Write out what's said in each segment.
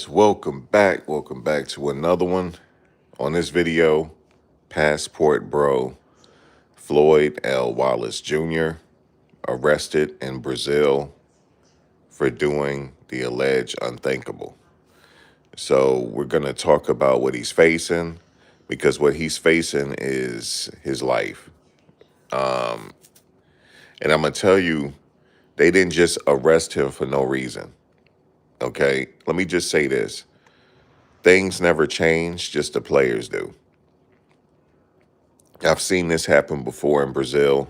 Welcome back. Welcome back to another one. On this video, Passport Bro Floyd L. Wallace Jr. arrested in Brazil for doing the alleged unthinkable. So we're going to talk about what he's facing because what he's facing is his life. And I'm going to tell you, they didn't just arrest him for no reason. Okay? Let me just say this. Things never change, just the players do. I've seen this happen before in Brazil,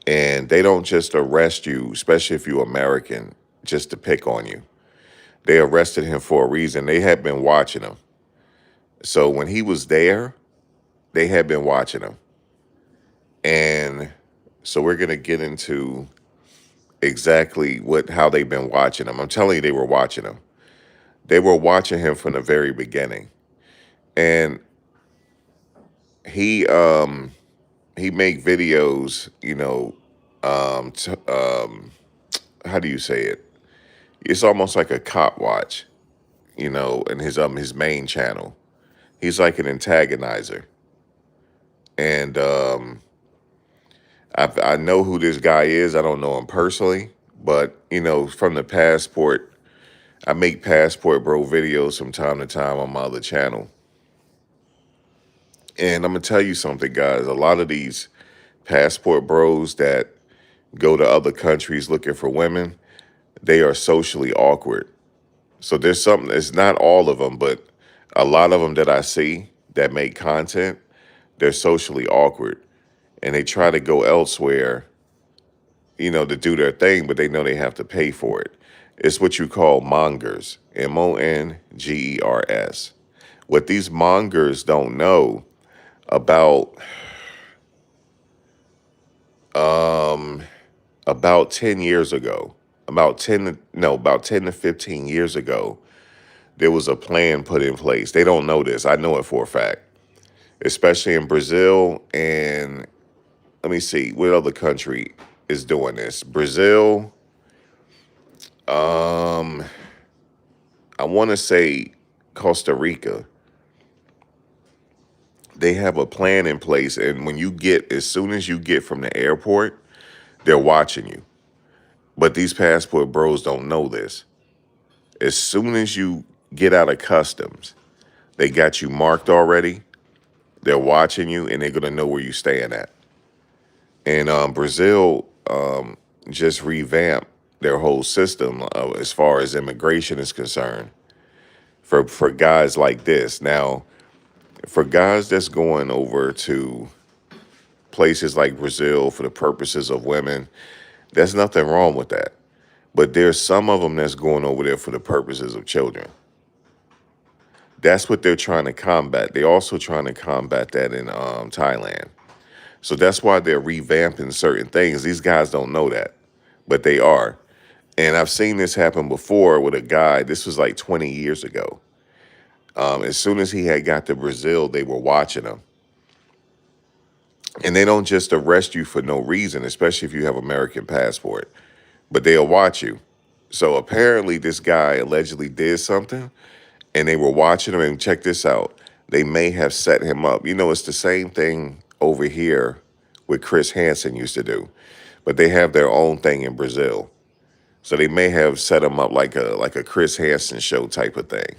and they don't just arrest you, especially if you're American, just to pick on you. They arrested him for a reason. They had been watching him. So when he was there, they had been watching him. And so we're going to get into exactly how they've been watching him. I'm telling you, they were watching him. They were watching him from the very beginning. And he make videos, how do you say it? It's almost like a cop watch, in his main channel. He's like an antagonizer. And I know who this guy is. I don't know him personally, but from the passport, I make Passport Bro videos from time to time on my other channel. And I'm gonna tell you something, guys. A lot of these passport bros that go to other countries looking for women, they are socially awkward. So there's something, it's not all of them, but a lot of them that I see that make content, they're socially awkward. And they try to go elsewhere, to do their thing, but they know they have to pay for it. It's what you call mongers, Mongers. What these mongers don't know about um, about 10 years ago, about 10 to 15 years ago, there was a plan put in place. They don't know this. I know it for a fact, especially in Brazil. And let me see, what other country is doing this? Brazil, I want to say Costa Rica. They have a plan in place. And as soon as you get from the airport, they're watching you. But these passport bros don't know this. As soon as you get out of customs, they got you marked already. They're watching you, and they're going to know where you're staying at. And Brazil just revamped their whole system as far as immigration is concerned for guys like this. Now, for guys that's going over to places like Brazil for the purposes of women, there's nothing wrong with that. But there's some of them that's going over there for the purposes of children. That's what they're trying to combat. They're also trying to combat that in Thailand. So that's why they're revamping certain things. These guys don't know that, but they are. And I've seen this happen before with a guy. This was like 20 years ago. As soon as he had got to Brazil, they were watching him. And they don't just arrest you for no reason, especially if you have American passport, but they'll watch you. So apparently this guy allegedly did something, and they were watching him. And check this out. They may have set him up. It's the same thing over here what Chris Hansen used to do, but they have their own thing in Brazil. So they may have set him up like a Chris Hansen show type of thing,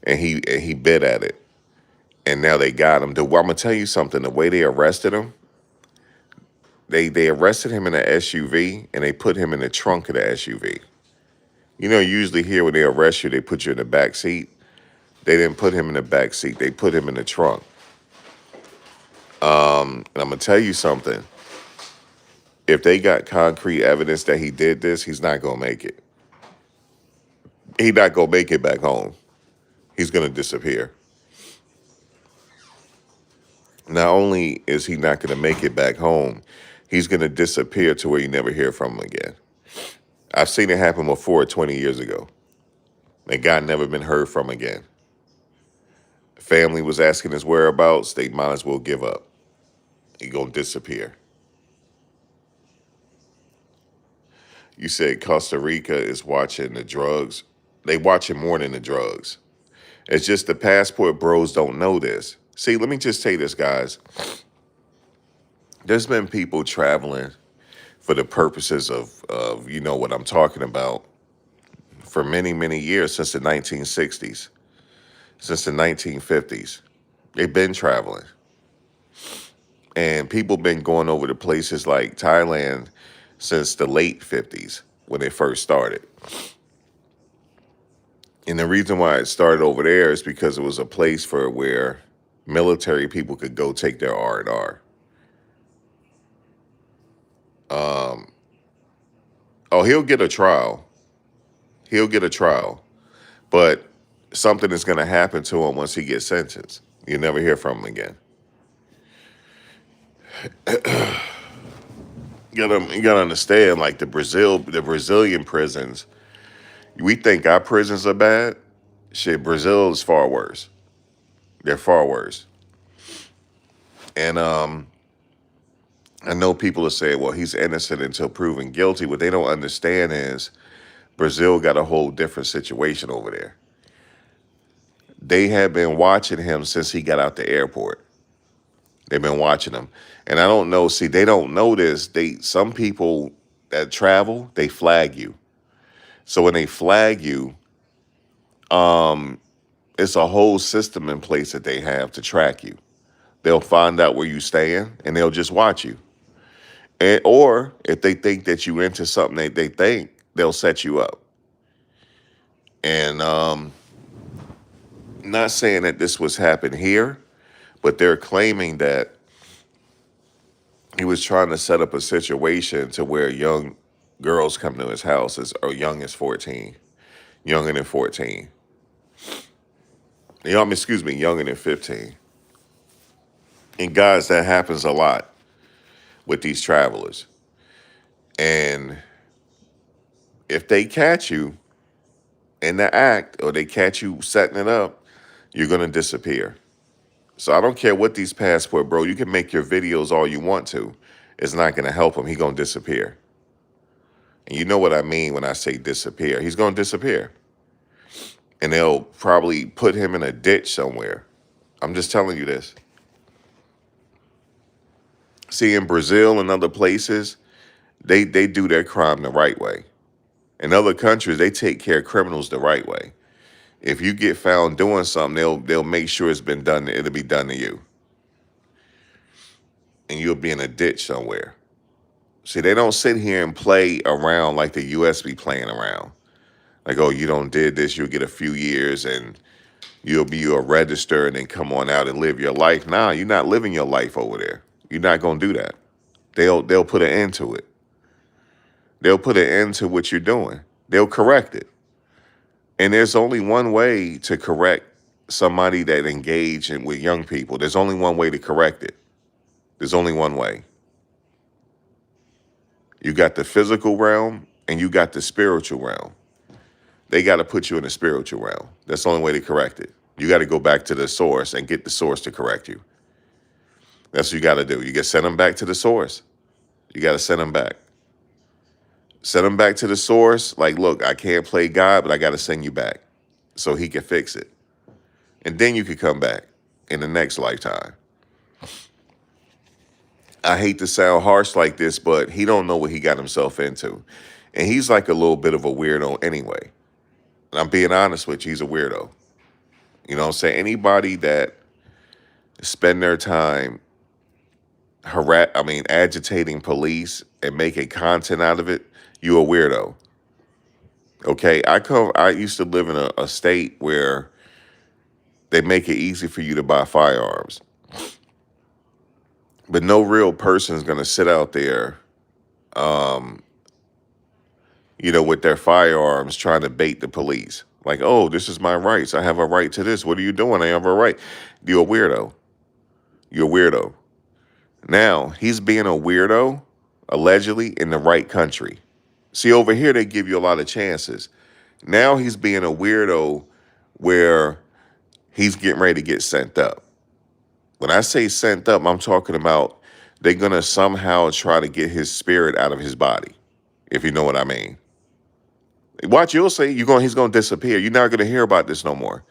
and he bit at it, and now they got him. I'm gonna tell you something. The way they arrested him, they arrested him in an SUV, and they put him in the trunk of the SUV. Usually here when they arrest you, they put you in the back seat. They didn't put him in the back seat. They put him in the trunk. And I'm gonna tell you something. If they got concrete evidence that he did this, he's not gonna make it. He's not gonna make it back home. He's gonna disappear. Not only is he not gonna make it back home, he's gonna disappear to where you never hear from him again. I've seen it happen before 20 years ago. The guy never been heard from again. Family was asking his whereabouts. They might as well give up. He gonna disappear. You said Costa Rica is watching the They watch it more than the drugs. It's just the passport bros don't know this. See, let me just say this, guys. There's been people traveling for the purposes of you know what I'm talking about for many, many years, since the 1960s, since the 1950s. They've been traveling. And people been going over to places like Thailand since the late 50s when they first started. And the reason why it started over there is because it was a place for where military people could go take their R&R. Um, oh, he'll get a trial. He'll get a trial. But something is going to happen to him once he gets sentenced. You'll never hear from him again. You gotta understand, like the Brazilian prisons. We think our prisons are bad. Shit, Brazil is far worse. They're far worse. And I know people are saying, well, he's innocent until proven guilty. What they don't understand is Brazil got a whole different situation over there. They have been watching him since he got out the airport. They've been watching him. And I don't know, see, they don't know this. Some people that travel, they flag you. So when they flag you, it's a whole system in place that they have to track you. They'll find out where you stand and they'll just watch you. Or if they think that you into something they think, they'll set you up. And not saying that this was happened here, but they're claiming that he was trying to set up a situation to where young girls come to his house as young as 14, younger than 14. Excuse me, younger than 15. And guys, that happens a lot with these travelers. And if they catch you in the act or they catch you setting it up, you're going to disappear. So I don't care what these passport, bro. You can make your videos all you want to. It's not going to help him. He's going to disappear. And you know what I mean when I say disappear. He's going to disappear. And they'll probably put him in a ditch somewhere. I'm just telling you this. See, in Brazil and other places, they do their crime the right way. In other countries, they take care of criminals the right way. If you get found doing something, they'll make sure it's been done. It'll be done to you, and you'll be in a ditch somewhere. See, they don't sit here and play around like the U.S. be playing around. Like, oh, you don't did this, you'll get a few years, and you'll be a register, and then come on out and live your life. Nah, you're not living your life over there. You're not gonna do that. They'll put an end to it. They'll put an end to what you're doing. They'll correct it. And there's only one way to correct somebody that engage with young people. There's only one way to correct it. There's only one way. You got the physical realm and you got the spiritual realm. They got to put you in the spiritual realm. That's the only way to correct it. You got to go back to the source and get the source to correct you. That's what you got to do. You got to send them back to the source. You got to send them back. Send them back to the source. Like, look, I can't play God, but I got to send you back so he can fix it. And then you can come back in the next lifetime. I hate to sound harsh like this, but he don't know what he got himself into. And he's like a little bit of a weirdo anyway. And I'm being honest with you, he's a weirdo. You know what I'm saying? Anybody that spend their time agitating police and making content out of it, you a weirdo. Okay, I used to live in a state where they make it easy for you to buy firearms. But no real person is going to sit out there, with their firearms trying to bait the police. Like, oh, this is my rights. I have a right to this. What are you doing? I have a right. You're a weirdo. You're a weirdo. Now, he's being a weirdo, allegedly, in the right country. See, over here, they give you a lot of chances. Now he's being a weirdo where he's getting ready to get sent up. When I say sent up, I'm talking about they're going to somehow try to get his spirit out of his body, if you know what I mean. Watch, you'll see. He's gonna disappear. You're not gonna hear about this no more.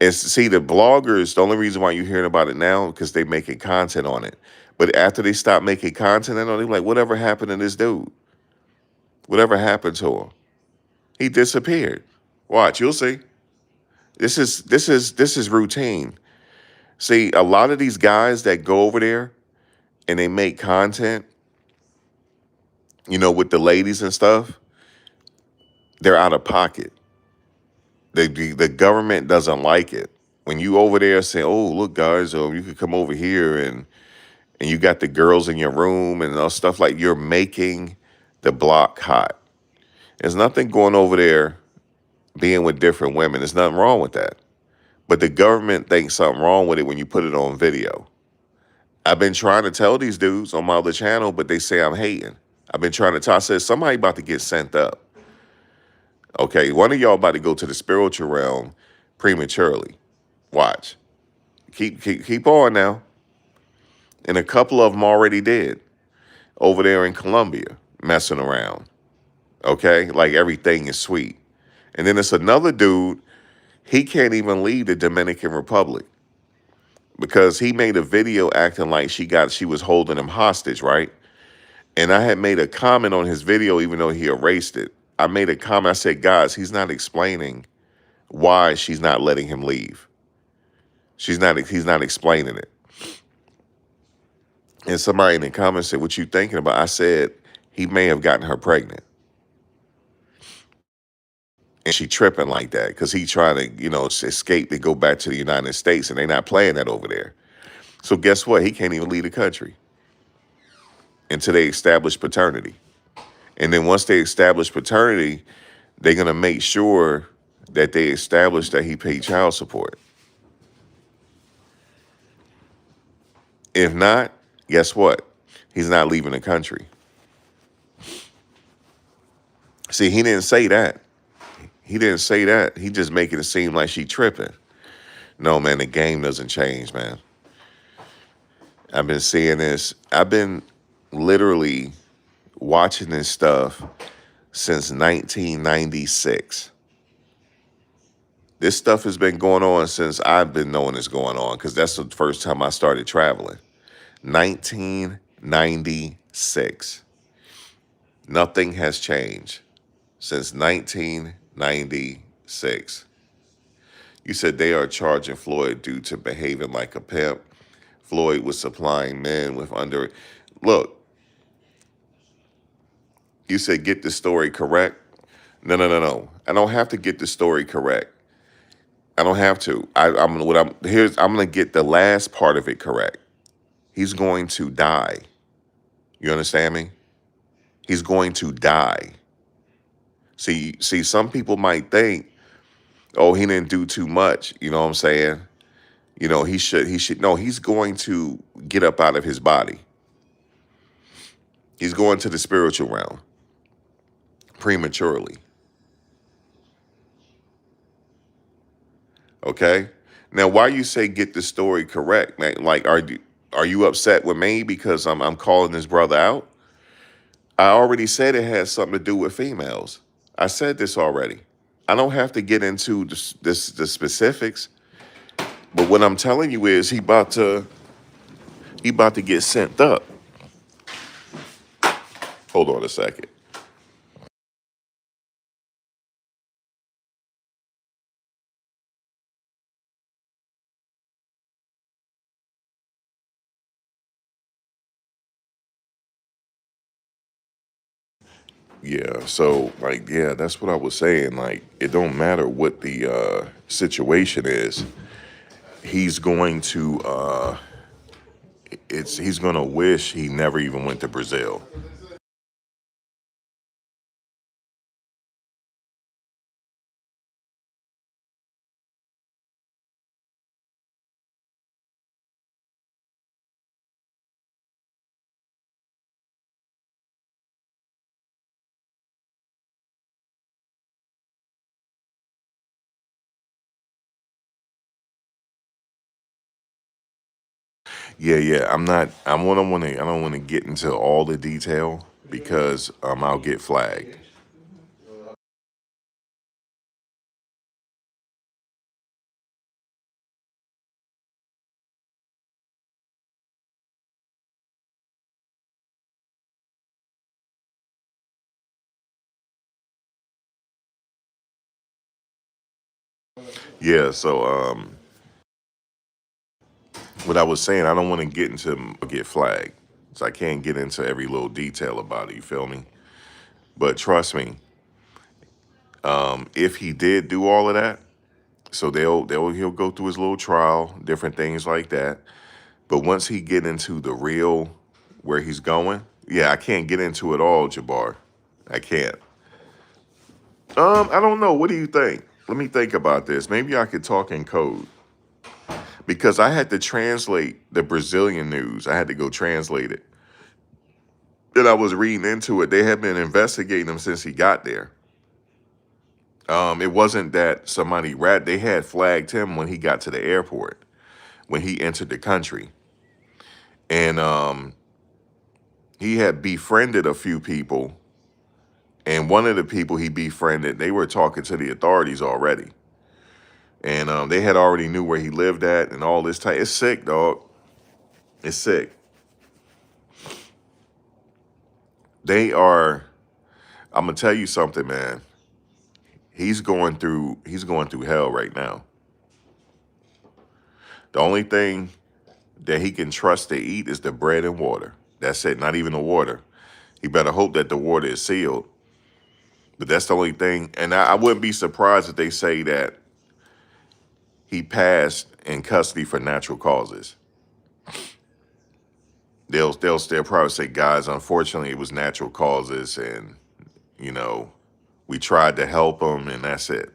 And see, the bloggers, the only reason why you're hearing about it now because they making content on it. But after they stop making content on it, they're like, whatever happened to this dude? Whatever happened to him? He disappeared. Watch, you'll see. This is routine. See, a lot of these guys that go over there and they make content, with the ladies and stuff, they're out of pocket. The government doesn't like it. When you over there say, "Oh, look, guys, you could come over here and you got the girls in your room and all stuff," like you're making the block hot. There's nothing going over there being with different women. There's nothing wrong with that. But the government thinks something wrong with it when you put it on video. I've been trying to tell these dudes on my other channel, but they say I'm hating. I've been trying to tell. I said somebody about to get sent up. Okay, one of y'all about to go to the spiritual realm prematurely. Watch. Keep on now. And a couple of them already did over there in Colombia, messing around. Okay, like everything is sweet. And then it's another dude. He can't even leave the Dominican Republic because he made a video acting like she was holding him hostage, right? And I had made a comment on his video, even though he erased it. I made a comment. I said, guys, he's not explaining why she's not letting him leave. He's not explaining it. And somebody in the comments said, what you thinking about? I said, he may have gotten her pregnant. And she tripping like that because he trying to, escape and go back to the United States, and they're not playing that over there. So guess what? He can't even leave the country until they establish paternity. And then once they establish paternity, they're going to make sure that they establish that he paid child support. If not, guess what? He's not leaving the country. See, he didn't say that. He didn't say that. He just making it seem like she tripping. No, man, the game doesn't change, man. I've been seeing this. I've been literally watching this stuff since 1996. This stuff has been going on since I've been knowing it's going on because that's the first time I started traveling. 1996. Nothing has changed since 1996. You said they are charging Floyd due to behaving like a pimp. Floyd was supplying men with under. Look, you said get the story correct. No, no, no, no. I don't have to get the story correct. I don't have to. I'm gonna get the last part of it correct. He's going to die. You understand me? He's going to die. See, some people might think, oh, he didn't do too much. You know what I'm saying? He should. No, he's going to get up out of his body. He's going to the spiritual realm prematurely. Okay. Now, why you say get the story correct? Like, are you upset with me because I'm calling this brother out? I already said it has something to do with females. I said this already. I don't have to get into the specifics, but what I'm telling you is he about to get sent up. Hold on a second. Yeah, so like yeah, that's what I was saying. Like it don't matter what the situation is. He's going to he's going to wish he never even went to Brazil. Yeah, yeah. I don't want to get into all the detail because I'll get flagged. Yeah, so what I was saying, I don't want to get into get flagged. So I can't get into every little detail about it, you feel me? But trust me, if he did do all of that, so he'll go through his little trial, different things like that. But once he get into the real where he's going, yeah, I can't get into it all, Jabbar. I can't. I don't know. What do you think? Let me think about this. Maybe I could talk in code because I had to translate the Brazilian news. I had to go translate it. Then I was reading into it. They had been investigating him since he got there. It wasn't that somebody they had flagged him when he got to the airport, when he entered the country. And he had befriended a few people. And one of the people he befriended, they were talking to the authorities already. And they had already knew where he lived at and all this type. It's sick, dog. It's sick. They are, I'm gonna tell you something, man. He's going through hell right now. The only thing that he can trust to eat is the bread and water. That's it, not even the water. He better hope that the water is sealed. But that's the only thing. And I wouldn't be surprised if they say that he passed in custody for natural causes. They'll probably say, guys, unfortunately it was natural causes and you know, we tried to help him and that's it.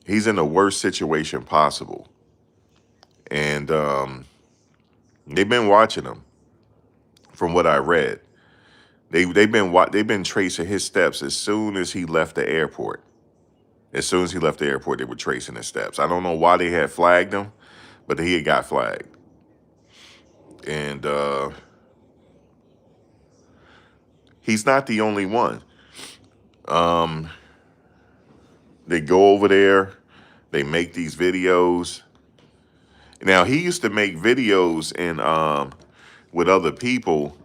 He's in the worst situation possible. And they've been watching him from what I read. They've been tracing his steps as soon as he left the airport. As soon as he left the airport, they were tracing his steps. I don't know why they had flagged him, but he had got flagged. And he's not the only one. Um, they go over there, they make these videos. Now he used to make videos in with other people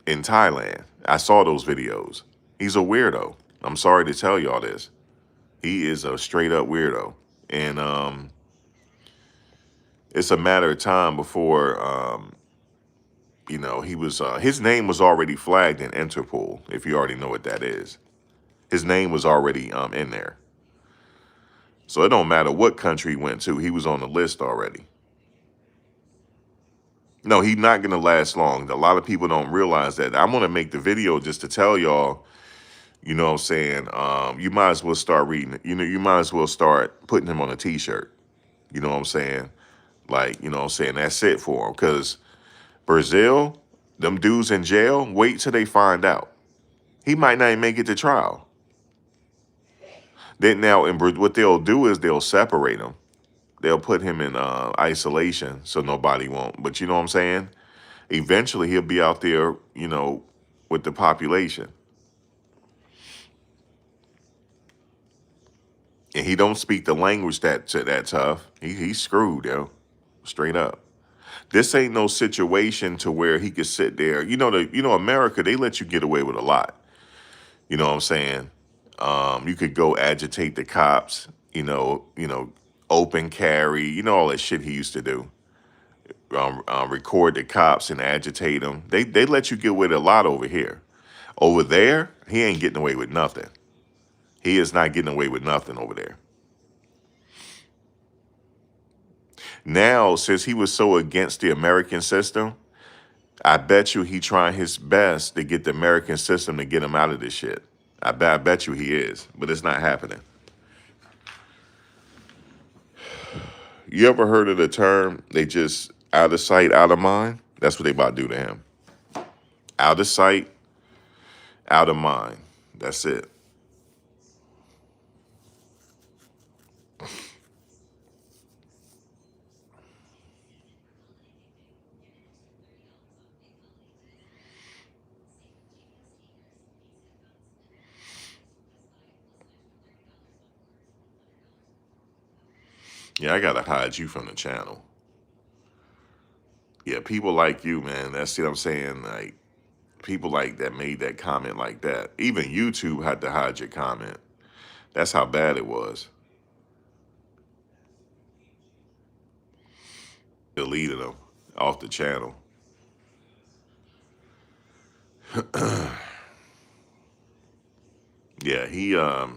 in Thailand. I saw those videos. He's a weirdo. I'm sorry to tell y'all this. He is a straight up weirdo. And it's a matter of time before he was his name was already flagged in Interpol, if you already know what that is. His name was already in there. So it don't matter what country he went to, he was on the list already. No, he's not gonna last long. A lot of people don't realize that. I'm gonna make the video just to tell y'all, you know what I'm saying? You might as well start reading it. You might as well start putting him on a t-shirt. You know what I'm saying? Like, you know what I'm saying? That's it for him. Because Brazil, them dudes in jail, wait till they find out. He might not even make it to trial. Then now, what they'll do is they'll separate him. They'll put him in isolation so nobody won't. But you know what I'm saying? Eventually, he'll be out there, with the population. And he don't speak the language that tough. He's screwed, yo. Straight up. This ain't no situation to where he could sit there. America, they let you get away with a lot. You know what I'm saying? You could go agitate the cops, open carry, all that shit he used to do. Record the cops and agitate them. They let you get away with a lot over here. Over there, he ain't getting away with nothing. He is not getting away with nothing over there. Now, since he was so against the American system, I bet you he trying his best to get the American system to get him out of this shit. I bet you he is, but it's not happening. You ever heard of the term, they just out of sight, out of mind? That's what they about to do to him. Out of sight, out of mind. That's it. Yeah, I gotta hide you from the channel. Yeah, people like you, man. That's what I'm saying. Like, people like that made that comment like that. Even YouTube had to hide your comment. That's how bad it was. deleted him off the channel. Yeah,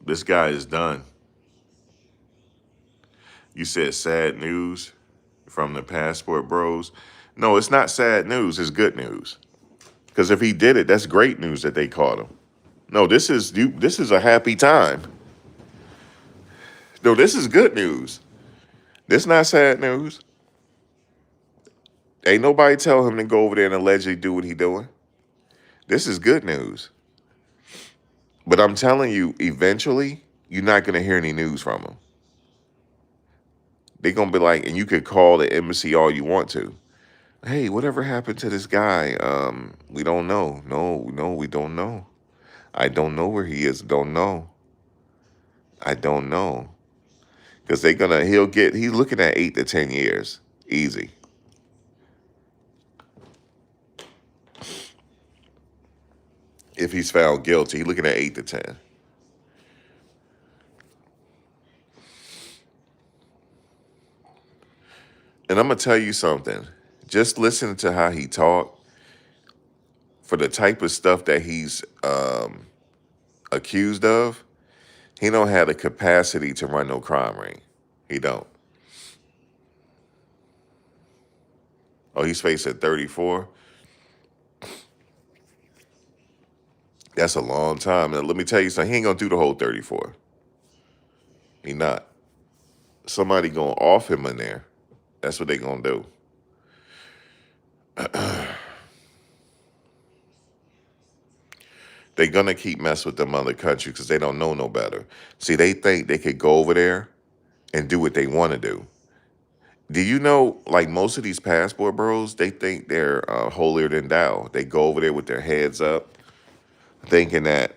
this guy is done. You said sad news from the Passport Bros. No, it's not sad news. It's good news. Because if he did it, that's great news that they caught him. No, this is you. This is a happy time. No, this is good news. This not sad news. Ain't nobody tell him to go over there and allegedly do what he doing. This is good news. But I'm telling you, eventually, you're not gonna hear any news from him. They're gonna be like, and you could call the embassy all you want to. Hey, whatever happened to this guy? We don't know. No, we don't know. I don't know where he is. Don't know. I don't know. Because he's looking at 8 to 10 years. Easy. If he's found guilty, he's looking at 8 to 10. And I'm going to tell you something. Just listen to how he talk for the type of stuff that he's accused of. He don't have the capacity to run no crime ring. He don't. Oh, he's facing 34. That's a long time. Now, let me tell you something. He ain't going to do the whole 34. He not. Somebody going to off him in there. That's what they going to do. They're going to keep messing with them other countries because they don't know no better. See, they think they could go over there and do what they want to do. Do you know, like most of these passport bros, they think they're holier than thou. They go over there with their heads up, thinking that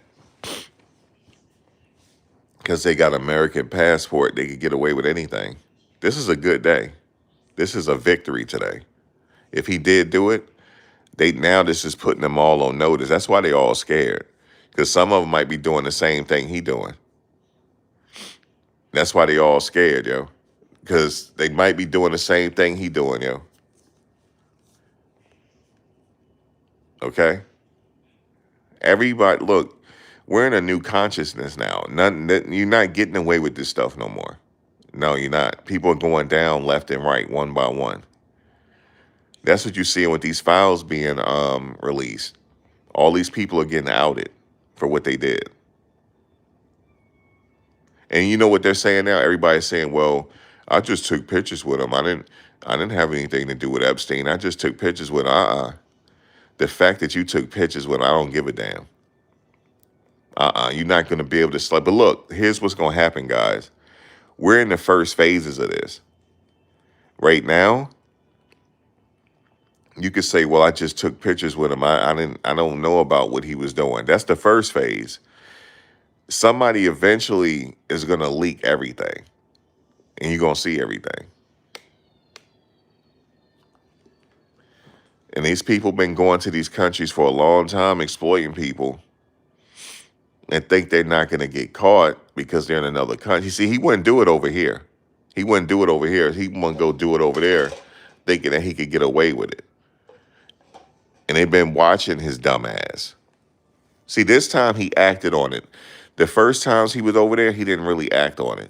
because they got American passport, they could get away with anything. This is a good day. This is a victory today. If he did do it, this is putting them all on notice. That's why they all scared. Because some of them might be doing the same thing he doing. That's why they all scared, yo. Because they might be doing the same thing he doing, yo. Okay? Everybody, look, we're in a new consciousness now. You're not getting away with this stuff no more. No, you're not. People are going down left and right, one by one. That's what you're seeing with these files being released. All these people are getting outed for what they did. And you know what they're saying now? Everybody's saying, well, I just took pictures with him. I didn't have anything to do with Epstein. I just took pictures with him. The fact that you took pictures with him, I don't give a damn. You're not going to be able to sleep. But look, here's what's going to happen, guys. We're in the first phases of this. Right now, you could say, well, I just took pictures with him. I don't know about what he was doing. That's the first phase. Somebody eventually is going to leak everything. And you're going to see everything. And these people been going to these countries for a long time, exploiting people, and think they're not going to get caught because they're in another country. See, he wouldn't do it over here. He wouldn't do it over here. He wouldn't go do it over there thinking that he could get away with it. And they've been watching his dumb ass. See, this time he acted on it. The first times he was over there, he didn't really act on it.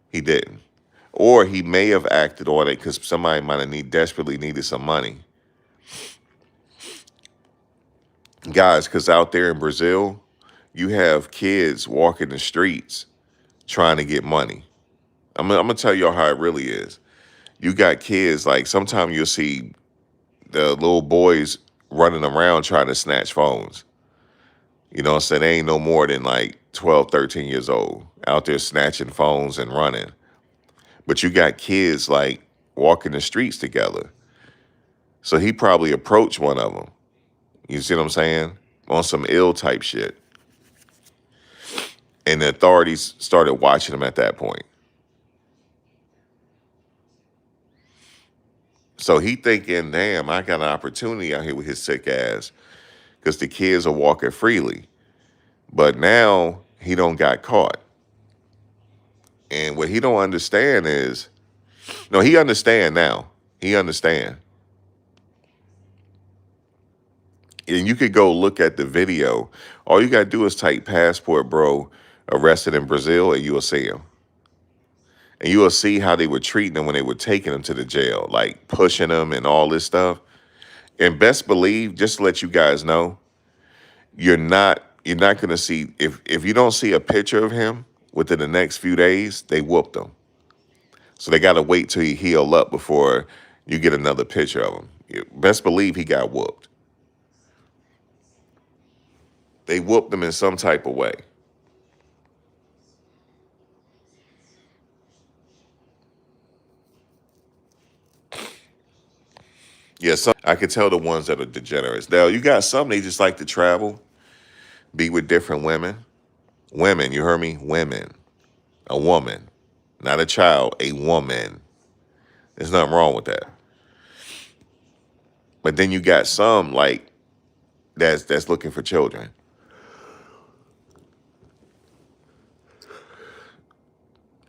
He didn't. Or he may have acted on it because somebody might have desperately needed some money. Guys, because out there in Brazil, you have kids walking the streets trying to get money. I'm going to tell y'all how it really is. You got kids, like sometimes you'll see the little boys running around trying to snatch phones. You know what I'm saying? They ain't no more than like 12, 13 years old out there snatching phones and running. But you got kids like walking the streets together. So he probably approached one of them. You see what I'm saying? On some ill type shit. And the authorities started watching him at that point. So he thinking, damn, I got an opportunity out here with his sick ass because the kids are walking freely. But now he don't got caught. And what he don't understand is, no, he understand now. He understand. And you could go look at the video. All you gotta do is type passport bro arrested in Brazil, and you will see him. And you will see how they were treating him when they were taking him to the jail, like pushing him and all this stuff. And best believe, just to let you guys know, you're not gonna see, if you don't see a picture of him within the next few days, they whooped him. So they gotta wait till he heal up before you get another picture of him. Best believe he got whooped. They whooped him in some type of way. Yeah, some I could tell the ones that are degenerates. Now you got some they just like to travel, be with different women. Women, you heard me? Women. A woman. Not a child, a woman. There's nothing wrong with that. But then you got some like that's looking for children.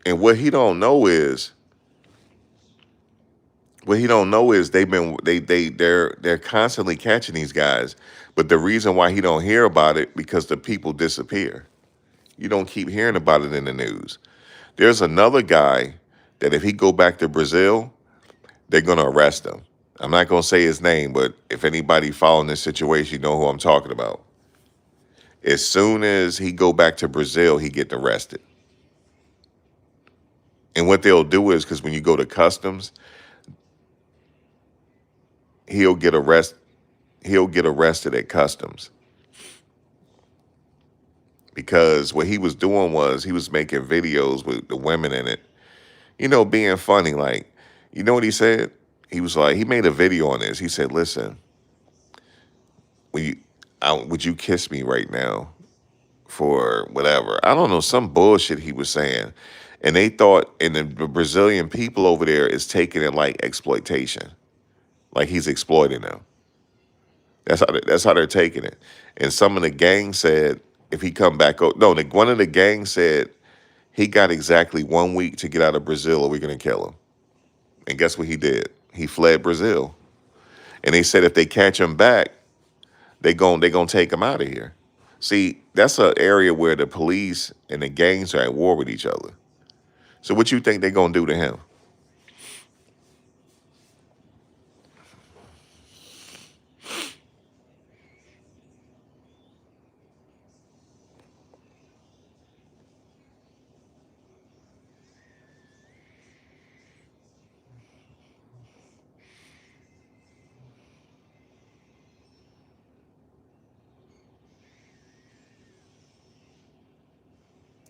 And what he don't know is they're constantly catching these guys. But the reason why he don't hear about it because the people disappear. You don't keep hearing about it in the news. There's another guy that if he go back to Brazil, they're gonna arrest him. I'm not gonna say his name, but if anybody following this situation, you know who I'm talking about. As soon as he go back to Brazil, he get arrested. And what they'll do is because when you go to customs, he'll get arrested. He'll get arrested at customs because what he was doing was he was making videos with the women in it, being funny. Like, you know what he said? He was like, he made a video on this. He said, "Listen, would you kiss me right now for whatever?" I don't know, some bullshit he was saying, and they thought, and the Brazilian people over there is taking it like exploitation, like he's exploiting them. That's how they're taking it. And some of the gang said if he come back, no, one of the gang said he got exactly 1 week to get out of Brazil, or we're gonna kill him. And guess what he did? He fled Brazil. And they said if they catch him back, they gonna take him out of here. See, that's an area where the police and the gangs are at war with each other. So what you think they're gonna do to him?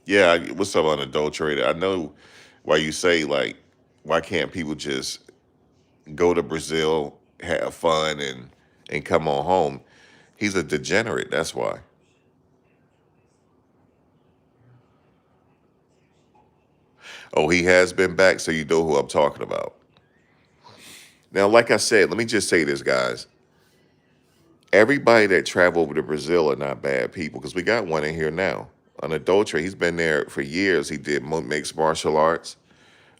Yeah, what's up, unadulterated? I know why you say like, why can't people just go to Brazil, have fun, and come on home? He's a degenerate. That's why. Oh, he has been back, so you know who I'm talking about. Now, like I said, let me just say this, guys. Everybody that travel over to Brazil are not bad people because we got one in here now. Unadulterated. He's been there for years. He did mixed martial arts,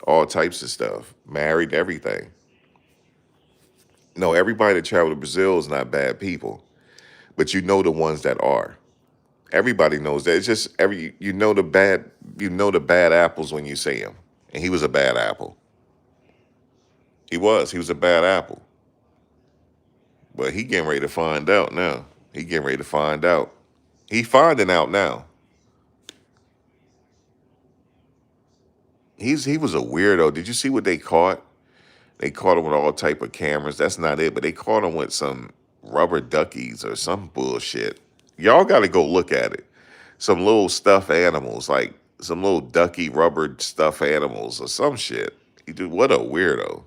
all types of stuff, married, everything. No, everybody that traveled to Brazil is not bad people, but you know the ones that are. Everybody knows that. It's just you know the bad apples when you see them, and he was a bad apple. He was a bad apple, but he getting ready to find out now. He getting ready to find out. He finding out now. He was a weirdo. Did you see what they caught? They caught him with all type of cameras. That's not it, but they caught him with some rubber duckies or some bullshit. Y'all got to go look at it. Some little stuffed animals, like some little ducky rubber stuffed animals or some shit. Dude, what a weirdo.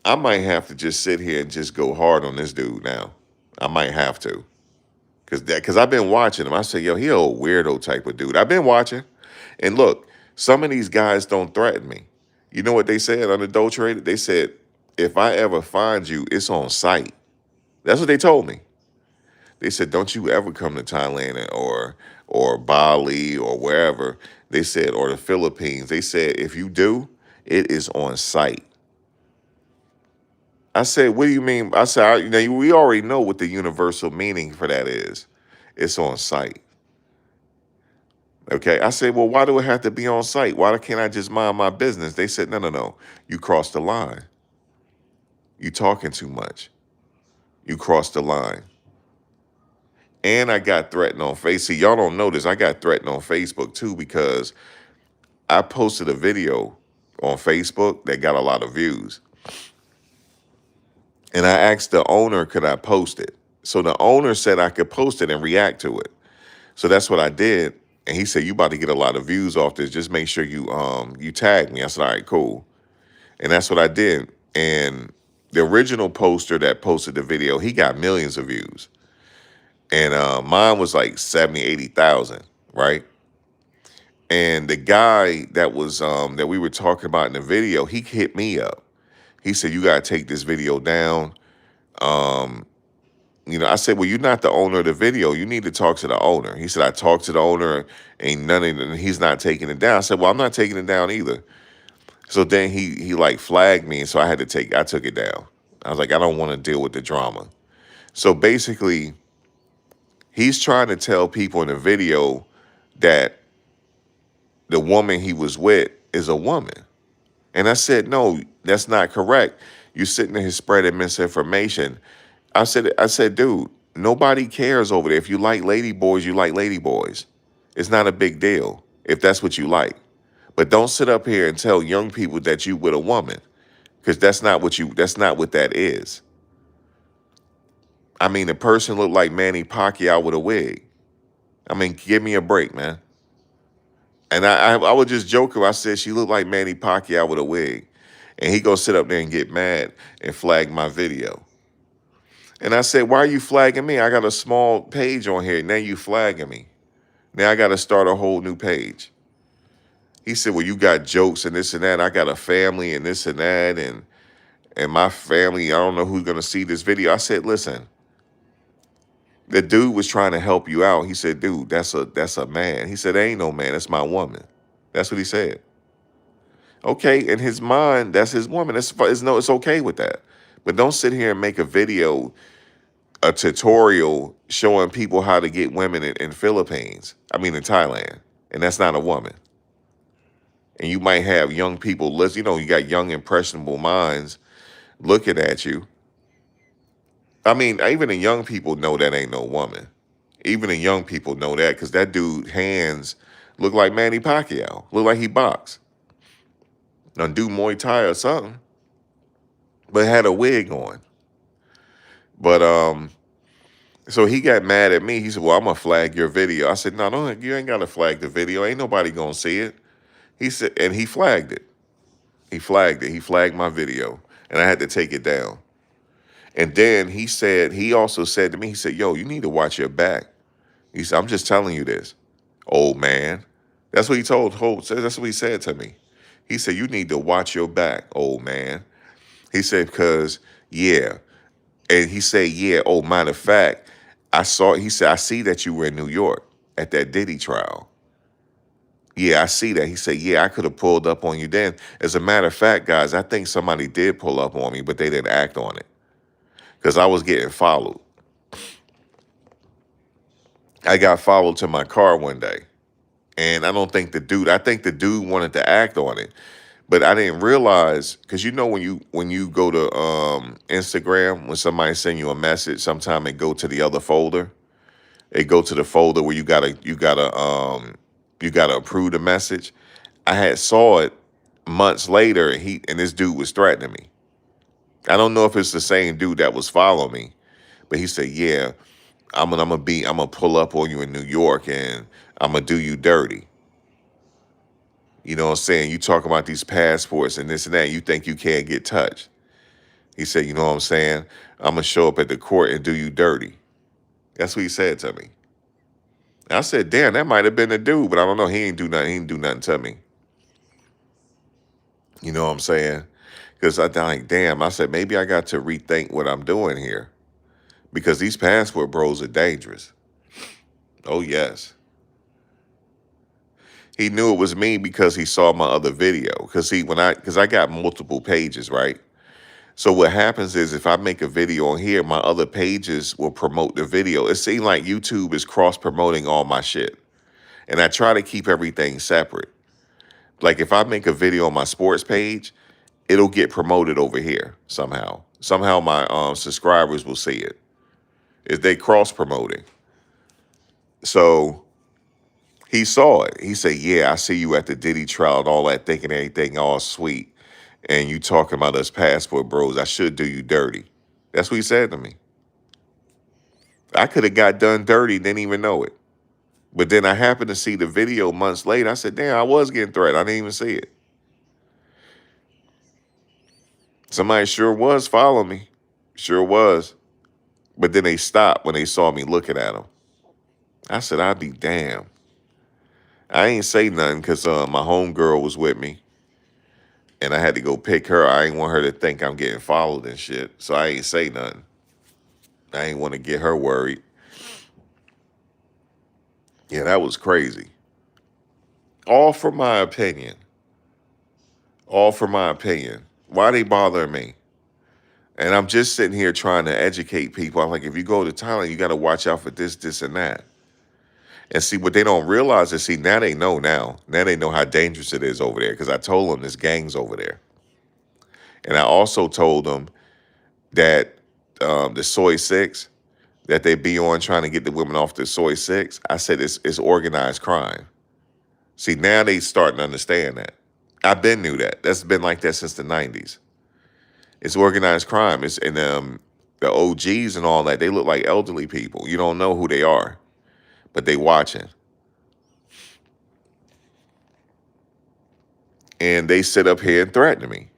I might have to just sit here and just go hard on this dude now. I might have to. Cause I've been watching him. I say, yo, he a weirdo type of dude. I've been watching. And look, some of these guys don't threaten me. You know what they said, unadulterated? They said, if I ever find you, it's on sight. That's what they told me. They said, don't you ever come to Thailand or Bali or wherever. They said, or the Philippines. They said, if you do, it is on site. I said, what do you mean? I said, we already know what the universal meaning for that is. It's on site. Okay. I said, well, why do it have to be on site? Why can't I just mind my business? They said, no, no, no. You crossed the line. You talking too much. You crossed the line. And I got threatened on Facebook. See, y'all don't know this. I got threatened on Facebook too because I posted a video on Facebook that got a lot of views. And I asked the owner, could I post it? So the owner said I could post it and react to it. So that's what I did. And he said, you about to get a lot of views off this. Just make sure you tag me. I said, all right, cool. And that's what I did. And the original poster that posted the video, he got millions of views. And mine was like 70, 80,000, right? And the guy that was that we were talking about in the video, he hit me up. He said, you gotta take this video down. Um, I said, well, you're not the owner of the video. You need to talk to the owner. He said, I talked to the owner, ain't none of it, he's not taking it down. I said, well, I'm not taking it down either. So then he like flagged me, and so I took it down. I was like, I don't want to deal with the drama. So basically, he's trying to tell people in the video that the woman he was with is a woman. And I said, no, that's not correct. You're sitting there spreading misinformation. I said, dude, nobody cares over there. If you like lady boys, you like lady boys. It's not a big deal if that's what you like. But don't sit up here and tell young people that you with a woman, because that's not what that is. I mean, the person looked like Manny Pacquiao with a wig. I mean, give me a break, man. And I would just joke her. I said she looked like Manny Pacquiao with a wig. And he go sit up there and get mad and flag my video. And I said, why are you flagging me? I got a small page on here. Now you flagging me. Now I got to start a whole new page. He said, well, you got jokes and this and that. I got a family and this and that. And my family, I don't know who's going to see this video. I said, listen, the dude was trying to help you out. He said, dude, that's a man. He said, ain't no man. That's my woman. That's what he said. Okay, in his mind, that's his woman. It's okay with that. But don't sit here and make a video, a tutorial showing people how to get women in Philippines. I mean, in Thailand. And that's not a woman. And you might have young people, you got young, impressionable minds looking at you. I mean, even the young people know that ain't no woman. Even the young people know that because that dude hands look like Manny Pacquiao. Look like he boxed. Done do Muay Thai or something. But had a wig on. But so he got mad at me. He said, well, I'm gonna flag your video. I said, no, you ain't gotta flag the video. Ain't nobody gonna see it. He said, and he flagged it. He flagged it. He flagged my video. And I had to take it down. And then he also said to me, he said, yo, you need to watch your back. He said, I'm just telling you this, old man. That's what that's what he said to me. He said, you need to watch your back, old man. He said, because, yeah. And he said, yeah, oh, matter of fact, he said, I see that you were in New York at that Diddy trial. Yeah, I see that. He said, yeah, I could have pulled up on you then. As a matter of fact, guys, I think somebody did pull up on me, but they didn't act on it because I was getting followed. I got followed to my car one day. And I think the dude wanted to act on it. But I didn't realize, because when you go to Instagram, when somebody send you a message, sometimes it go to the other folder. It go to the folder where you gotta approve the message. I had saw it months later, and this dude was threatening me. I don't know if it's the same dude that was following me, but he said, yeah, I'm gonna pull up on you in New York and I'm gonna do you dirty. You know what I'm saying? You talk about these passports and this and that, you think you can't get touched. He said, you know what I'm saying? I'm gonna show up at the court and do you dirty. That's what he said to me. I said, damn, that might have been the dude, but I don't know. He ain't do nothing. He didn't do nothing to me. You know what I'm saying? Because I like, damn, I said, maybe I got to rethink what I'm doing here. because these passport bros are dangerous. Oh yes. He knew it was me because he saw my other video. Because I got multiple pages, right? So what happens is if I make a video on here, my other pages will promote the video. It seems like YouTube is cross promoting all my shit. And I try to keep everything separate. Like if I make a video on my sports page, it'll get promoted over here somehow. Somehow my subscribers will see it. If they cross promoting. So he saw it. He said, yeah, I see you at the Diddy trial and all that, thinking everything all sweet. And you talking about us passport bros. I should do you dirty. That's what he said to me. I could have got done dirty, didn't even know it. But then I happened to see the video months later. I said, damn, I was getting threatened. I didn't even see it. Somebody sure was following me. Sure was. But then they stopped when they saw me looking at them. I said, I'd be damned. I ain't say nothing because my homegirl was with me. And I had to go pick her. I ain't want her to think I'm getting followed and shit. So I ain't say nothing. I ain't want to get her worried. Yeah, that was crazy. All for my opinion. All for my opinion. Why they bothering me? And I'm just sitting here trying to educate people. I'm like, if you go to Thailand, you got to watch out for this, this, and that. And see, what they don't realize is, see, now they know now. Now they know how dangerous it is over there because I told them there's gangs over there. And I also told them that the soy 6 that they be on trying to get the women off the soy 6, I said it's organized crime. See, now they starting to understand that. I've been knew that. That's been like that since the 90s. It's organized crime. It's and the OGs and all that, they look like elderly people. You don't know who they are, but they watching. And they sit up here and threaten me.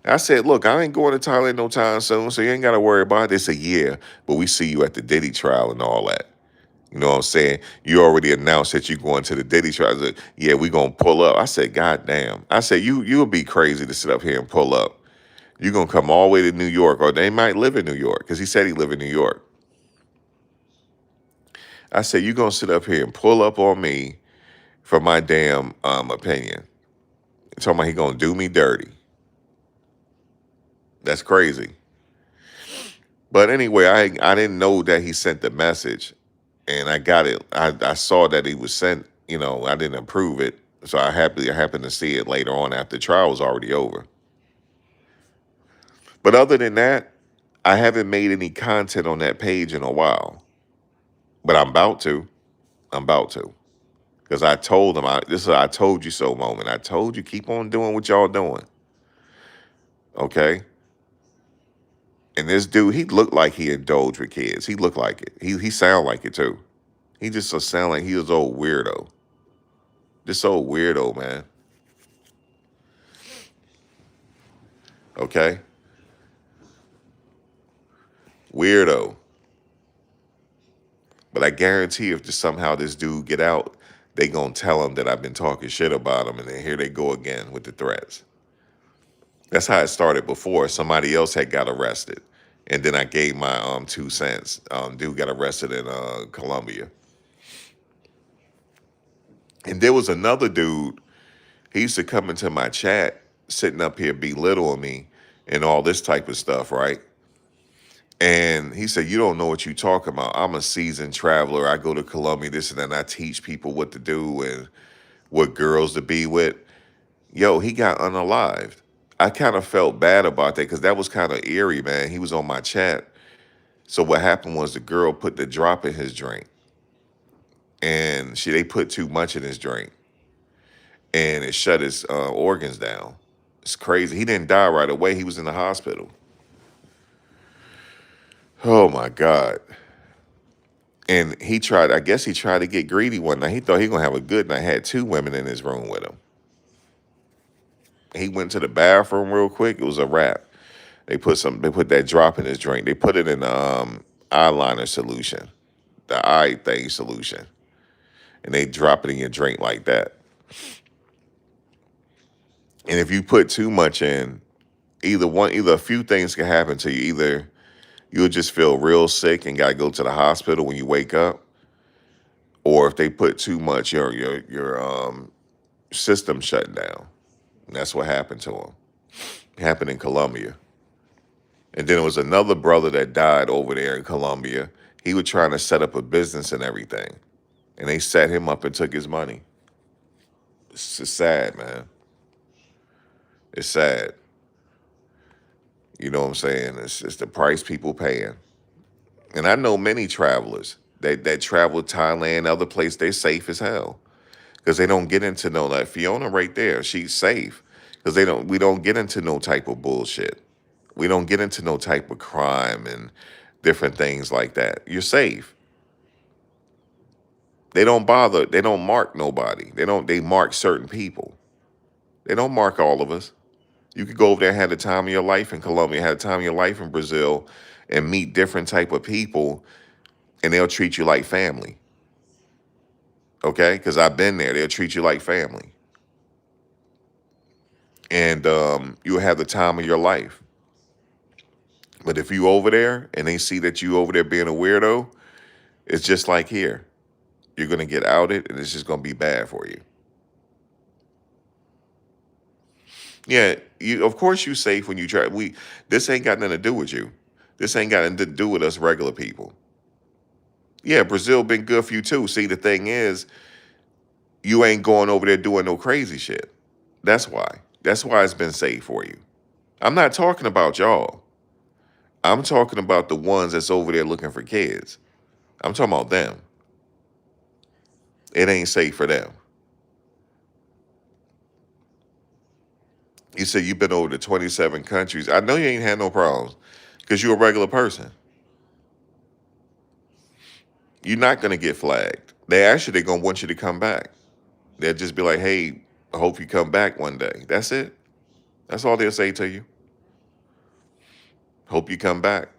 I said, look, I ain't going to Thailand no time soon, so you ain't got to worry about it. They said, yeah, but we see you at the Diddy trial and all that. You know what I'm saying? You already announced that you're going to the Diddy trial. I said, yeah, we going to pull up. I said, God damn. I said, you'll be crazy to sit up here and pull up. You're going to come all the way to New York, or they might live in New York, because he said he lived in New York. I said, you're going to sit up here and pull up on me for my damn opinion. Talking about he going to do me dirty. That's crazy. But anyway, I didn't know that he sent the message, and I got it. I saw that he was sent. You know, I didn't approve it, so I happened to see it later on after the trial was already over. But other than that, I haven't made any content on that page in a while. But I'm about to. I'm about to. Because I told him, this is a I told you so moment. I told you, keep on doing what y'all doing. Okay? And this dude, he looked like he indulged with kids. He looked like it. He sound like it too. He just sound like he was old weirdo. This old weirdo, man. Okay? Weirdo. But I guarantee if somehow this dude get out, they gonna tell him that I've been talking shit about him, and then here they go again with the threats. That's how it started before. Somebody else had got arrested, and then I gave my 2 cents. Dude got arrested in Colombia, and there was another dude. He used to come into my chat, sitting up here belittling me and all this type of stuff, right? And he said, you don't know what you talking about. I'm a seasoned traveler. I go to Colombia, this and that, and I teach people what to do and what girls to be with. Yo, he got unalived. I kind of felt bad about that because that was kind of eerie, man. He was on my chat. So what happened was the girl put the drop in his drink. And they put too much in his drink. And it shut his organs down. It's crazy. He didn't die right away. He was in the hospital. Oh, my God. And I guess he tried to get greedy one night. He thought he was going to have a good night. Had 2 women in his room with him. He went to the bathroom real quick. It was a wrap. They put that drop in his drink. They put it in the eyeliner solution, the eye thing solution. And they drop it in your drink like that. And if you put too much in, either a few things can happen to you. Either You'll just feel real sick and gotta go to the hospital when you wake up. Or if they put too much, your system shut down. And that's what happened to him. It happened in Colombia. And then there was another brother that died over there in Colombia. He was trying to set up a business and everything. And they set him up and took his money. It's just sad, man. It's sad. You know what I'm saying? It's the price people paying. And I know many travelers that travel to Thailand, other places, they're safe as hell. Because they don't get into no, like Fiona right there, she's safe. Because we don't get into no type of bullshit. We don't get into no type of crime and different things like that. You're safe. They don't bother, they don't mark nobody. They mark certain people. They don't mark all of us. You could go over there and have the time of your life in Colombia, have the time of your life in Brazil, and meet different type of people, and they'll treat you like family. Okay? Because I've been there. They'll treat you like family. And you'll have the time of your life. But if you over there and they see that you over there being a weirdo, it's just like here. You're going to get outed, and it's just going to be bad for you. Yeah, of course you safe when you try. This ain't got nothing to do with you. This ain't got nothing to do with us regular people. Yeah, Brazil been good for you too. See, the thing is, you ain't going over there doing no crazy shit. That's why. That's why it's been safe for you. I'm not talking about y'all. I'm talking about the ones that's over there looking for kids. I'm talking about them. It ain't safe for them. You said you've been over to 27 countries. I know you ain't had no problems because you're a regular person. You're not going to get flagged. They're going to want you to come back. They'll just be like, hey, I hope you come back one day. That's it. That's all they'll say to you. Hope you come back.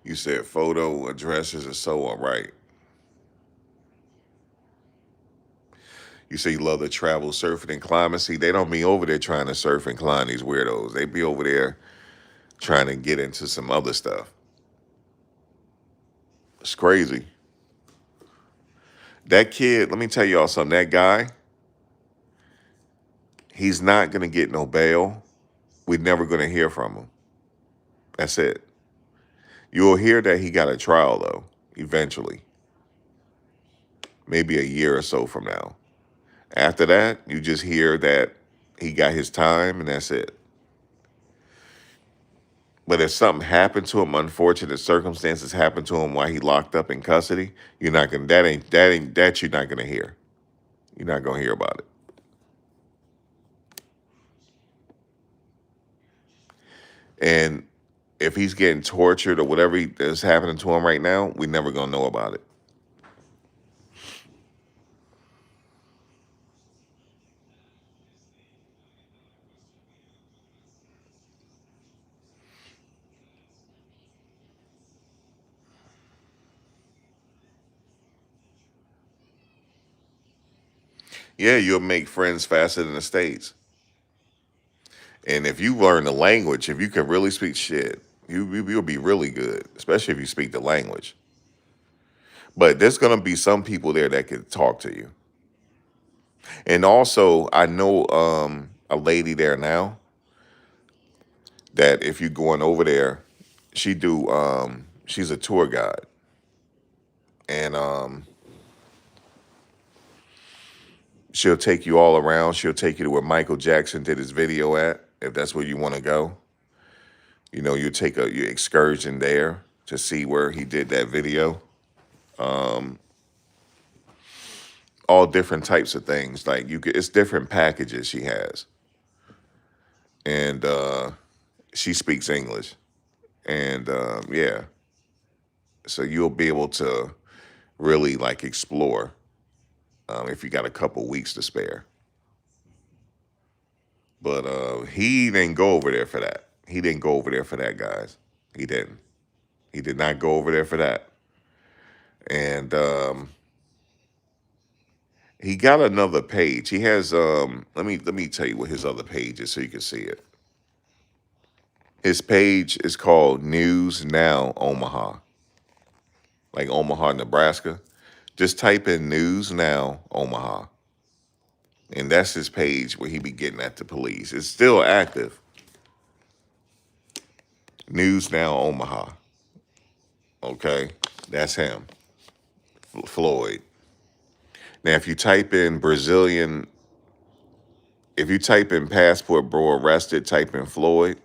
You said photo addresses are so all right. You say you love to travel, surfing, and climbing. See, they don't be over there trying to surf and climb these weirdos. They be over there trying to get into some other stuff. It's crazy. That kid, let me tell y'all something. That guy, he's not going to get no bail. We're never going to hear from him. That's it. You'll hear that he got a trial, though, eventually. Maybe a year or so from now. After that, you just hear that he got his time, and that's it. But if something happened to him, unfortunate circumstances happened to him while he locked up in custody, you're not gonna that you're not gonna hear. You're not gonna hear about it. And if he's getting tortured or whatever is happening to him right now, we never gonna know about it. Yeah, you'll make friends faster than the States. And if you learn the language, if you can really speak shit, you'll be really good, especially if you speak the language. But there's gonna be some people there that can talk to you. And also, I know a lady there now that if you're going over there, she's a tour guide. And she'll take you all around. She'll take you to where Michael Jackson did his video at, if that's where you want to go. You know, you take your excursion there to see where he did that video. Um, all different types of things. Like it's different packages she has. And she speaks English. And yeah, so you'll be able to really like explore if you got a couple weeks to spare. But he didn't go over there for that. He didn't go over there for that, guys. He didn't. He did not go over there for that. And he got another page. He has let me tell you what his other page is so you can see it. His page is called News Now Omaha. Like Omaha, Nebraska. Just type in News Now Omaha. And that's his page where he be getting at the police. It's still active. News Now Omaha. Okay? That's him. Floyd. Now if you type in Brazilian, if you type in passport bro arrested, type in Floyd,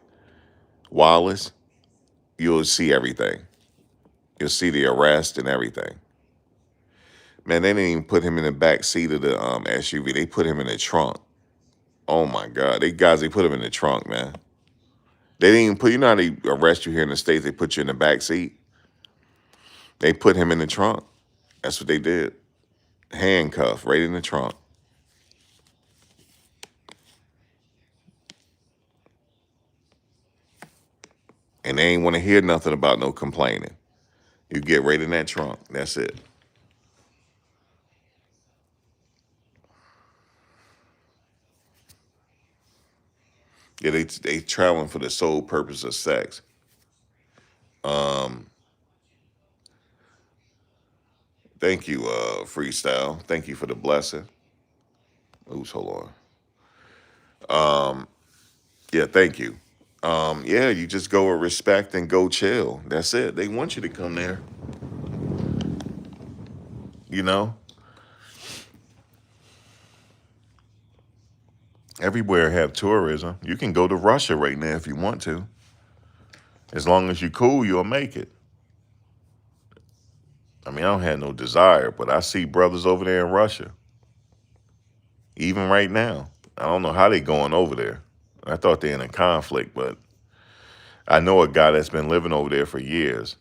Wallace, you'll see everything. You'll see the arrest and everything. Man, they didn't even put him in the back seat of the SUV. They put him in the trunk. Oh my God. They put him in the trunk, man. They didn't even put, you know how they arrest you here in the States, they put you in the back seat? They put him in the trunk. That's what they did. Handcuffed right in the trunk. And they ain't want to hear nothing about no complaining. You get right in that trunk. That's it. Yeah, they traveling for the sole purpose of sex. Um, Thank you, Freestyle. Thank you for the blessing. Oops, hold on. Yeah, thank you. Yeah, you just go with respect and go chill. That's it. They want you to come there. You know, everywhere have tourism. You can go to Russia right now if you want to. As long as you cool, you'll make it. I mean, I don't have no desire, but I see brothers over there in Russia. Even right now. I don't know how they going over there. I thought they're in a conflict, but I know a guy that's been living over there for years.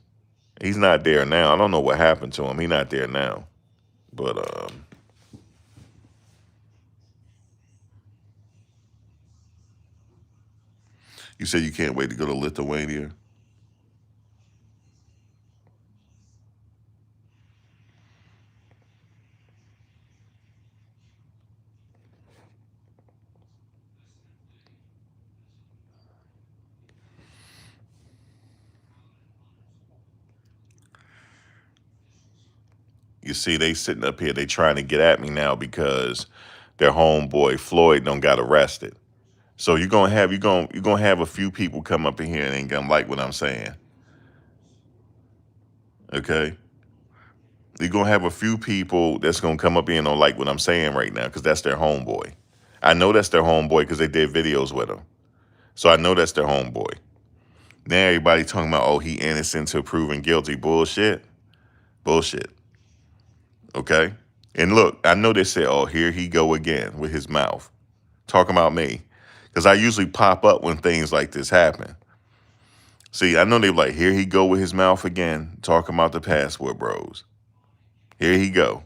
He's not there now. I don't know what happened to him. He's not there now. But you said you can't wait to go to Lithuania? You see, they sitting up here, they trying to get at me now because their homeboy Floyd don't got arrested. So you're gonna have a few people come up in here and ain't gonna like what I'm saying. Okay? You're gonna have a few people that's gonna come up in and don't like what I'm saying right now, because that's their homeboy. I know that's their homeboy because they did videos with him. So I know that's their homeboy. Now everybody talking about, oh, he innocent till proven guilty. Bullshit. Bullshit. Okay? And look, I know they say, oh, here he go again with his mouth. Talking about me. Because I usually pop up when things like this happen. See, I know they like, here he go with his mouth again, talking about the passport bros. Here he go.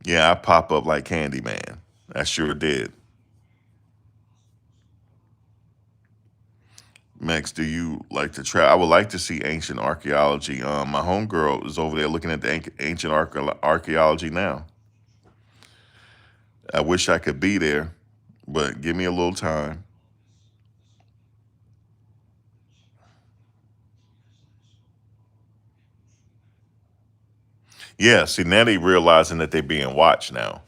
Yeah, I pop up like Candyman. I sure did. Max, do you like to travel? I would like to see ancient archaeology. My homegirl is over there looking at the ancient archaeology now. I wish I could be there, but give me a little time. Yeah, see now they realizing that they being watched now,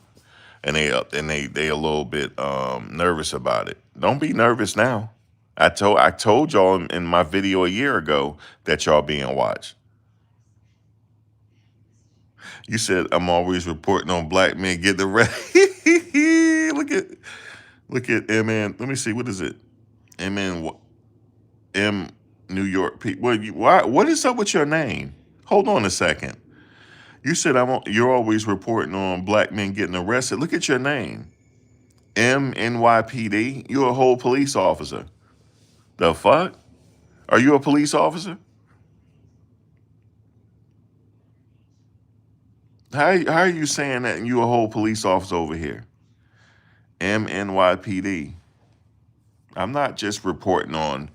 and they a little bit nervous about it. Don't be nervous now. I told y'all in my video a year ago that y'all being watched. You said I'm always reporting on black men getting arrested. look at MN. Let me see, what is it? MN M New York people. Why? What is up with your name? Hold on a second. You said you're always reporting on black men getting arrested. Look at your name. MNYPD. You're a whole police officer. The fuck? Are you a police officer? How are you saying that and you a whole police officer over here? MNYPD. I'm not just reporting on.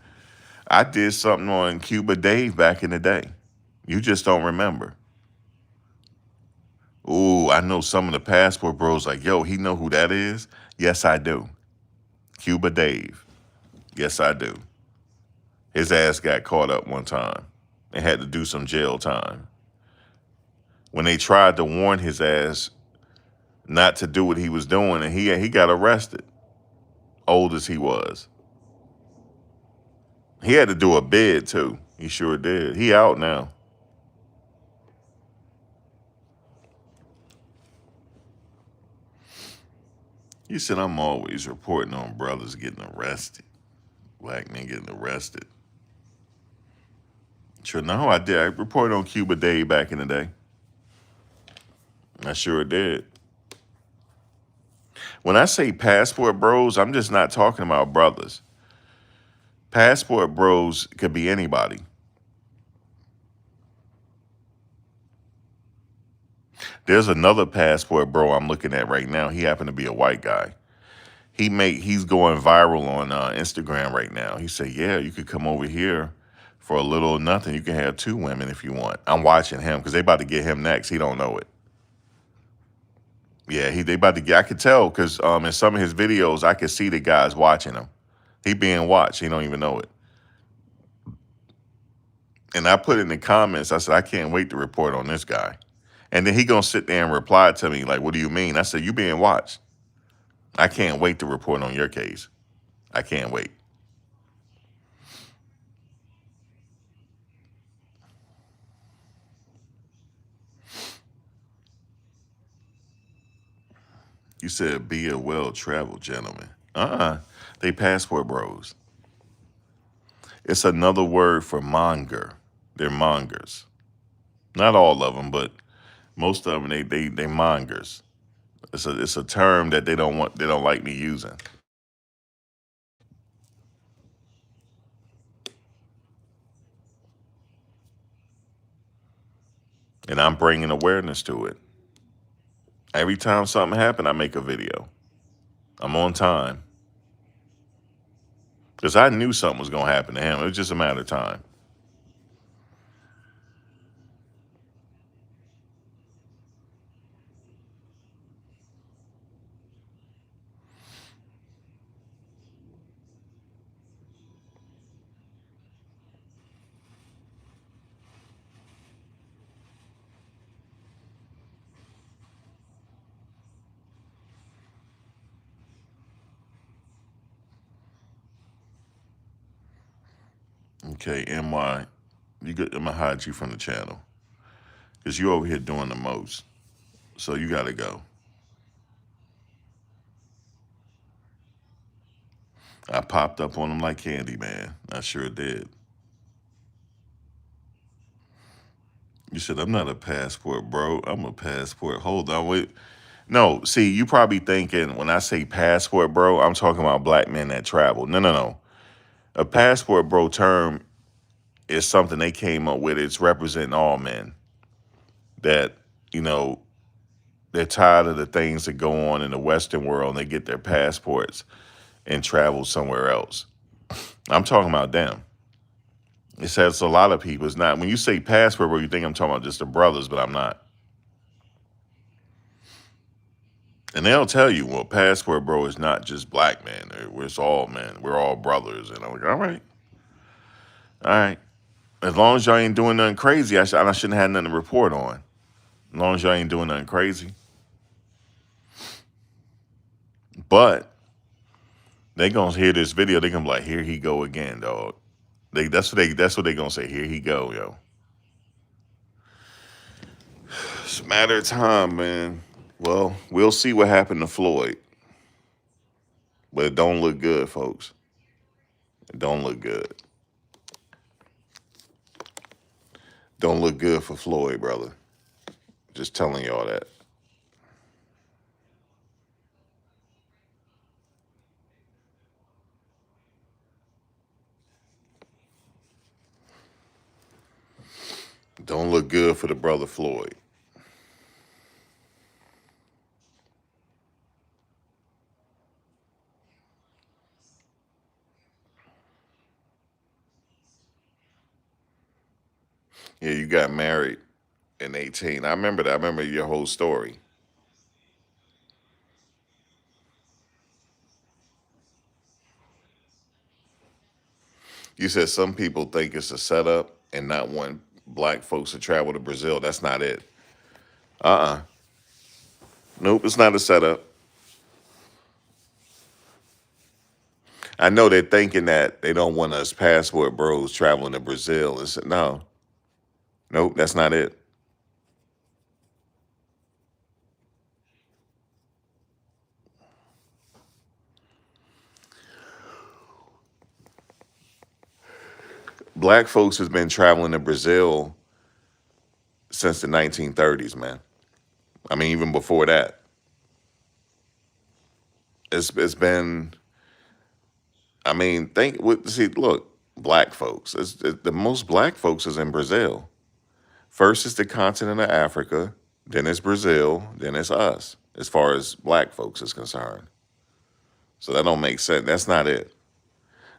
I did something on Cuba Dave back in the day. You just don't remember. Ooh, I know some of the passport bros like, yo, he know who that is? Yes, I do. Cuba Dave. Yes, I do. His ass got caught up one time and had to do some jail time. When they tried to warn his ass not to do what he was doing, and he got arrested, old as he was. He had to do a bid too. He sure did. He out now. He said, I'm always reporting on brothers getting arrested. Black men getting arrested. Sure, no, I did. I reported on Cuba Day back in the day. I sure did. When I say passport bros, I'm just not talking about brothers. Passport bros could be anybody. There's another passport bro I'm looking at right now. He happened to be a white guy. He's going viral on Instagram right now. He said, yeah, you could come over here for a little or nothing. You can have 2 women if you want. I'm watching him because they about to get him next. He don't know it. Yeah, they about to get. I could tell because in some of his videos, I could see the guys watching him. He being watched. He don't even know it. And I put in the comments, I said, I can't wait to report on this guy. And then he gonna sit there and reply to me like, what do you mean? I said, you being watched. I can't wait to report on your case. I can't wait. You said be a well-traveled gentleman. They passport bros. It's another word for monger. They're mongers. Not all of them, but most of them they mongers. It's a term that they don't like me using. And I'm bringing awareness to it. Every time something happens, I make a video. I'm on time. Because I knew something was going to happen to him. It was just a matter of time. Okay, MY, I'm going to hide you from the channel. Because you over here doing the most. So you got to go. I popped up on him like candy, man. I sure did. You said, I'm not a passport, bro. I'm a passport. Hold on, wait. No, see, you probably thinking when I say passport, bro, I'm talking about black men that travel. No, no, no. A passport, bro, term is something they came up with. It's representing all men that, you know, they're tired of the things that go on in the Western world and they get their passports and travel somewhere else. I'm talking about them. It says a lot of people. It's not, when you say passport, bro, you think I'm talking about just the brothers, but I'm not. And they'll tell you, well, passport, bro, is not just black men. It's all men. We're all brothers. And I'm like, all right. All right. As long as y'all ain't doing nothing crazy, I shouldn't have nothing to report on. As long as y'all ain't doing nothing crazy. But they gonna hear this video, they gonna be like, here he go again, dog. That's what they gonna say. Here he go, yo. It's a matter of time, man. Well, we'll see what happened to Floyd. But it don't look good, folks. It don't look good. Don't look good for Floyd, brother. Just telling y'all that. Don't look good for the brother Floyd. Yeah, you got married in 18. I remember that. I remember your whole story. You said some people think it's a setup and not want black folks to travel to Brazil. That's not it. Uh-uh. Nope, it's not a setup. I know they're thinking that they don't want us passport bros traveling to Brazil. And said, no, nope, that's not it. Black folks has been traveling to Brazil since the 1930s, man. I mean, even before that, it's been. I mean, see, look, black folks. The most black folks is in Brazil. First is the continent of Africa, then it's Brazil, then it's us. As far as black folks is concerned, so that don't make sense. That's not it.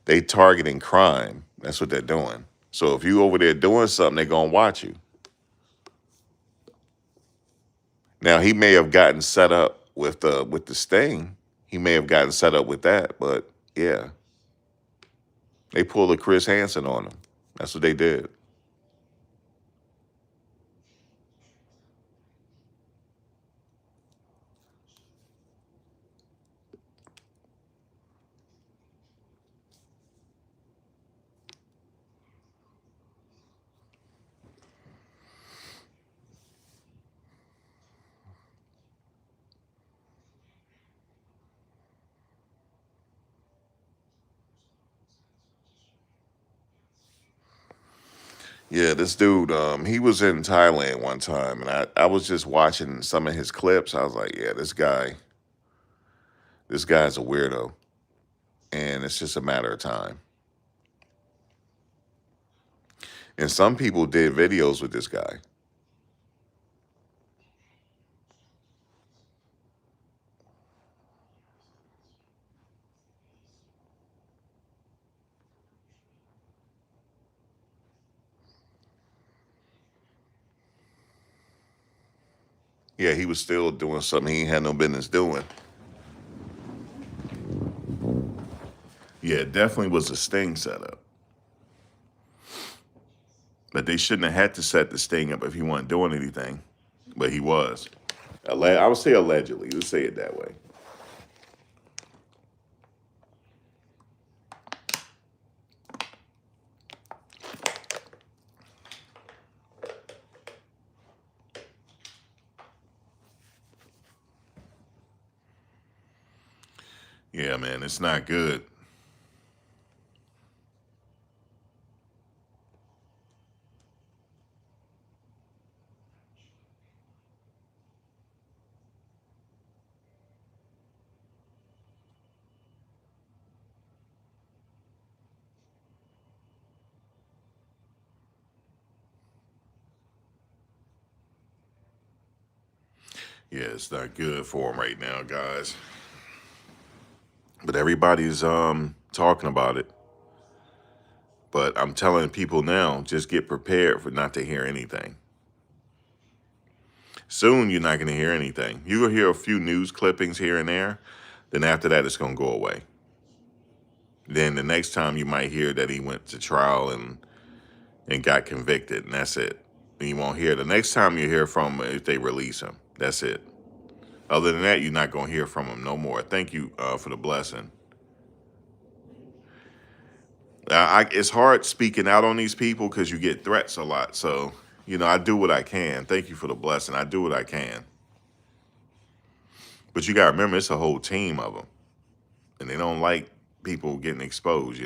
They targeting crime. That's what they're doing. So if you over there doing something, they're gonna watch you. Now he may have gotten set up with the sting. He may have gotten set up with that, but yeah, they pulled a Chris Hansen on him. That's what they did. Yeah, this dude, he was in Thailand one time, and I was just watching some of his clips. I was like, yeah, this guy's a weirdo, and it's just a matter of time. And some people did videos with this guy. Yeah, he was still doing something he had no business doing. Yeah, it definitely was a sting setup. But they shouldn't have had to set the sting up if he wasn't doing anything. But he was. I would say allegedly. Let's say it that way. Yeah, man, it's not good. Yeah, it's not good for him right now, guys. But everybody's talking about it. But I'm telling people now, just get prepared for not to hear anything. Soon you're not going to hear anything. You will hear a few news clippings here and there. Then after that, it's going to go away. Then the next time you might hear that he went to trial and got convicted, and that's it. And you won't hear. The next time you hear from him if they release him. That's it. Other than that, you're not going to hear from him no more. Thank you for the blessing. It's hard speaking out on these people because you get threats a lot. So, I do what I can. Thank you for the blessing. I do what I can. But you got to remember, it's a whole team of them. And they don't like people getting exposed.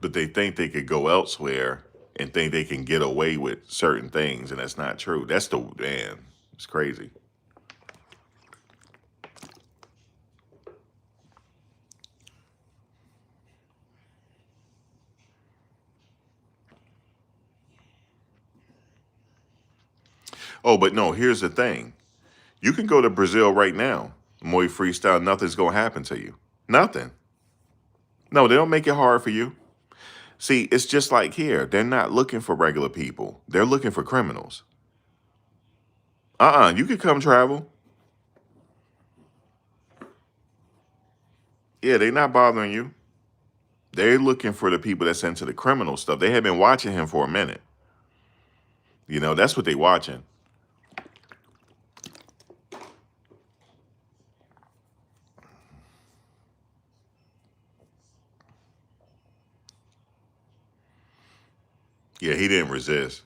But they think they could go elsewhere and think they can get away with certain things. And that's not true. Man, it's crazy. Oh, but no, here's the thing. You can go to Brazil right now, Muay freestyle, nothing's gonna happen to you. Nothing. No, they don't make it hard for you. See, it's just like here. They're not looking for regular people. They're looking for criminals. You could come travel. Yeah, they're not bothering you. They're looking for the people that's into the criminal stuff. They have been watching him for a minute. That's what they watching. Yeah, he didn't resist.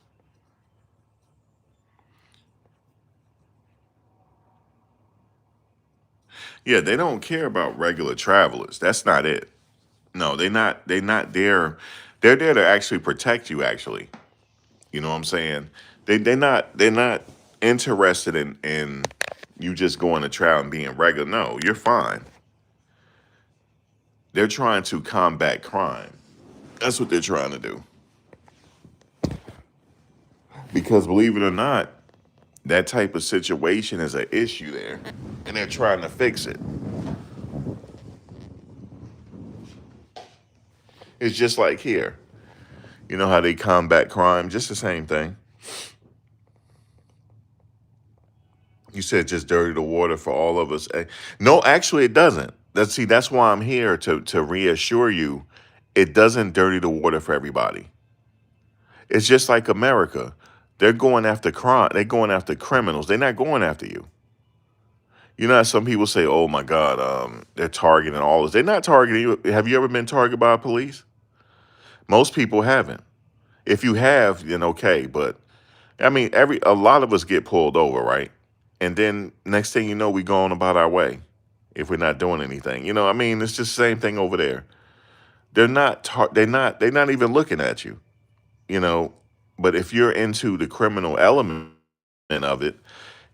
Yeah, they don't care about regular travelers. That's not it. No, they're not there. They're there to actually protect you, actually. You know what I'm saying? They're not interested in you just going to trial and being regular. No, you're fine. They're trying to combat crime. That's what they're trying to do. Because believe it or not, that type of situation is an issue there. And they're trying to fix it. It's just like here. You know how they combat crime? Just the same thing. You said just dirty the water for all of us. No, actually, it doesn't. That's why I'm here to reassure you. It doesn't dirty the water for everybody. It's just like America. They're going after crime. They're going after criminals. They're not going after you. You know how some people say, "Oh my God, they're targeting all this." They're not targeting you. Have you ever been targeted by police? Most people haven't. If you have, then okay. But I mean, a lot of us get pulled over, right? And then next thing you know, we go on about our way if we're not doing anything. I mean, it's just the same thing over there. They're not even looking at you, you know. But if you're into the criminal element of it,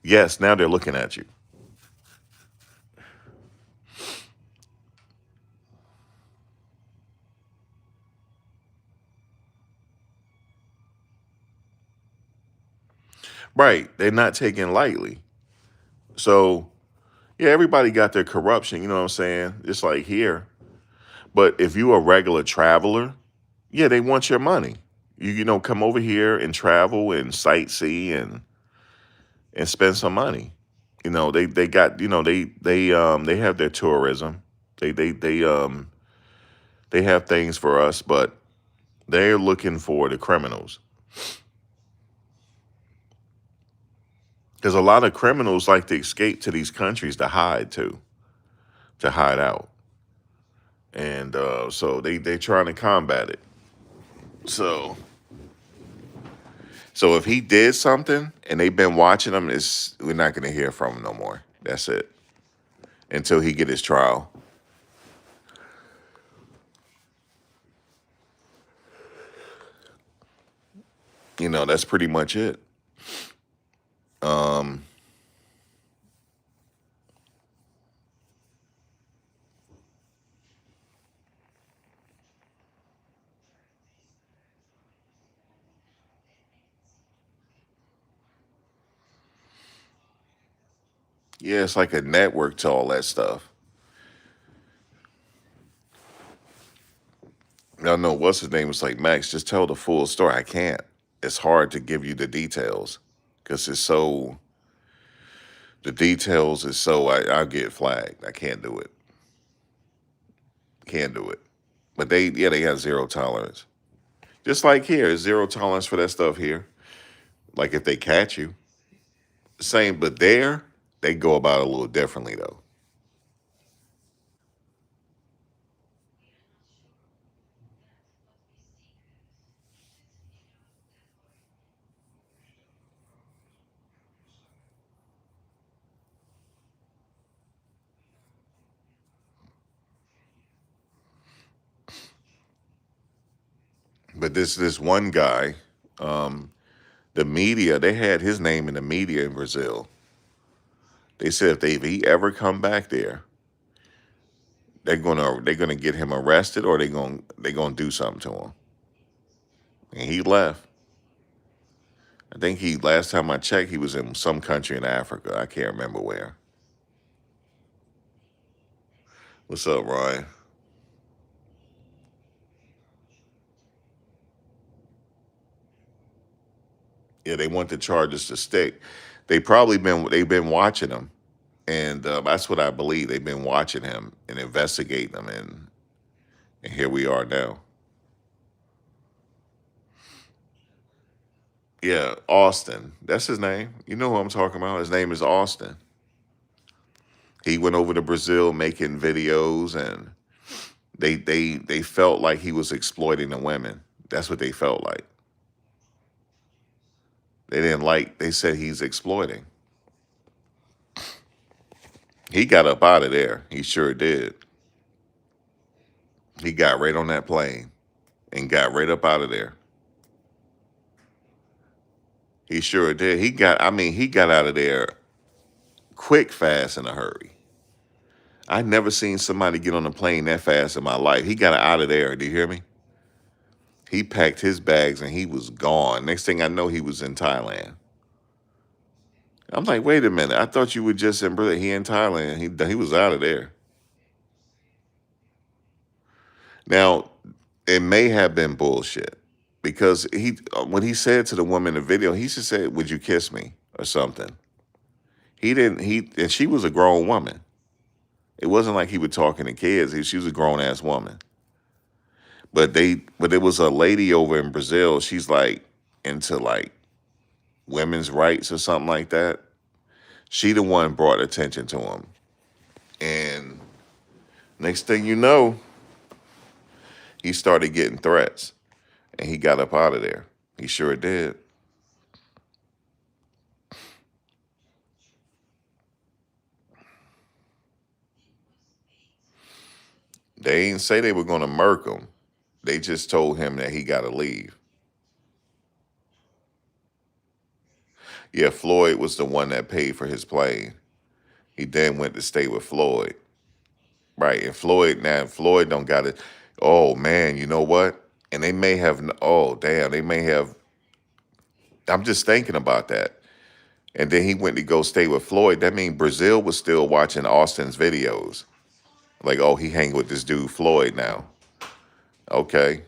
yes, now they're looking at you. Right. They're not taken lightly. So yeah, everybody got their corruption, you know what I'm saying? Just like here. But if you a regular traveler, yeah, they want your money. You come over here and travel and sightsee and spend some money. They got they have their tourism. They have things for us, but they're looking for the criminals. Because a lot of criminals like to escape to these countries to hide too, to hide out. And so they trying to combat it. So so if he did something and they've been watching him, we're not gonna hear from him no more. That's it. Until he get his trial. That's pretty much it. Um, yeah, it's like a network to all that stuff. I don't know what's his name. It's like, Max, just tell the full story. I can't. It's hard to give you the details because the details is so I get flagged. I can't do it. Can't do it. But they have zero tolerance. Just like here, zero tolerance for that stuff here. Like if they catch you, same. But there, they go about it a little differently though. But this one guy, um, the media, they had his name in the media in Brazil. They said if he ever come back there, they're gonna get him arrested or they gonna do something to him. And he left. I think last time I checked, he was in some country in Africa. I can't remember where. What's up, Ryan? Yeah, they want the charges to stick. They've been watching him, and that's what I believe. They've been watching him and investigating him, and here we are now. Yeah, Austin. That's his name. You know who I'm talking about. His name is Austin. He went over to Brazil making videos, and they felt like he was exploiting the women. That's what they felt like. They didn't like. They said he's exploiting. He got up out of there. He sure did. He got right on that plane and got right up out of there. He sure did. He got. I mean, he got out of there quick, fast, in a hurry. I never seen somebody get on a plane that fast in my life. He got out of there. Do you hear me? He packed his bags and he was gone. Next thing I know, he was in Thailand. I'm like, wait a minute. I thought you were just in Brazil. He in Thailand. He was out of there. Now, it may have been bullshit because when he said to the woman in the video, he just said, "Would you kiss me?" or something. He didn't. And she was a grown woman. It wasn't like he was talking to kids. She was a grown ass woman. But it was a lady over in Brazil. She's like into like women's rights or something like that. She the one brought attention to him. And next thing you know, he started getting threats and he got up out of there. He sure did. They didn't say they were going to murk him. They just told him that he got to leave. Yeah, Floyd was the one that paid for his plane. He then went to stay with Floyd. Right. And Floyd don't got it. Oh, man, you know what? And they may have, oh, damn, they may have. I'm just thinking about that. And then he went to go stay with Floyd. That means Brazil was still watching Austin's videos. Like, oh, he hang with this dude Floyd now. Okay.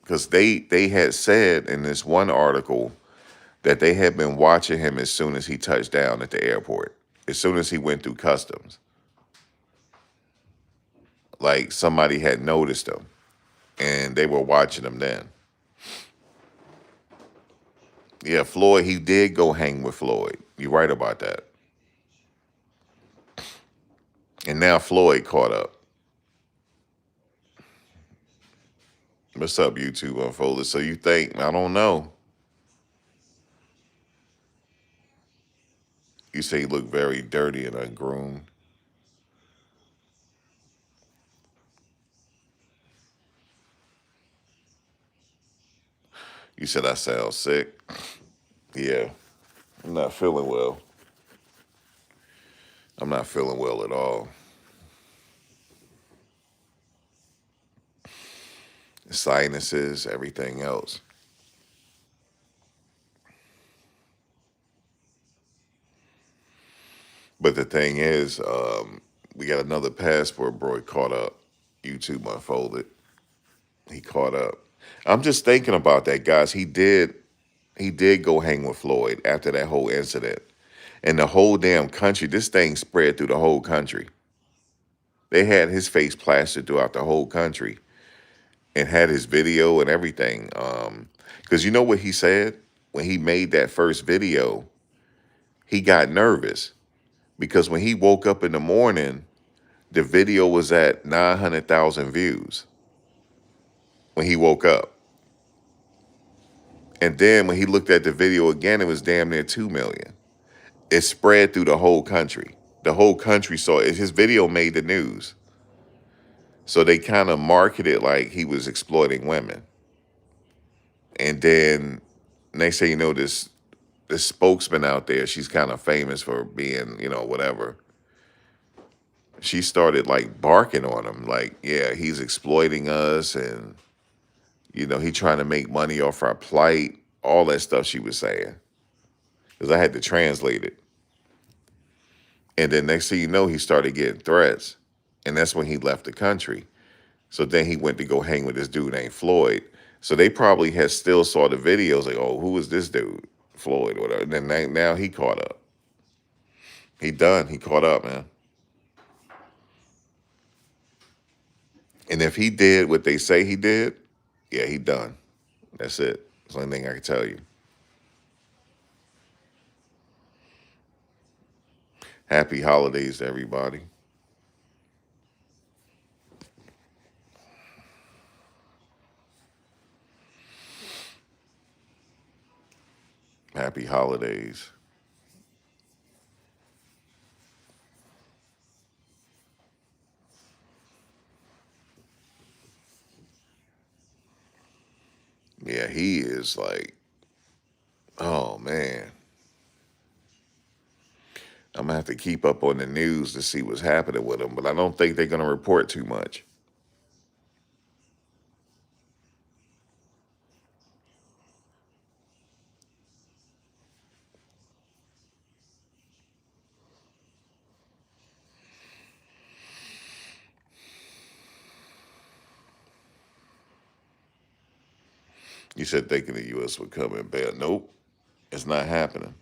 Because they had said in this one article that they had been watching him as soon as he touched down at the airport, as soon as he went through customs. Like somebody had noticed him and they were watching him then. Yeah, Floyd, he did go hang with Floyd. You're right about that. And now Floyd caught up. What's up, YouTube Unfolded? So you think, I don't know. You say he looked very dirty and ungroomed. You said I sound sick. Yeah, I'm not feeling well. I'm not feeling well at all. Sinuses, everything else. But the thing is, we got another passport bro caught up. YouTube Unfolded. He caught up. I'm just thinking about that, guys. He did go hang with Floyd after that whole incident. And the whole damn country, this thing spread through the whole country. They had his face plastered throughout the whole country and had his video and everything. Because you know what he said? When he made that first video, he got nervous because when he woke up in the morning, the video was at 900,000 views when he woke up. And then when he looked at the video again, it was damn near 2 million. It spread through the whole country. The whole country saw it. His video made the news. So they kind of marketed like he was exploiting women. And then next thing you know, this spokesman out there, she's kind of famous for being, whatever. She started like barking on him, like, yeah, he's exploiting us and he trying to make money off our plight, all that stuff she was saying, because I had to translate it. And then next thing you know, he started getting threats. And that's when he left the country. So then he went to go hang with this dude named Floyd. So they probably had still saw the videos like, oh, who is this dude? Floyd, whatever. And then now he caught up. He done. He caught up, man. And if he did what they say he did, yeah, he done. That's it. That's the only thing I can tell you. Happy holidays to everybody. Happy holidays. Yeah, he is like, oh man. I'm gonna have to keep up on the news to see what's happening with him, but I don't think they're gonna report too much. You said thinking the U.S. would come in bad. Nope, it's not happening.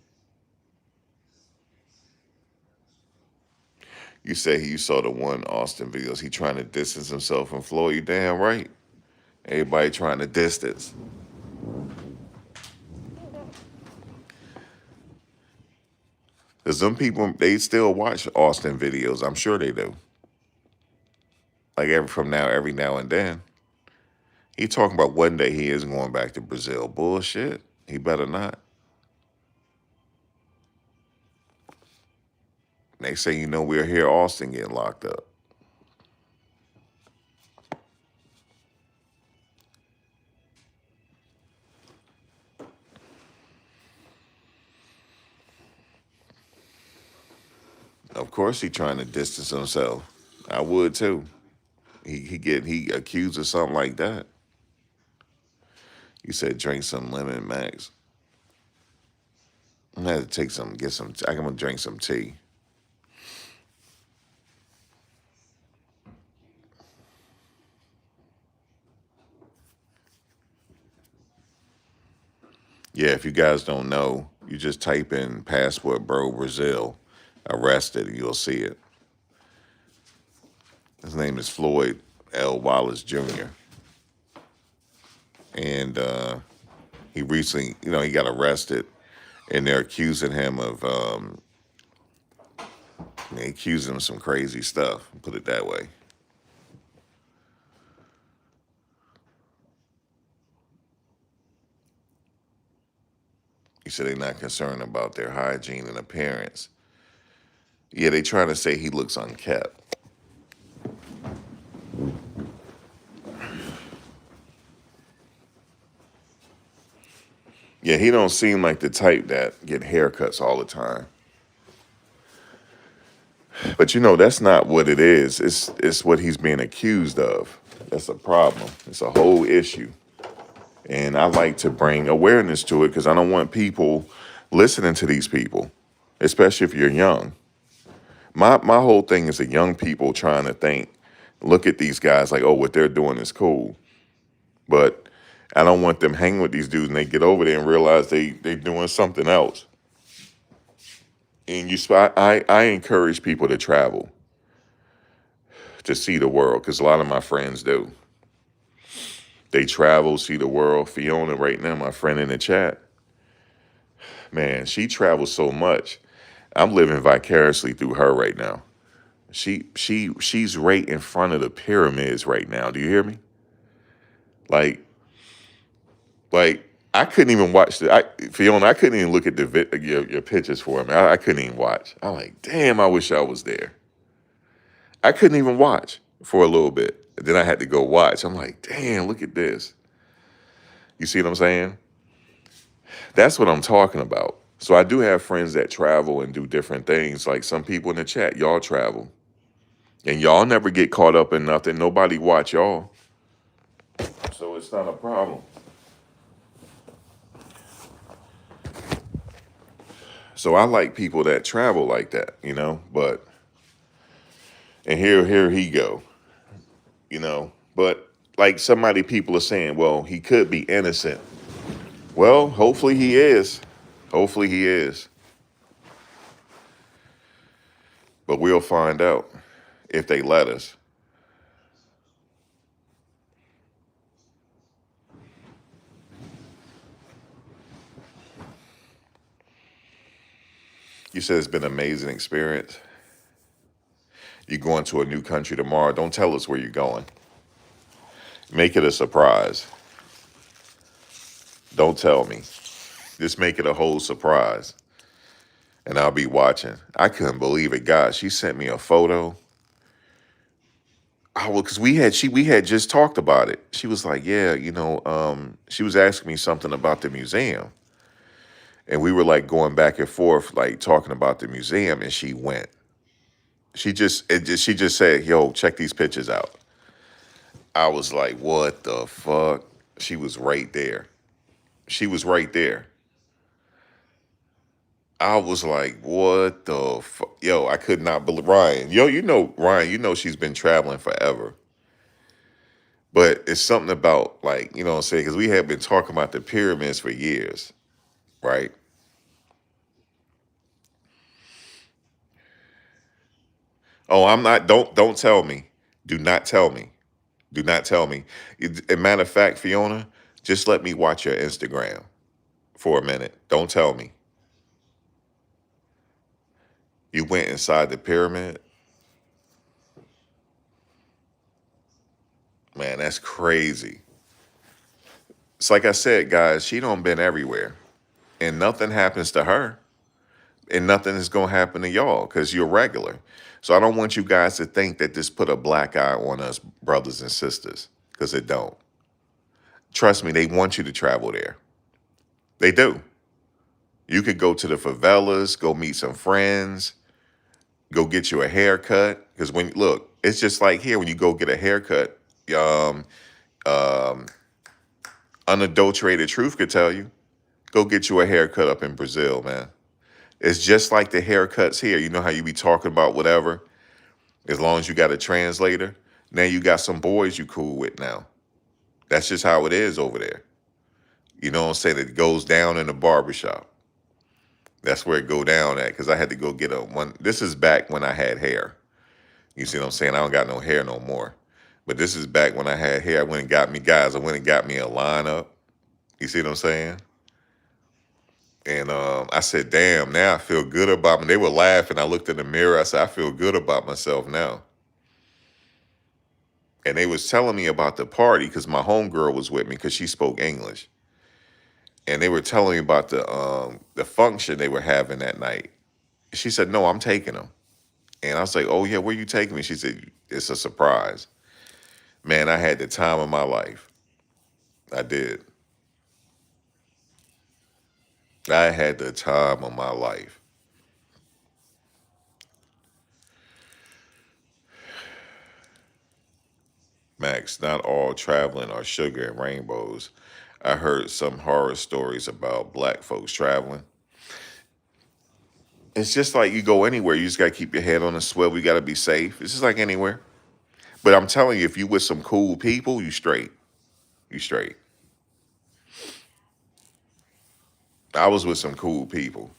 You say you saw the one Austin videos. He trying to distance himself from Floyd. You damn right. Everybody trying to distance. Cause some people they still watch Austin videos. I'm sure they do. Like every now and then. He talking about one day he is going back to Brazil. Bullshit. He better not. Next thing you know, we'll hear Austin getting locked up. Of course he trying to distance himself. I would too. He accused of something like that. You said drink some lemon, Max. I'm gonna have to take some, get some. I'm gonna drink some tea. Yeah, if you guys don't know, you just type in passport bro Brazil arrested and you'll see it. His name is Floyd L. Wallace Jr. And he recently, he got arrested and they're accusing him of, they accusing him of some crazy stuff, put it that way. He said they're not concerned about their hygiene and appearance. Yeah, they trying to say he looks unkept. Yeah, he don't seem like the type that get haircuts all the time. But that's not what it is. It's what he's being accused of. That's a problem. It's a whole issue. And I like to bring awareness to it because I don't want people listening to these people, especially if you're young. My whole thing is the young people trying to look at these guys like, oh, what they're doing is cool. But I don't want them hanging with these dudes and they get over there and realize they doing something else. And I encourage people to travel to see the world because a lot of my friends do. They travel, see the world. Fiona right now, my friend in the chat, man, she travels so much. I'm living vicariously through her right now. She's right in front of the pyramids right now. Do you hear me? Like I couldn't even watch Fiona. I couldn't even look at your pictures for me. I couldn't even watch. I'm like, damn, I wish I was there. I couldn't even watch for a little bit. Then I had to go watch. I'm like, damn, look at this. You see what I'm saying? That's what I'm talking about. So I do have friends that travel and do different things. Like some people in the chat, y'all travel. And y'all never get caught up in nothing. Nobody watch y'all. So it's not a problem. So I like people that travel like that, but and here he go. But like people are saying, well, he could be innocent. Well, hopefully he is. Hopefully he is. But we'll find out if they let us. You said it's been an amazing experience. You're going to a new country tomorrow. Don't tell us where you're going. Make it a surprise. Don't tell me. Just make it a whole surprise. And I'll be watching. I couldn't believe it. God, she sent me a photo. Oh, well, because we had just talked about it. She was like, yeah, she was asking me something about the museum. And we were like going back and forth, like talking about the museum, and she went. She just said, yo, check these pictures out. I was like, what the fuck? She was right there. She was right there. I was like, what the fuck? Yo, I could not believe Ryan. Yo, Ryan, she's been traveling forever. But it's something about, like, you know what I'm saying? Because we had been talking about the pyramids for years, right? Oh, I'm not, don't tell me. Do not tell me. Do not tell me. A matter of fact, Fiona, just let me watch your Instagram for a minute. Don't tell me. You went inside the pyramid? Man, that's crazy. It's like I said, guys, she don't been everywhere. And nothing happens to her. And nothing is gonna happen to y'all because you're regular. So I don't want you guys to think that this put a black eye on us brothers and sisters, because it don't. Trust me, they want you to travel there. They do. You could go to the favelas, go meet some friends, go get you a haircut. Because look, it's just like here when you go get a haircut, um, um, unadulterated truth could tell you, go get you a haircut up in Brazil, man. It's just like the haircuts here. You know how you be talking about whatever, as long as you got a translator. Now you got some boys you cool with now. That's just how it is over there. You know what I'm saying? It goes down in the barbershop. That's where it go down at, because I had to go get a one. This is back when I had hair. You see what I'm saying? I don't got no hair no more. But this is back when I had hair. I went and got me, guys, I went and got me a lineup. You see what I'm saying? And I said, damn, now I feel good about me. They were laughing. I looked in the mirror. I said, I feel good about myself now. And they was telling me about the party because my homegirl was with me because she spoke English. And they were telling me about the function they were having that night. She said, no, I'm taking them. And I was like, oh, yeah, where you taking me? She said, it's a surprise. Man, I had the time of my life. I did. I had the time of my life. Max, not all traveling are sugar and rainbows. I heard some horror stories about black folks traveling. It's just like you go anywhere, you just got to keep your head on a swivel. You got to be safe. It's just like anywhere. But I'm telling you, if you with some cool people, you straight. You straight. I was with some cool people.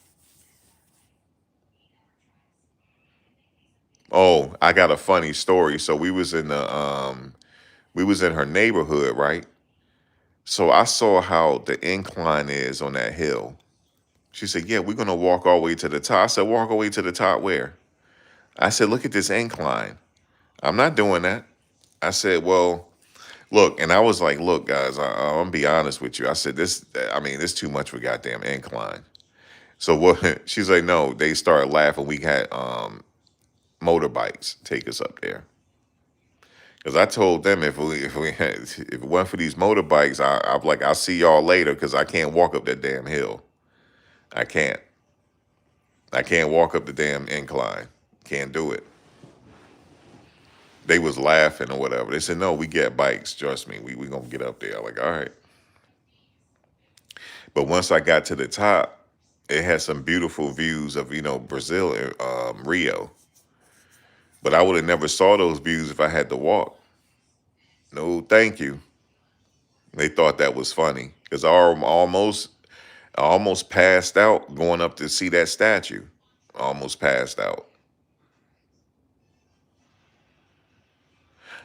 Oh, I got a funny story. So we was in her neighborhood, right? So I saw how the incline is on that hill. She said, yeah, we're gonna walk all the way to the top. I said, walk all the way to the top where? I said, look at this incline. I'm not doing that. I said, well, look, and I was like, look, guys, I'm gonna be honest with you. I said, this too much for goddamn incline. So what? She's like, no. They started laughing. We had motorbikes take us up there. Because I told them if it weren't for these motorbikes, I'm like, I'll see y'all later because I can't walk up that damn hill. I can't. I can't walk up the damn incline. Can't do it. They was laughing or whatever. They said, no, we get bikes. Trust me, we gonna get up there. I'm like, all right. But once I got to the top, It has some beautiful views of Brazil and Rio, but I would have never saw those views if I had to walk. No, thank you. They thought that was funny because I almost passed out going up to see that statue. Almost passed out.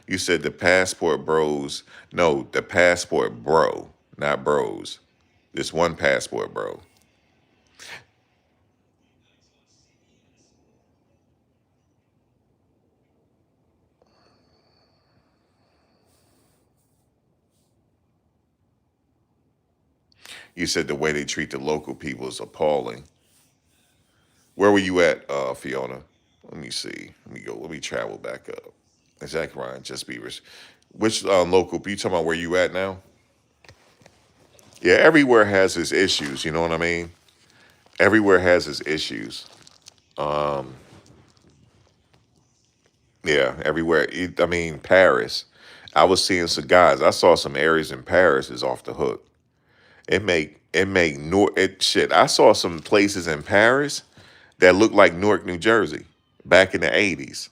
You said the passport bros. No, the passport bro, not bros. This one passport bro. You said the way they treat the local people is appalling. Where were you at, Fiona? Let me see. Let me go. Let me travel back up. Zach Ryan, just Beavers. Which local? You talking about where you at now? Yeah, everywhere has its issues. You know what I mean? Everywhere has its issues. Um, yeah, everywhere. I mean, Paris. I was seeing some guys. I saw some areas in Paris is off the hook. It make shit. I saw some places in Paris that looked like Newark, New Jersey, back in the '80s.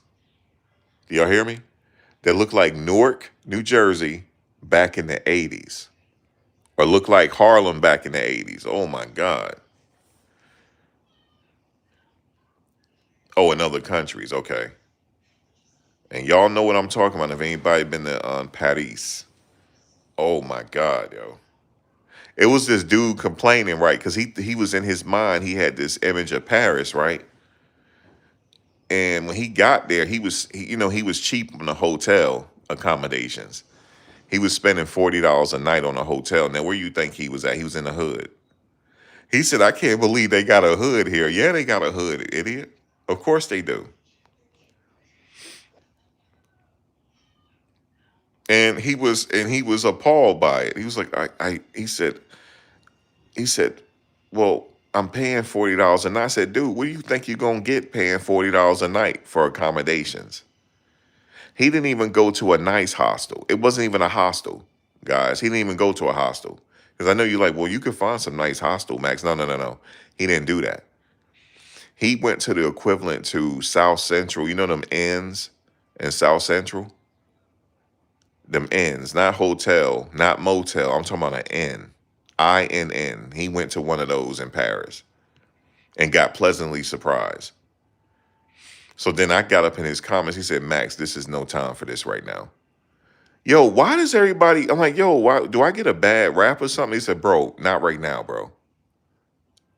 Do y'all hear me? That looked like Newark, New Jersey, back in the '80s, or looked like Harlem back in the '80s. Oh my God. Oh, in other countries. Okay. And y'all know what I'm talking about. If anybody been to Paris, oh my God, yo. It was this dude complaining, right? Because he was in his mind. He had this image of Paris, right? And when he got there, he was cheap on the hotel accommodations. He was spending $40 a night on a hotel. Now, where you think he was at? He was in the hood. He said, "I can't believe they got a hood here." Yeah, they got a hood, idiot. Of course they do. And he was appalled by it. He was like, he said, "Well, I'm paying $40 a night." I said, "Dude, what do you think you're gonna get paying $40 a night for accommodations?" He didn't even go to a nice hostel. It wasn't even a hostel, guys. He didn't even go to a hostel. Because I know you're like, well, you could find some nice hostel, Max. No, no, no, no. He didn't do that. He went to the equivalent to South Central. You know them inns in South Central? Them inns, not hotel, not motel. I'm talking about an inn. INN. He went to one of those in Paris and got pleasantly surprised. So then I got up in his comments. He said, "Max, this is no time for this right now." Yo, why does everybody? I'm like, yo, why do I get a bad rap or something? He said, "Bro, not right now, bro.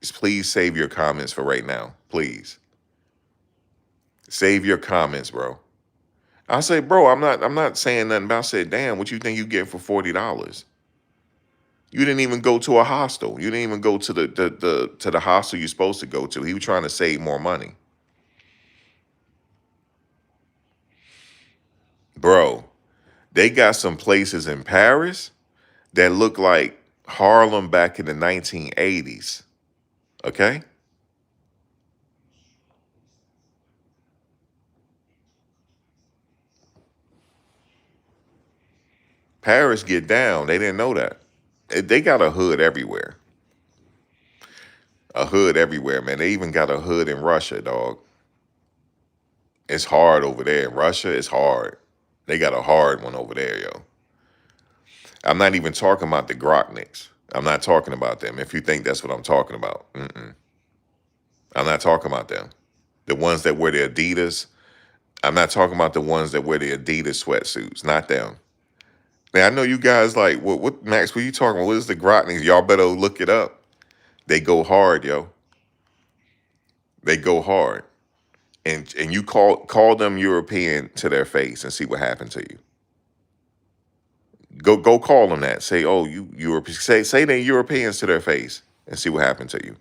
Just please save your comments for right now. Please. Save your comments, bro." I said, "Bro, I'm not saying nothing." But I said, "Damn, what you think you get for $40? You didn't even go to a hostel. You didn't even go to the hostel you're supposed to go to." He was trying to save more money. Bro, they got some places in Paris that look like Harlem back in the 1980s. Okay? Paris get down. They didn't know that. They got a hood everywhere. A hood everywhere, man. They even got a hood in Russia, dog. It's hard over there. In Russia, it's hard. They got a hard one over there, yo. I'm not even talking about the Grokniks. I'm not talking about them. If you think that's what I'm talking about, I'm not talking about them. The ones that wear the Adidas. I'm not talking about the ones that wear the Adidas sweatsuits. Not them. Now I know you guys like what Max? What you talking about? What is the Grotnings? Y'all better look it up. They go hard, yo. They go hard, and you call them European to their face and see what happened to you. Go call them that. Say, "Oh, you Europe." Say they Europeans to their face and see what happened to you.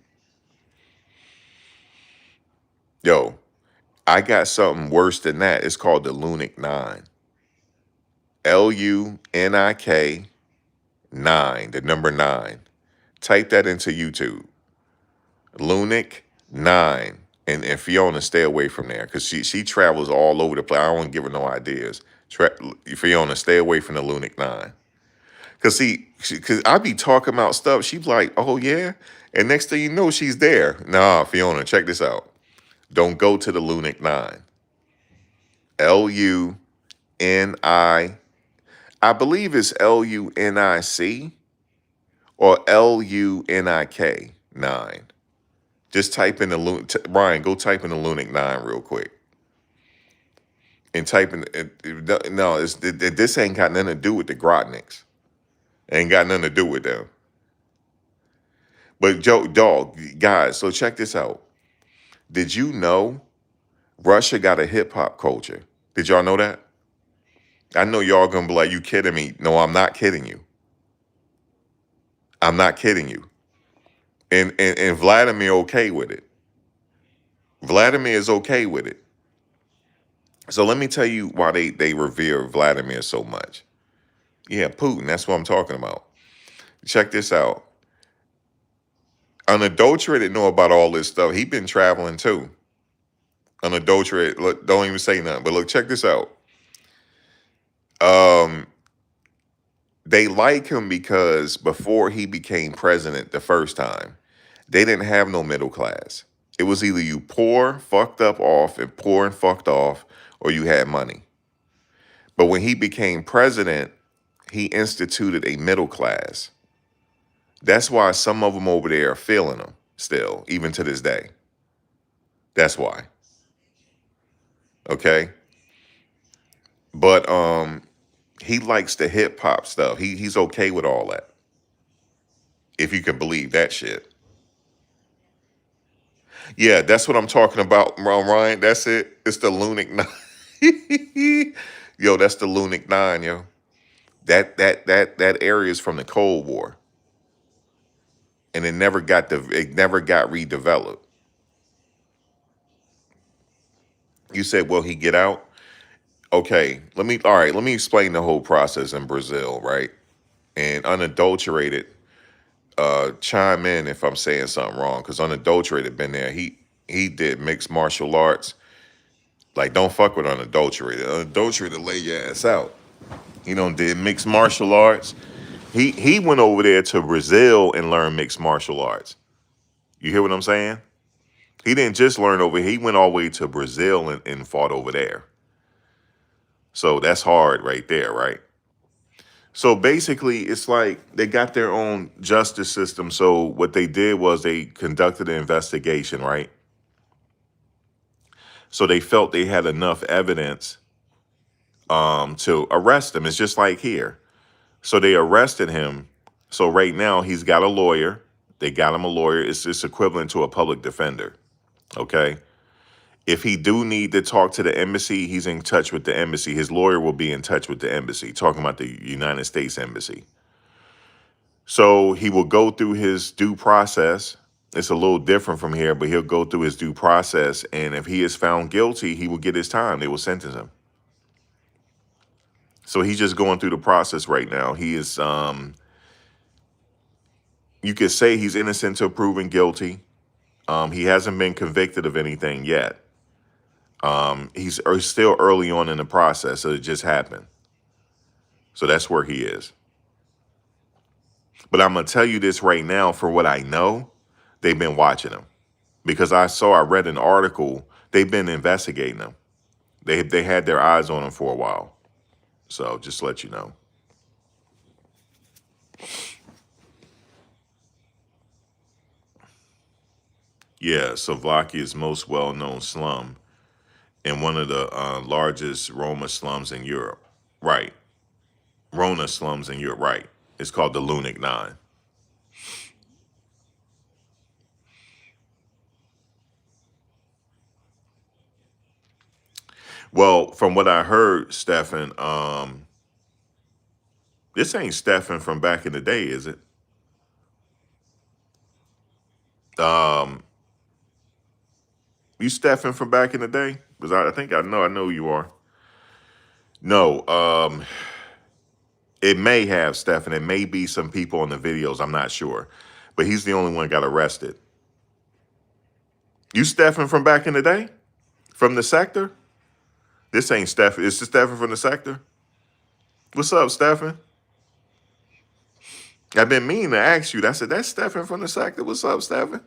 Yo, I got something worse than that. It's called the Lunic 9. Lunik 9, the number 9. Type that into YouTube. Lunic 9. And Fiona, stay away from there because she travels all over the place. I don't want to give her no ideas. Fiona, stay away from the Lunic 9. Cause see, cause I be talking about stuff. She's like, "Oh yeah," and next thing you know, she's there. Nah, Fiona, check this out. Don't go to the Lunic 9. Luni. I believe it's Lunic or Lunik 9. Just type in the Ryan. Go type in the Lunic 9 real quick, and type in. No, this ain't got nothing to do with the Grotniks. Ain't got nothing to do with them. But Joe, dog, guys. So check this out. Did you know Russia got a hip hop culture? Did y'all know that? I know y'all gonna be like, "You kidding me?" No, I'm not kidding you. I'm not kidding you. And Vladimir okay with it. Vladimir is okay with it. So let me tell you why they revere Vladimir so much. Yeah, Putin. That's what I'm talking about. Check this out. Unadulterated know about all this stuff. He been traveling too. Unadulterated. Look, don't even say nothing. But look, check this out. Um, they like him because before he became president the first time, they didn't have no middle class. It was either you poor, fucked up off, and poor and fucked off, or you had money. But when he became president, he instituted a middle class. That's why some of them over there are feeling him still, even to this day. That's why. Okay. But he likes the hip hop stuff. He's okay with all that. If you can believe that shit. Yeah, that's what I'm talking about, Ryan. That's it. It's the Lunic 9. Yo, that's the Lunic 9, yo. That area is from the Cold War. And it never got redeveloped. You said, will he get out? Okay, let me explain the whole process in Brazil, right? And unadulterated, chime in if I'm saying something wrong, because unadulterated been there. He did mixed martial arts. Like, don't fuck with unadulterated. Unadulterated lay your ass out. He done did mixed martial arts. He went over there to Brazil and learned mixed martial arts. You hear what I'm saying? He didn't just learn over here. He went all the way to Brazil and fought over there. So that's hard right there, right? So basically, it's like they got their own justice system. So what they did was they conducted an investigation, right? So they felt they had enough evidence to arrest him. It's just like here. So they arrested him. So right now he's got a lawyer. They got him a lawyer. It's equivalent to a public defender. Okay. If he do need to talk to the embassy, he's in touch with the embassy. His lawyer will be in touch with the embassy, talking about the United States Embassy. So he will go through his due process. It's a little different from here, but he'll go through his due process. And if he is found guilty, he will get his time. They will sentence him. So he's just going through the process right now. He is, you could say he's innocent till proven guilty. He hasn't been convicted of anything yet. He's still early on in the process, so it just happened. So that's where he is. But I'm gonna tell you this right now, for what I know, they've been watching him. Because I read an article, they've been investigating him. They had their eyes on him for a while. So just to let you know. Yeah, Slovakia's most well-known slum and one of the largest Roma slums in Europe. Right. Rona slums in Europe. Right. It's called the Lunic 9. Well, from what I heard, Stefan, this ain't Stefan from back in the day, is it? Um, you Stefan from back in the day? Because I think I know who you are. No, it may have Stefan. It may be some people in the videos. I'm not sure. But he's the only one got arrested. You Stefan from back in the day? From the sector? This ain't Stefan. Is this Stefan from the sector? What's up, Stefan? I've been meaning to ask you. I said, that's Stephen from the sector. What's up, Stephen?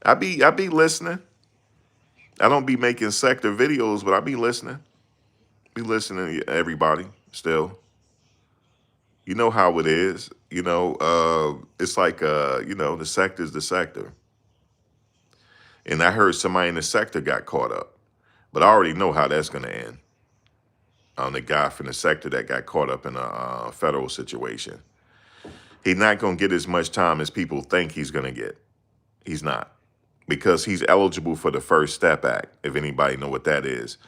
I be listening. I don't be making sector videos, but I be listening. Be listening to everybody still. You know how it is. It's like the sector's the sector. And I heard somebody in the sector got caught up. But I already know how that's gonna end. The guy from the sector that got caught up in a federal situation. He's not gonna get as much time as people think he's gonna get. He's not. Because he's eligible for the First Step Act, if anybody know what that is.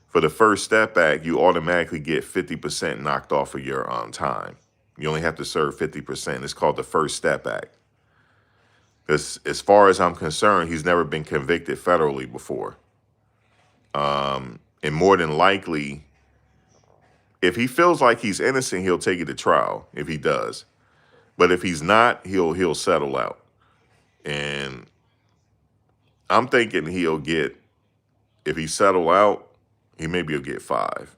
For the First Step Act, you automatically get 50% knocked off of your time. You only have to serve 50%. It's called the First Step Act. Because as far as I'm concerned, he's never been convicted federally before. And more than likely, if he feels like he's innocent, he'll take it to trial if he does. But if he's not, he'll settle out. And I'm thinking he'll get, if he settle out, he maybe will get 5.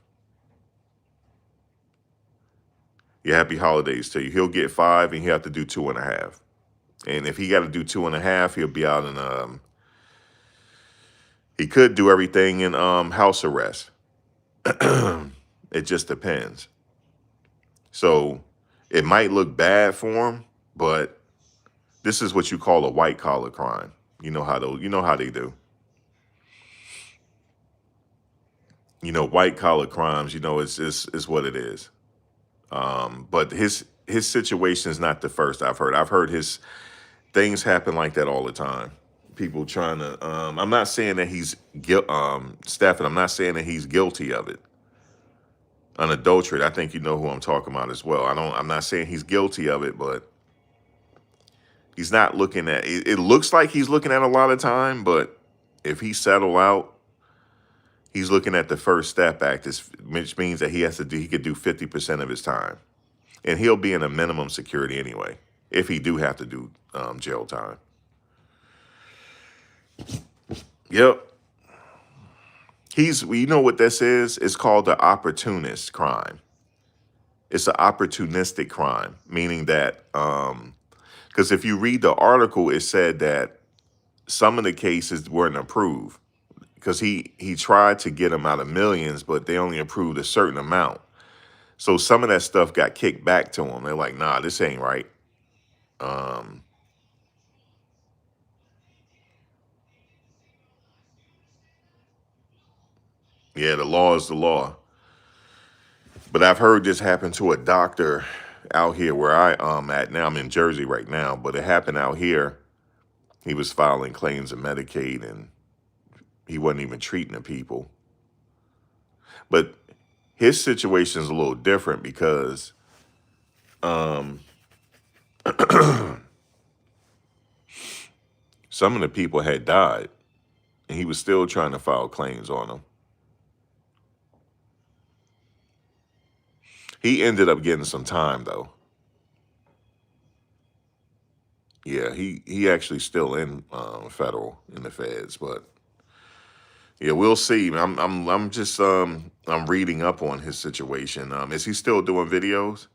Yeah, happy holidays to you. He'll get 5 and he'll have to do 2.5. And if he got to do 2.5, he'll be out in he could do everything in house arrest. It just depends. So it might look bad for him, but this is what you call a white collar crime. You know how they do. White collar crimes, it's what it is. But his situation is not the first I've heard. I've heard his things happen like that all the time. People trying to. I'm not saying that he's Stephen. I'm not saying that he's guilty of it. Unadulterated. I think you know who I'm talking about as well. I'm not saying he's guilty of it, but he's not looking at. It looks like he's looking at a lot of time, but if he settle out, he's looking at the First Step Act, which means that he could do 50% of his time. And he'll be in a minimum security anyway, if he do have to do jail time. Yep. You know what this is? It's called the opportunist crime. It's an opportunistic crime, meaning that, because if you read the article, it said that some of the cases weren't approved because he tried to get them out of millions, but they only approved a certain amount. So some of that stuff got kicked back to him. They're like, nah, this ain't right. Yeah, the law is the law. But I've heard this happen to a doctor out here where I at now. I'm in Jersey right now, but it happened out here. He was filing claims of Medicaid and he wasn't even treating the people. But his situation is a little different because some of the people had died and he was still trying to file claims on them. He ended up getting some time though. Yeah, he actually still in federal in the feds, but yeah, we'll see. I'm just I'm reading up on his situation. Is he still doing videos?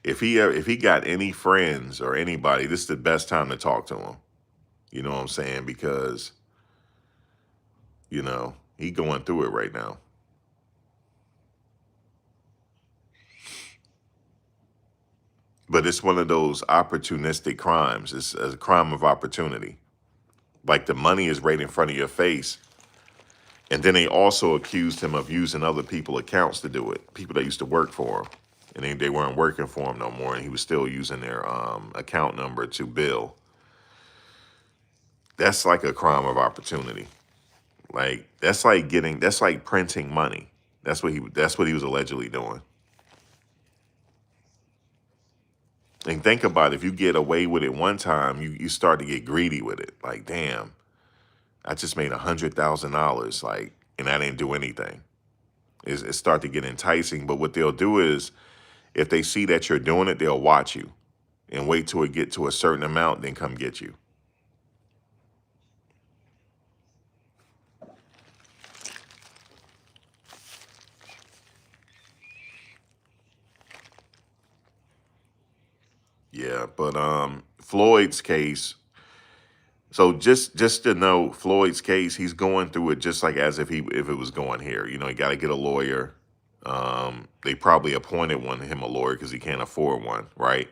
If he got any friends or anybody, this is the best time to talk to him. You know what I'm saying? Because he going through it right now. But it's one of those opportunistic crimes. It's a crime of opportunity. Like the money is right in front of your face. And then they also accused him of using other people's accounts to do it. People that used to work for him. And they weren't working for him no more. And he was still using their account number to bill. That's like a crime of opportunity. Like that's like printing money. That's what he was allegedly doing. And think about it, if you get away with it one time, you start to get greedy with it. Like, damn, I just made $100,000, like, and I didn't do anything. It start to get enticing. But what they'll do is, if they see that you're doing it, they'll watch you and wait till it get to a certain amount, then come get you. Yeah, but Floyd's case. So just to know, Floyd's case, he's going through it just like as if it was going here. You know, he got to get a lawyer. They probably appointed him a lawyer because he can't afford one, right?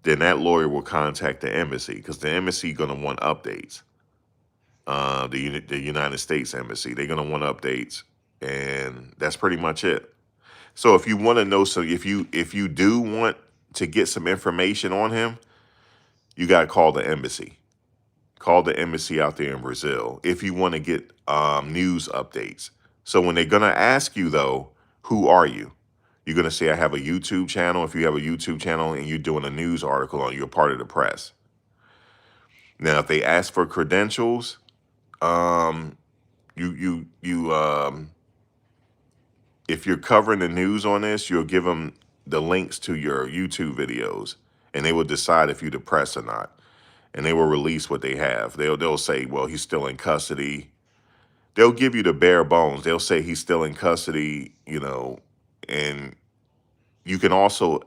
Then that lawyer will contact the embassy because the embassy going to want updates. The United States embassy, they're going to want updates, and that's pretty much it. So if you want to know, so if you do want to get some information on him, you got to call the embassy. Call the embassy out there in Brazil if you want to get news updates. So when they're going to ask you, though, who are you? You're going to say, I have a YouTube channel. If you have a YouTube channel and you're doing a news article on, you're part of the press. Now, if they ask for credentials, um, you if you're covering the news on this, you'll give them the links to your YouTube videos, and they will decide if you're the press or not. And they will release what they have. They'll say, well, he's still in custody. They'll give you the bare bones. They'll say he's still in custody, you know, and you can also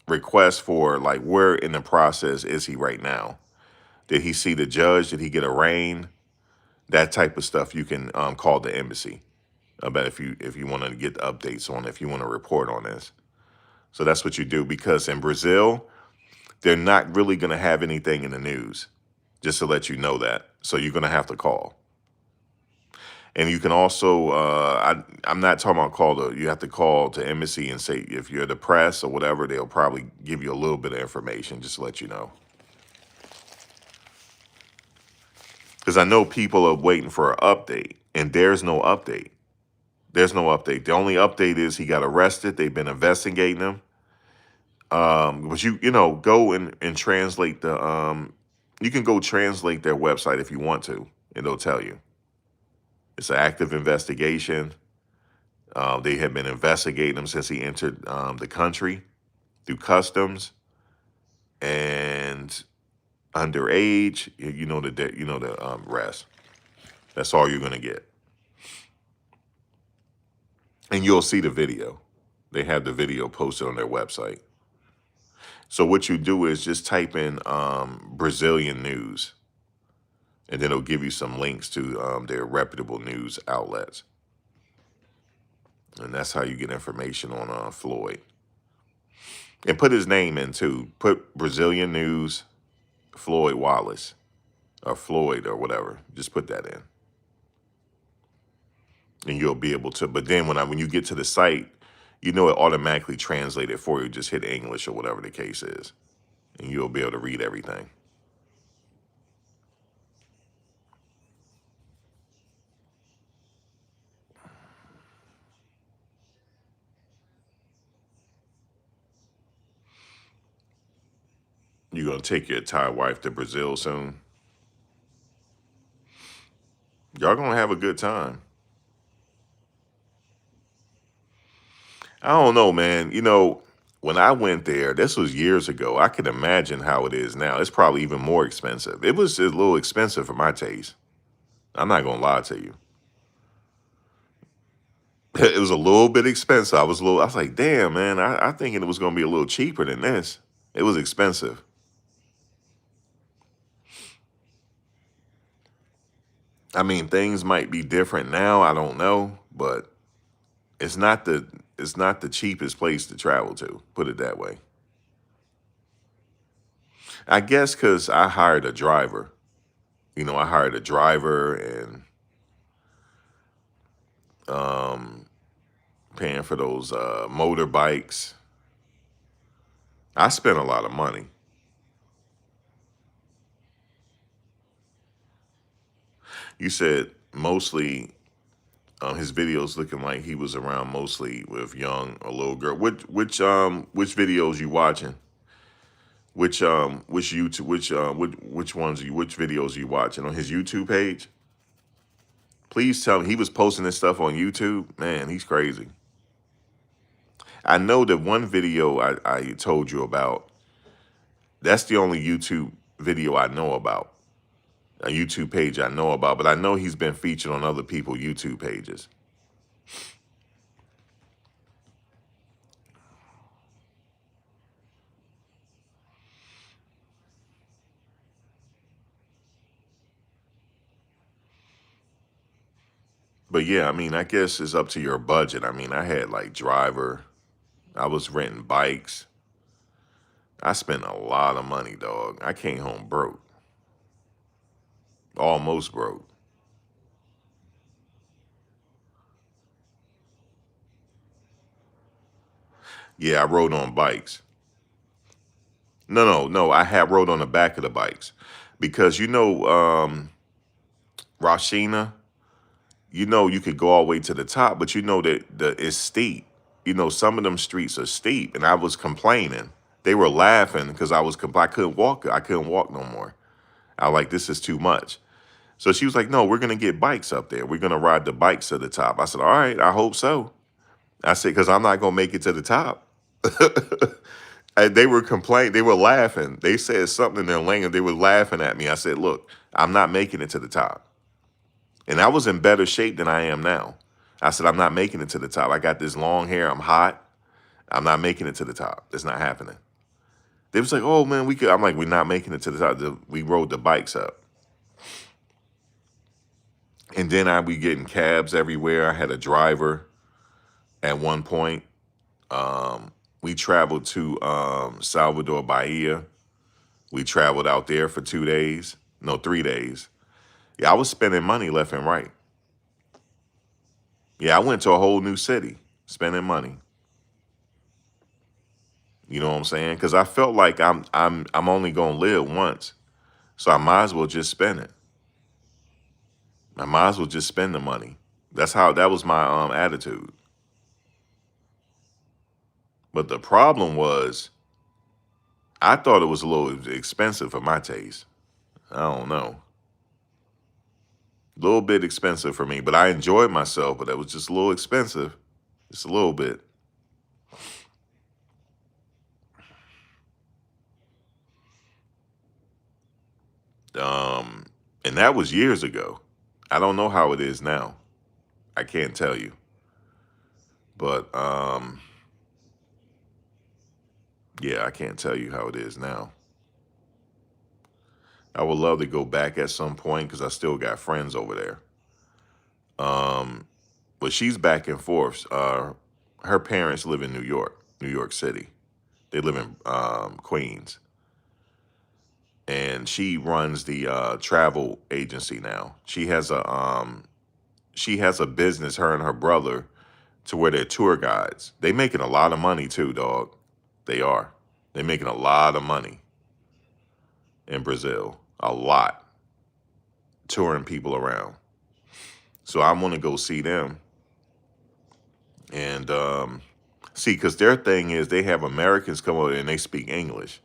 request for like where in the process is he right now? Did he see the judge? Did he get arraigned? That type of stuff you can call the embassy about if you want to get updates on, if you want to report on this. So that's what you do, because in Brazil, they're not really going to have anything in the news, just to let you know that. So you're going to have to call. And you can also, I'm not talking about you have to call the embassy and say, if you're the press or whatever, they'll probably give you a little bit of information just to let you know. Because I know people are waiting for an update, and there's no update. There's no update. The only update is he got arrested. They've been investigating him. But you know, go and translate you can go translate their website if you want to, and they'll tell you. It's an active investigation. They have been investigating him since he entered the country through customs and underage. You know the rest. That's all you're gonna get, and you'll see the video. They have the video posted on their website. So what you do is just type in Brazilian news, and then it'll give you some links to their reputable news outlets. And that's how you get information on Floyd. And put his name in too. Put Brazilian news, Floyd Wallace, or Floyd or whatever. Just put that in. And you'll be able to, but then when you get to the site, you know it automatically translated for you. Just hit English or whatever the case is. And you'll be able to read everything. You're going to take your Thai wife to Brazil soon. Y'all going to have a good time. I don't know, man. You know, when I went there, this was years ago. I can imagine how it is now. It's probably even more expensive. It was a little expensive for my taste. I'm not going to lie to you. It was a little bit expensive. I was like, damn, man, I thinking it was going to be a little cheaper than this. It was expensive. I mean, things might be different now. I don't know, but it's not the cheapest place to travel to. Put it that way. I guess because I hired a driver. You know, I hired a driver and um, paying for those motorbikes. I spent a lot of money. You said mostly his videos looking like he was around mostly with young or little girl. Which videos you watching? Which YouTube which ones which videos you watching on his YouTube page? Please tell me he was posting this stuff on YouTube. Man, he's crazy. I know that one video I told you about. That's the only YouTube video I know about. A YouTube page I know about, but I know he's been featured on other people's YouTube pages. But yeah, I mean, I guess it's up to your budget. I mean, I had like driver, I was renting bikes. I spent a lot of money, dog. I came home broke, almost broke. Yeah, I rode on bikes. No. I had rode on the back of the bikes because Rashina, you could go all the way to the top, but that it's steep. Some of them streets are steep, and I was complaining. They were laughing because I couldn't walk. I couldn't walk no more. I like this is too much. So she was like, "No, we're gonna get bikes up there. We're gonna ride the bikes to the top." I said, "All right, I hope so." I said, "Because I'm not gonna make it to the top." And they were complaining. They were laughing. They said something in their language. They were laughing at me. I said, "Look, I'm not making it to the top." And I was in better shape than I am now. I said, I'm not making it to the top. I got this long hair. I'm hot. I'm not making it to the top. It's not happening. They was like, oh man, we could. I'm like, we're not making it to the top. We rode the bikes up. And then I be getting cabs everywhere. I had a driver at one point. We traveled to Salvador Bahia. We traveled out there for 2 days. No, 3 days. Yeah, I was spending money left and right. Yeah, I went to a whole new city spending money. You know what I'm saying? Because I felt like I'm only gonna live once, so I might as well just spend it. I might as well just spend the money. That was my attitude. But the problem was, I thought it was a little expensive for my taste. I don't know, a little bit expensive for me. But I enjoyed myself. But it was just a little expensive, just a little bit. Um, and that was years ago. I don't know how it is now. I can't tell you. But yeah, I can't tell you how it is now. I would love to go back at some point because I still got friends over there. Um, but she's back and forth. Her parents live in New York City. They live in Queens, and she runs the travel agency now. She has a business. Her and her brother, to where they're tour guides. They making a lot of money too, dog. They are. They making a lot of money in Brazil. A lot, touring people around. So I want to go see them and see, because their thing is they have Americans come over and they speak English,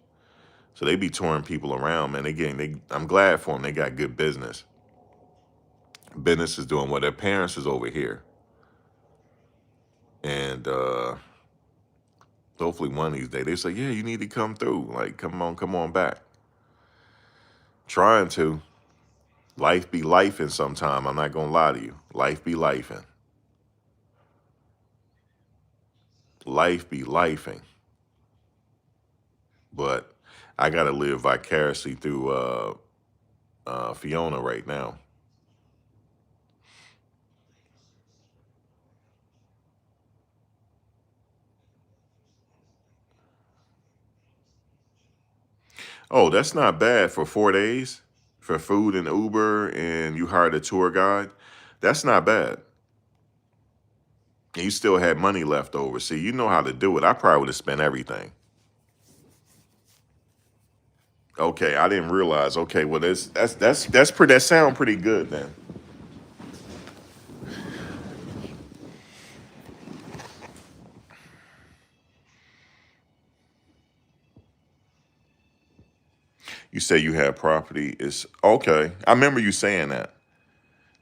so they be touring people around, man. I'm glad for them. They got good business. Business is doing well. Their parents is over here, and hopefully one of these days they say, yeah, you need to come through. Like, come on back. Trying to. Life be lifing sometime. I'm not gonna lie to you. Life be lifing. Life be lifing. But I gotta live vicariously through Fiona right now. Oh, that's not bad for 4 days for food and Uber, and you hired a tour guide. That's not bad. And you still had money left over. See, you know how to do it. I probably would have spent everything. Okay, I didn't realize. Okay, well that's pretty. That sound pretty good then. You say you had property. It's okay. I remember you saying that.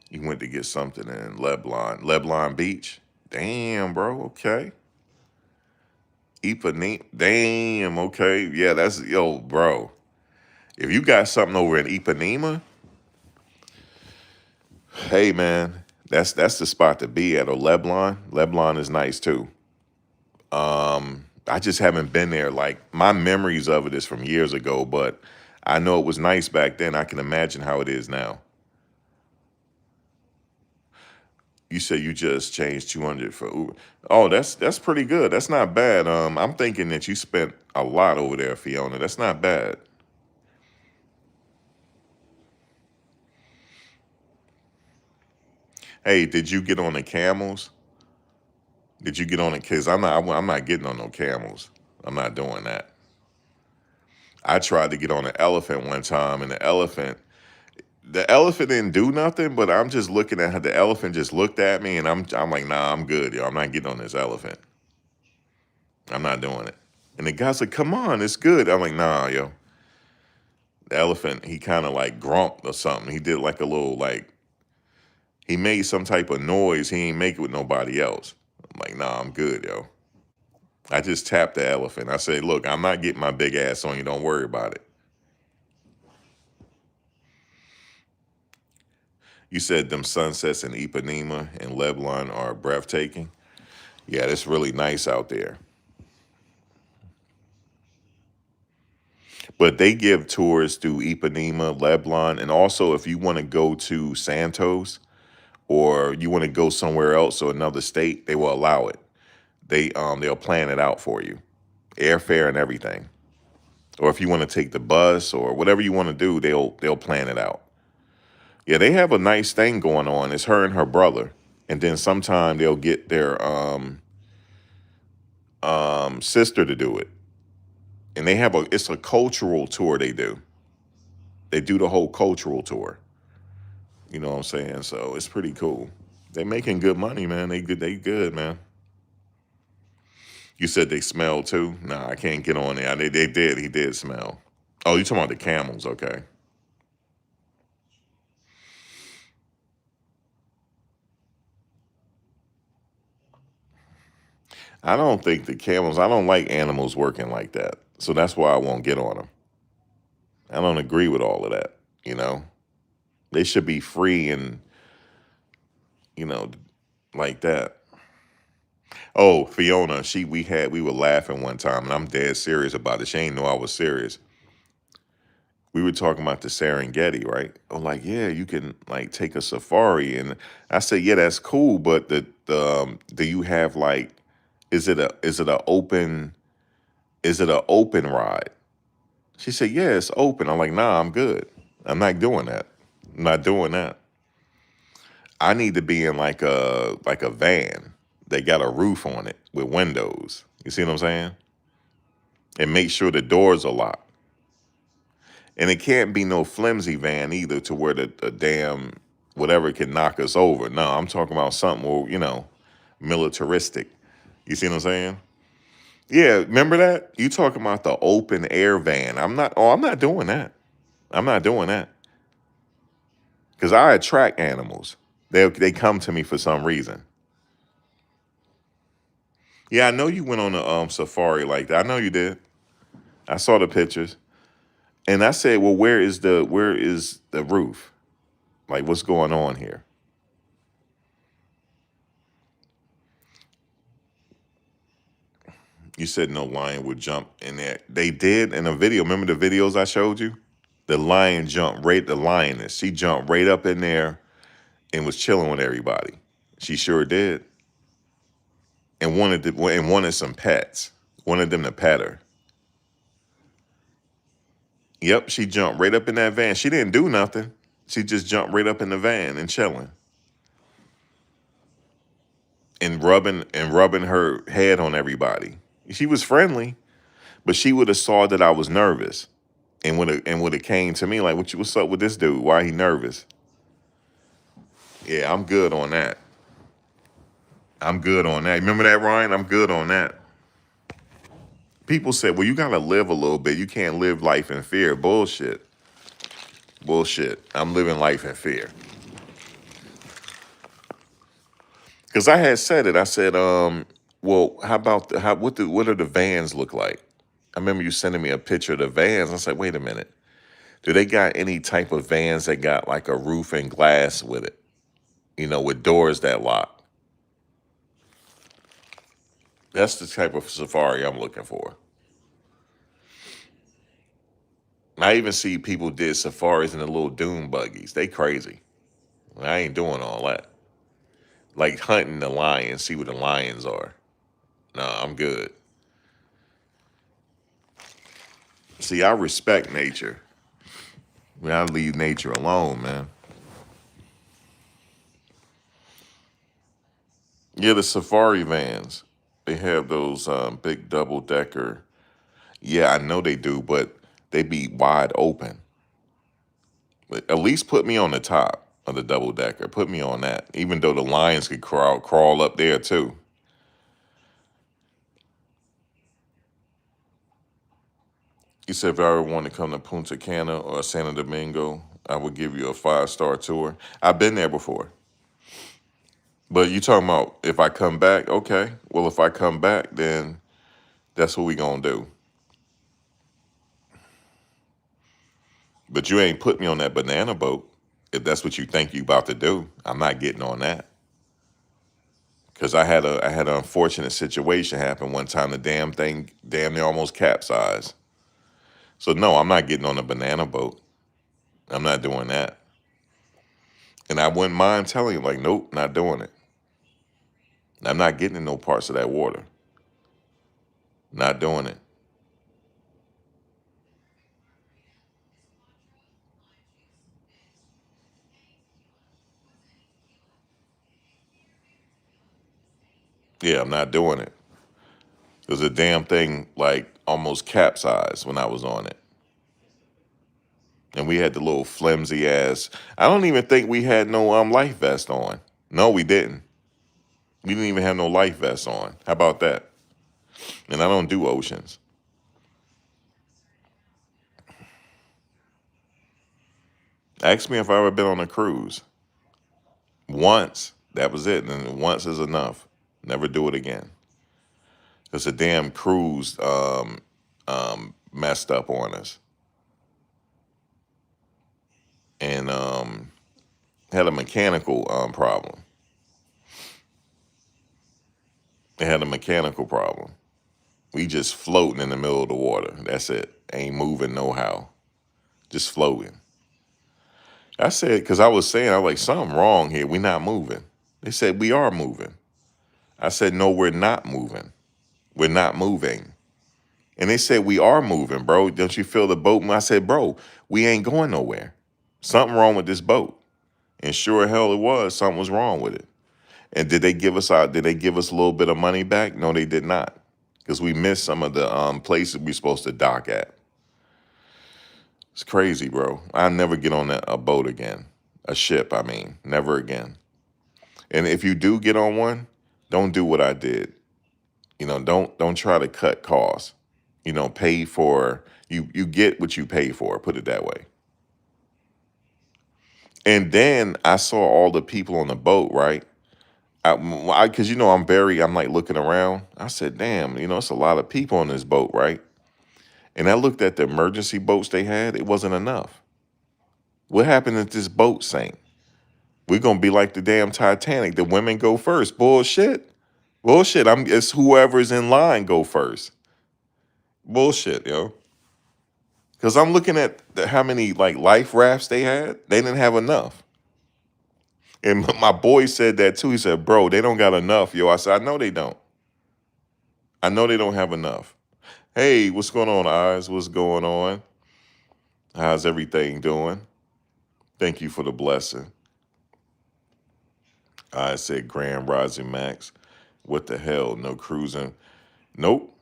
You went to get something in Leblon Beach. Damn, bro. Okay. Ipanema. Damn. Okay. Yeah, that's yo, bro. If you got something over in Ipanema, hey man, that's the spot to be at. Or Leblon. Leblon is nice too. I just haven't been there. Like my memories of it is from years ago, but I know it was nice back then. I can imagine how it is now. You said you just changed 200 for Uber. Oh, that's pretty good. That's not bad. I'm thinking that you spent a lot over there, Fiona. That's not bad. Hey, did you get on the camels? Did you get on it? Cause I'm not getting on no camels. I'm not doing that. I tried to get on an elephant one time, and the elephant didn't do nothing. But I'm just looking at how the elephant just looked at me, and I'm like, nah, I'm good, yo. I'm not getting on this elephant. I'm not doing it. And the guy's like, come on, it's good. I'm like, nah, yo. The elephant, he kind of like grumped or something. He did like a little like he made some type of noise. He ain't make it with nobody else. I'm like, nah, I'm good, yo. I just tapped the elephant. I said, look, I'm not getting my big ass on you. Don't worry about it. You said them sunsets in Ipanema and Lebanon are breathtaking. Yeah, it's really nice out there. But they give tours through Ipanema, Lebanon, and also if you want to go to Santos or you want to go somewhere else or another state, they will allow it. They'll plan it out for you, airfare and everything. Or if you want to take the bus or whatever you want to do, they'll plan it out. Yeah, they have a nice thing going on. It's her and her brother, and then sometime they'll get their sister to do it. And it's a cultural tour they do. They do the whole cultural tour. You know what I'm saying? So it's pretty cool. They making good money, man. They good, man. You said they smell too? Nah, I can't get on there. They did. He did smell. Oh, you talking about the camels? Okay. I don't think the camels. I don't like animals working like that. So that's why I won't get on them. I don't agree with all of that. You know, they should be free and you know like that. Oh, Fiona, we were laughing one time, and I'm dead serious about it. She ain't know I was serious. We were talking about the Serengeti, right? I'm like, yeah, you can like take a safari, and I said, yeah, that's cool, but do you have like, is it a open ride? She said, yeah, it's open. I'm like, nah, I'm good. I'm not doing that. I'm not doing that. I need to be in like a van. They got a roof on it with windows. You see what I'm saying? And make sure the doors are locked. And it can't be no flimsy van either to where the damn whatever can knock us over. No, I'm talking about something more, militaristic. You see what I'm saying? Yeah, remember that? You talking about the open air van. I'm not doing that. I'm not doing that. Because I attract animals. They come to me for some reason. Yeah, I know you went on a safari like that. I know you did. I saw the pictures. And I said, well, where is the roof? Like what's going on here? You said no lion would jump in there. They did in a video. Remember the videos I showed you? The lioness, she jumped right up in there and was chilling with everybody. She sure did. And wanted some pets. Wanted them to pet her. Yep, she jumped right up in that van. She didn't do nothing. She just jumped right up in the van and chilling and rubbing her head on everybody. She was friendly, but she would have saw that I was nervous and would have came to me like, what's up with this dude? Why he nervous? Yeah, I'm good on that. I'm good on that. Remember that, Ryan? I'm good on that. People said, well, you gotta live a little bit. You can't live life in fear. Bullshit. Bullshit. I'm living life in fear. Because I had said it. I said, well, how about what do the vans look like? I remember you sending me a picture of the vans. I said, wait a minute. Do they got any type of vans that got like a roof and glass with it? With doors that lock. That's the type of safari I'm looking for. I even see people did safaris in the little dune buggies. They crazy. I ain't doing all that. like hunting the lions, see where the lions are. No, I'm good. See, I respect nature. I leave nature alone, man. Yeah, the safari vans. They have those big double decker. Yeah, I know they do, but they be wide open. But at least put me on the top of the double decker. Put me on that. Even though the lions could crawl up there too. You said if I ever want to come to Punta Cana or Santo Domingo, I would give you a 5-star tour. I've been there before. But you talking about if I come back? Okay. Well, if I come back, then that's what we gonna do. But you ain't put me on that banana boat. If that's what you think you about to do, I'm not getting on that. Cause I had an unfortunate situation happen one time. The damn thing damn near almost capsized. So no, I'm not getting on a banana boat. I'm not doing that. And I wouldn't mind telling you, like, nope, not doing it. I'm not getting in no parts of that water. Not doing it. Yeah, I'm not doing it. Because the damn thing like almost capsized when I was on it. And we had the little flimsy ass. I don't even think we had no life vest on. No, we didn't. We didn't even have no life vest on. How about that? And I don't do oceans. Ask me if I ever been on a cruise. Once. That was it. And once is enough. Never do it again. Because the damn cruise messed up on us. And had a mechanical problem. It had a mechanical problem. We just floating in the middle of the water. That's it. Ain't moving no how. Just floating. I said, because I was saying, I was like, something wrong here. We not moving. They said, we are moving. I said, no, we're not moving. We're not moving. And they said, we are moving, bro. Don't you feel the boat? And I said, bro, we ain't going nowhere. Something wrong with this boat. And sure hell it was. Something was wrong with it. And did they give us a little bit of money back? No, they did not. Because we missed some of the places we supposed to dock at. It's crazy, bro. I'll never get on a boat again. A ship, I mean. Never again. And if you do get on one, don't do what I did. Don't try to cut costs. Pay for you get what you pay for, put it that way. And then I saw all the people on the boat, right? Because I'm like looking around. I said, damn, it's a lot of people on this boat, right? And I looked at the emergency boats they had. It wasn't enough. What happened if this boat sank? We're gonna be like the damn Titanic. The women go first. Bullshit. Bullshit. It's whoever's in line go first. Bullshit, yo. Because I'm looking at how many like life rafts they had. They didn't have enough. And my boy said that too. He said, bro, they don't got enough, yo. I said, I know they don't. I know they don't have enough. Hey, what's going on, Eyes? What's going on? How's everything doing? Thank you for the blessing. I said, Grand Rising Max. What the hell? No cruising. Nope.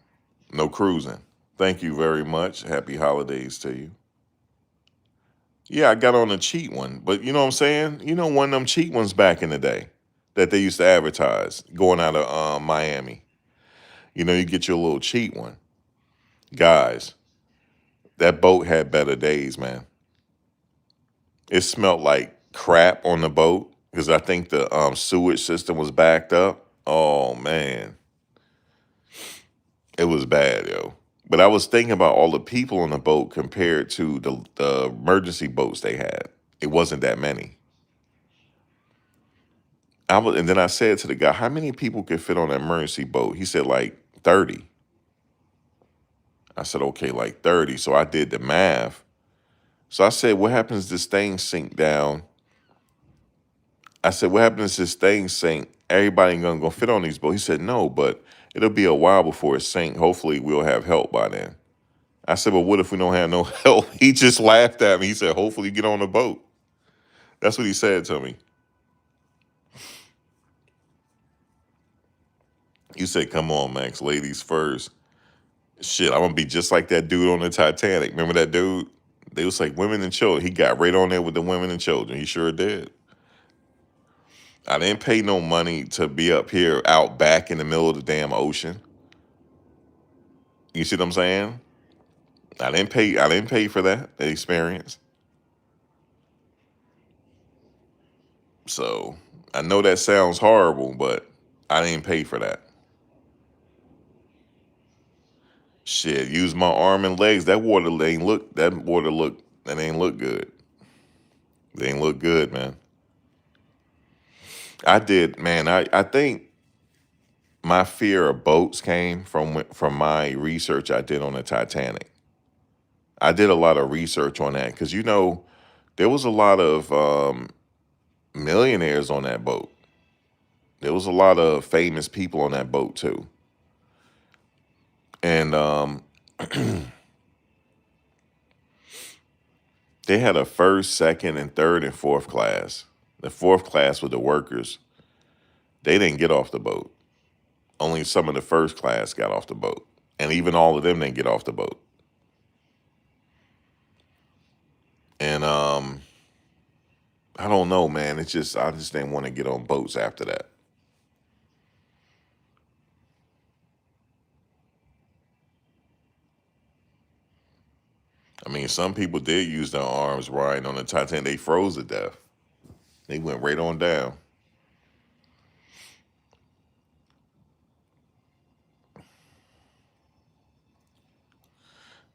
No cruising. Thank you very much. Happy holidays to you. Yeah, I got on a cheap one, but you know what I'm saying? One of them cheap ones back in the day that they used to advertise going out of Miami. You get your little cheap one. Guys, that boat had better days, man. It smelled like crap on the boat because I think the sewage system was backed up. Oh, man. It was bad, yo. But I was thinking about all the people on the boat compared to the emergency boats they had. It wasn't that many. And then I said to the guy, how many people could fit on an emergency boat? He said like 30. I said, okay, like 30. So I did the math. So I said, what happens if this thing sink down I said, what happens if this thing sink? Everybody ain't gonna fit on these boats. He said, no, but it'll be a while before it sink. Hopefully we'll have help by then. I said, but what if we don't have no help? He just laughed at me. He said, hopefully you get on the boat. That's what he said to me. He said, come on, Max, ladies first. Shit, I'm gonna be just like that dude on the Titanic. Remember that dude? They was like women and children. He got right on there with the women and children. He sure did. I didn't pay no money to be up here out back in the middle of the damn ocean. You see what I'm saying? I didn't pay for that experience. So I know that sounds horrible, but I didn't pay for that. Shit, use my arm and legs. That ain't look good. They ain't look good, man. I did, man. I think my fear of boats came from my research I did on the Titanic. I did a lot of research on that because there was a lot of millionaires on that boat. There was a lot of famous people on that boat too, and they had a first, second, and third and fourth class. The fourth class with the workers. They didn't get off the boat. Only some of the first class got off the boat, and even all of them didn't get off the boat. And I don't know, man. I just didn't want to get on boats after that. I mean, some people did use their arms riding on the Titanic. They froze to death. They went right on down.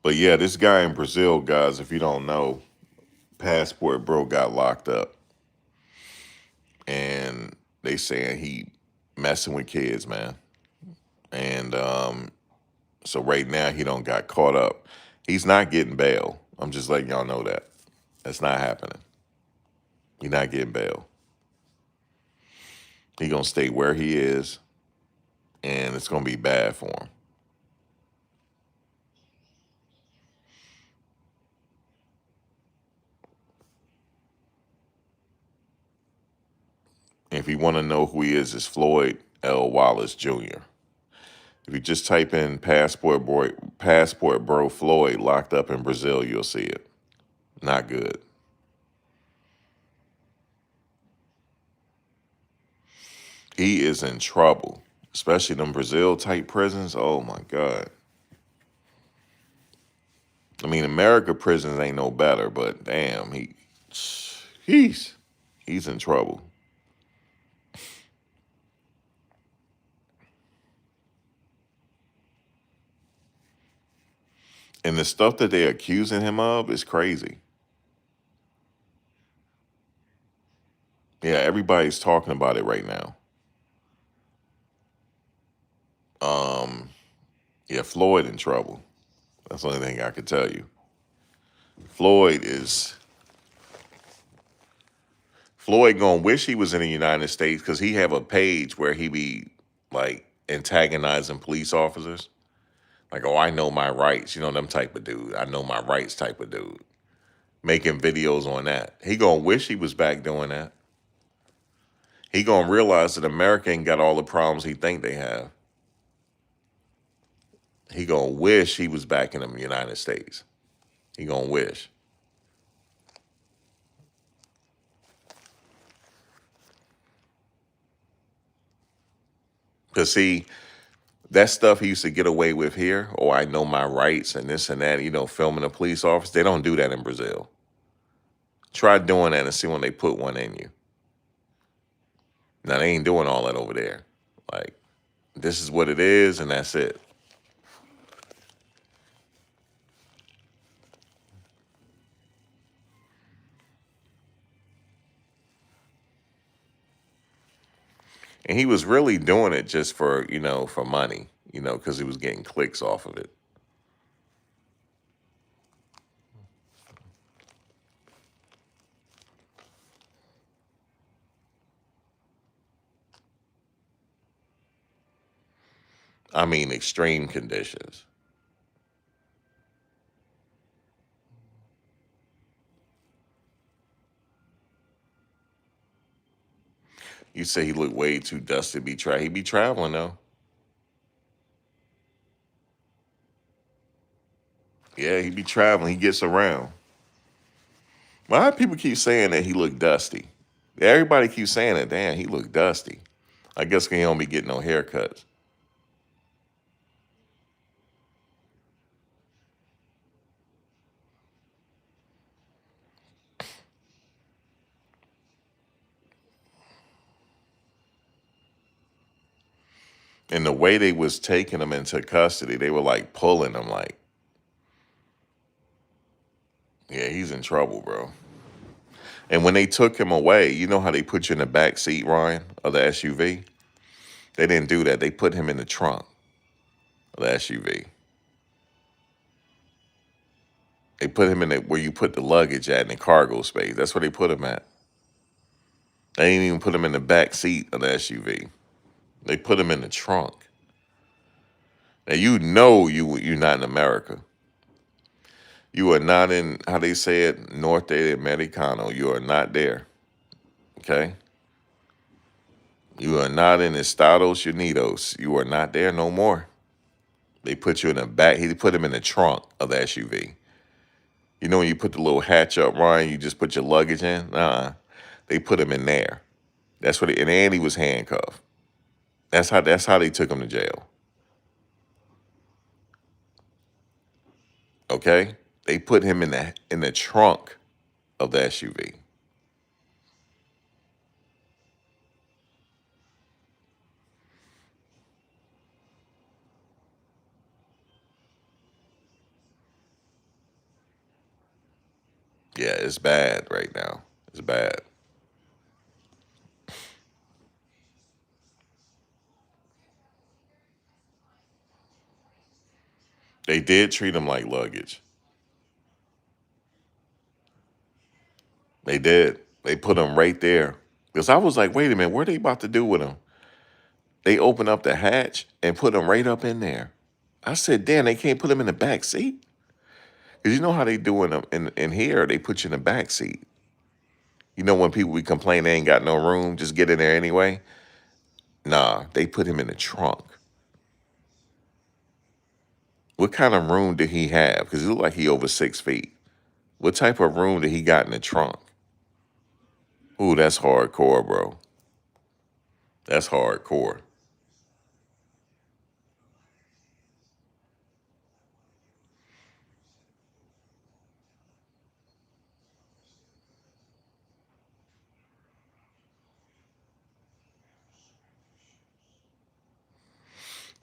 But yeah, this guy in Brazil, guys, if you don't know, passport bro got locked up, and they saying he messing with kids, man. And so right now he don't got caught up. He's not getting bail. I'm just letting y'all know that. That's not happening. He's not getting bail. He gonna stay where he is, and it's gonna be bad for him. If you want to know who he is, it's Floyd L. Wallace Jr. If you just type in passport bro Floyd locked up in Brazil, you'll see it. Not good. He is in trouble, especially them Brazil type prisons. Oh my God. I mean, America prisons ain't no better, but damn, he's in trouble. And the stuff that they're accusing him of is crazy. Yeah, everybody's talking about it right now. Um, yeah, Floyd in trouble. That's the only thing I could tell you. Floyd is Floyd gonna wish he was in the United States because he have a page where he be like antagonizing police officers. Like, oh, I know my rights, them type of dude. I know my rights type of dude. Making videos on that. He gonna wish he was back doing that. He gonna realize that America ain't got all the problems he think they have. He gonna wish he was back in the United States. He gonna wish. Cause see, that stuff he used to get away with here. Oh, I know my rights and this and that. Filming a police officer. They don't do that in Brazil. Try doing that and see when they put one in you. Now they ain't doing all that over there. Like, this is what it is, and that's it. And he was really doing it just for money, because he was getting clicks off of it. I mean, extreme conditions. You say he looked way too dusty to be he be traveling though. Yeah, he be traveling. He gets around. A lot of people keep saying that he looked dusty. Everybody keeps saying it. Damn, he looked dusty. I guess he don't be getting no haircuts. And the way they was taking him into custody, they were like pulling him like, yeah, he's in trouble, bro. And when they took him away, you know how they put you in the back seat, Ryan, of the SUV? They didn't do that. They put him in the trunk of the SUV. They put him in where you put the luggage at in the cargo space. That's where they put him at. They didn't even put him in the back seat of the SUV. They put him in the trunk. Now you know you're not in America. You are not in, how they say it, Norte Americano. You are not there. Okay? You are not in Estados Unidos. You are not there no more. They put you in the back. He put him in the trunk of the SUV. You know when you put the little hatch up, Ryan, you just put your luggage in? They put him in there. That's what and he was handcuffed. That's how they took him to jail. Okay? They put him in the trunk of the SUV. Yeah, it's bad right now. It's bad. They did treat him like luggage. They did. They put him right there. Because I was like, wait a minute, what are they about to do with him? They opened up the hatch and put him right up in there. I said, damn, they can't put him in the back seat? Because you know how they do in here, they put you in the back seat. You know when people we complain they ain't got no room, just get in there anyway? Nah, they put him in the trunk. What kind of room did he have? Because it looked like he over 6 feet. What type of room did he got in the trunk? Ooh, that's hardcore, bro. That's hardcore.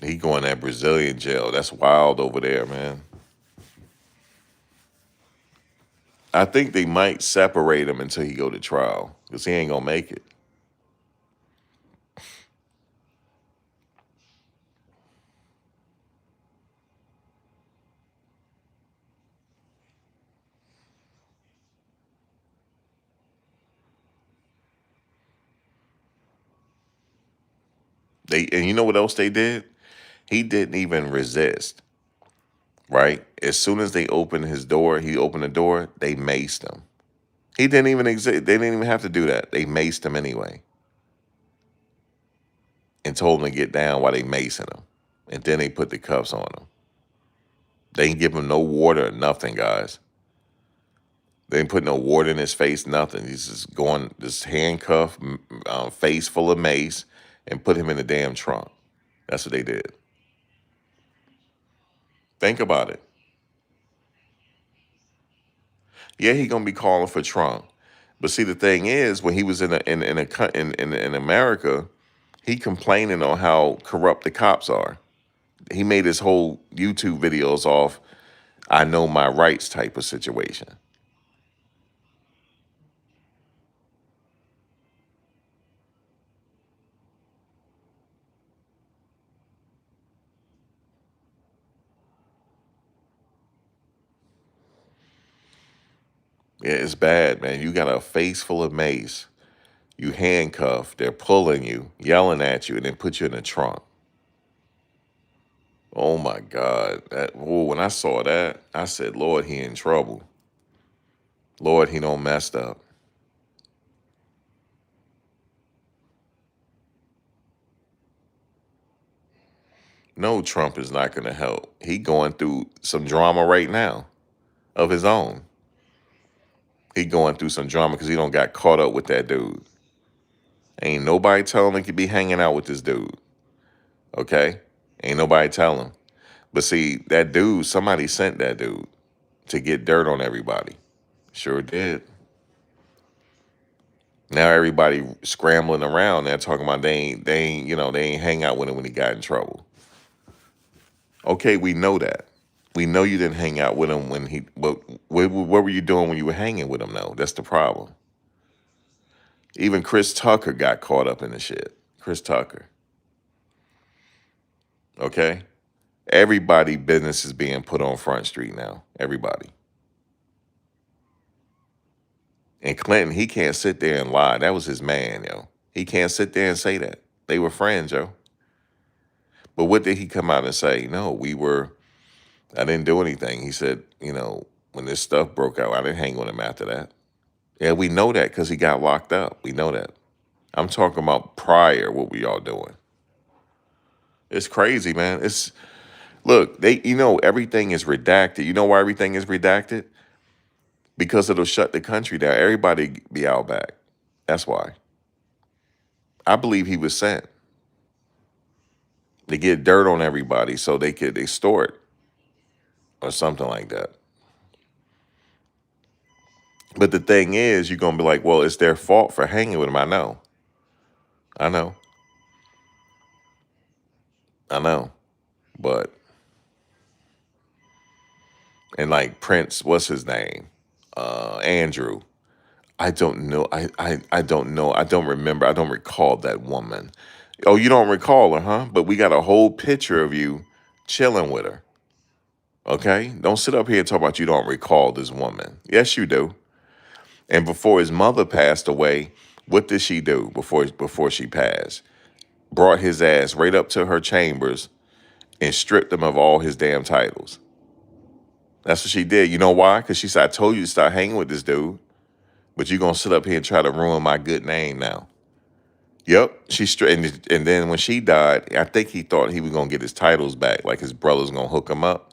He going that Brazilian jail. That's wild over there, man. I think they might separate him until he go to trial because he ain't gonna make it. And you know what else they did? He didn't even resist. Right? As soon as they opened his door, he opened the door. They maced him. He didn't even exist. They didn't even have to do that. They maced him anyway and told him to get down while they macing him. And then they put the cuffs on him. They didn't give him no water or nothing, guys. They didn't put no water in his face, nothing. He's just going, this handcuff, face full of mace, and put him in the damn trunk. That's what they did. Think about it. Yeah, he gonna be calling for Trump, but see, the thing is, when he was in America, he complaining on how corrupt the cops are. He made his whole YouTube videos off "I know my rights" type of situation. Yeah, it's bad, man. You got a face full of mace. You handcuffed. They're pulling you, yelling at you, and then put you in the trunk. Oh my God. When I saw that, I said, Lord, he in trouble. Lord, he don't messed up. No, Trump is not going to help. He going through some drama right now of his own. He going through some drama because he don't got caught up with that dude. Ain't nobody telling him he could be hanging out with this dude. Okay? Ain't nobody telling him. But see, that dude, somebody sent that dude to get dirt on everybody. Sure did. Now everybody scrambling around there talking about they ain't hang out with him when he got in trouble. Okay, we know that. We know you didn't hang out with him when he. But what were you doing when you were hanging with him? Though that's the problem. Even Chris Tucker got caught up in the shit. Chris Tucker. Okay, everybody business is being put on Front Street now. Everybody. And Clinton, he can't sit there and lie. That was his man, yo. He can't sit there and say that. They were friends, yo. But what did he come out and say? No, I didn't do anything. He said, when this stuff broke out, I didn't hang with him after that. Yeah, we know that because he got locked up. We know that. I'm talking about prior, what we all doing. It's crazy, man. Look, everything is redacted. You know why everything is redacted? Because it'll shut the country down. Everybody be out back. That's why. I believe he was sent to get dirt on everybody so they could extort or something like that. But the thing is, you're gonna be like, well, it's their fault for hanging with him. I know. I know. I know. But and like Prince, what's his name? Andrew. I don't know. I don't know. I don't remember. I don't recall that woman. Oh, you don't recall her, huh? But we got a whole picture of you chilling with her. Okay? Don't sit up here and talk about you don't recall this woman. Yes, you do. And before his mother passed away, what did she do before she passed? Brought his ass right up to her chambers and stripped him of all his damn titles. That's what she did. You know why? Because she said, I told you to stop hanging with this dude, but you're going to sit up here and try to ruin my good name now. Yep. And then when she died, I think he thought he was going to get his titles back, like his brother's going to hook him up.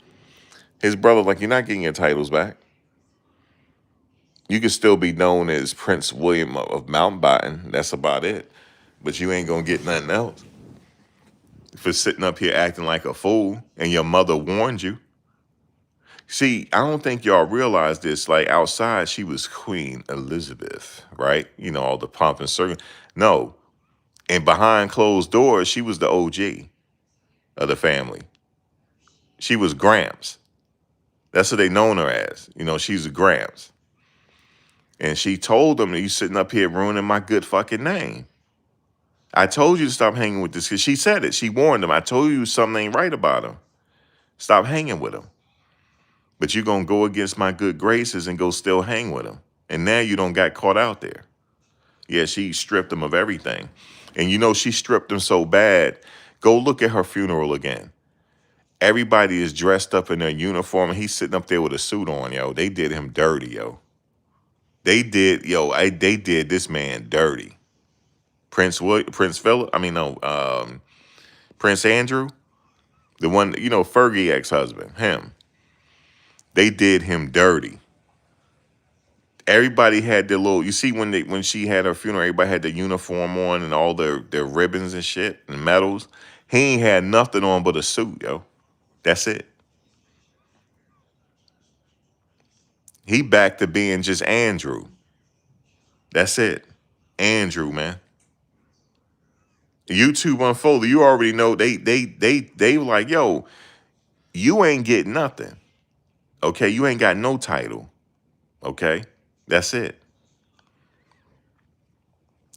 His brother, like, you're not getting your titles back. You can still be known as Prince William of Mountbatten. That's about it. But you ain't going to get nothing else for sitting up here acting like a fool, and your mother warned you. See, I don't think y'all realize this. Like, outside, she was Queen Elizabeth, right? All the pomp and circumstance. No. And behind closed doors, she was the OG of the family. She was Gramps. That's what they known her as. She's a Gramps. And she told them that you sitting up here ruining my good fucking name. I told you to stop hanging with this, because she said it. She warned him. I told you something ain't right about him. Stop hanging with him. But you're going to go against my good graces and go still hang with him. And now you don't got caught out there. Yeah, she stripped him of everything. And she stripped him so bad. Go look at her funeral again. Everybody is dressed up in their uniform, and he's sitting up there with a suit on, yo. They did him dirty, yo. They did this man dirty. Prince Philip, Prince Andrew, the one, Fergie ex-husband, him. They did him dirty. Everybody had their little, you see when she had her funeral, everybody had their uniform on and all their ribbons and shit and medals. He ain't had nothing on but a suit, yo. That's it. He back to being just Andrew. That's it. Andrew, man. YouTube unfolded. You already know they were like, yo, you ain't getting nothing. Okay, you ain't got no title. Okay, that's it.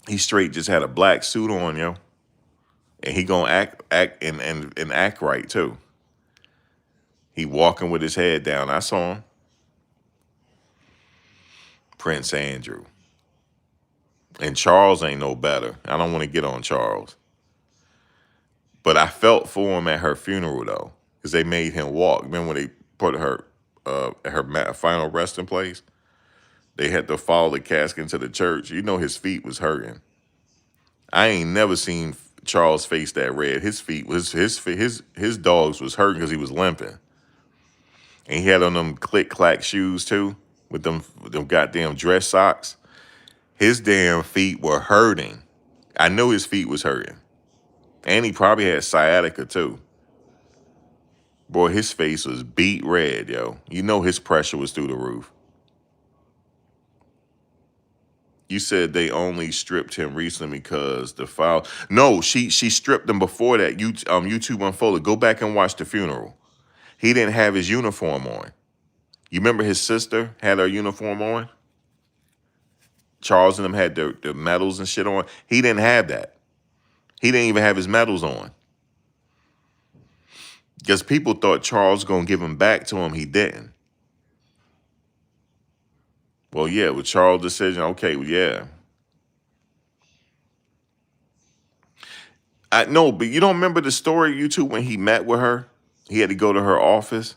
He straight just had a black suit on, yo, and he gonna act right too. He walking with his head down. I saw him. Prince Andrew. And Charles ain't no better. I don't want to get on Charles, but I felt for him at her funeral though, because they made him walk. Remember when they put her at her final resting place? They had to follow the casket into the church. You know his feet was hurting. I ain't never seen Charles' face that red. His feet was his dogs was hurting because he was limping, and he had on them click clack shoes too with them goddamn dress socks. His damn feet were hurting. I know his feet was hurting, and he probably had sciatica too. Boy, his face was beat red, yo. You know his pressure was through the roof. You said they only stripped him recently because the file. No, she stripped him before that. YouTube Unfolded. Go back and watch the funeral. He didn't have his uniform on. You remember his sister had her uniform on? Charles and them had their medals and shit on. He didn't have that. He didn't even have his medals on. Because people thought Charles was going to give him back to him. He didn't. Well, yeah, with Charles' decision, okay, well, yeah. I know, but you don't remember the story, YouTube, when he met with her? He had to go to her office,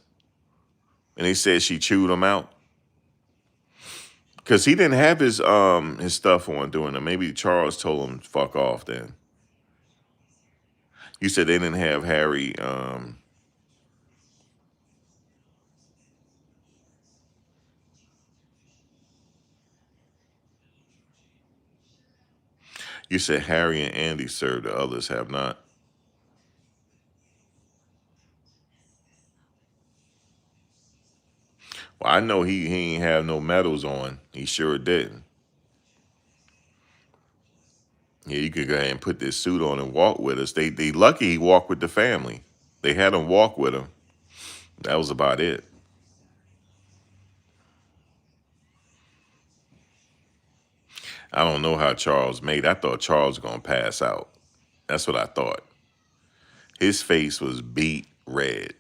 and they said she chewed him out. Because he didn't have his stuff on doing it. Maybe Charles told him fuck off then. You said they didn't have Harry. You said Harry and Andy served, the others have not. Well, I know he ain't have no medals on. He sure didn't. Yeah, you could go ahead and put this suit on and walk with us. They lucky he walked with the family. They had him walk with him. That was about it. I don't know how Charles made. I thought Charles was gonna pass out. That's what I thought. His face was beat red.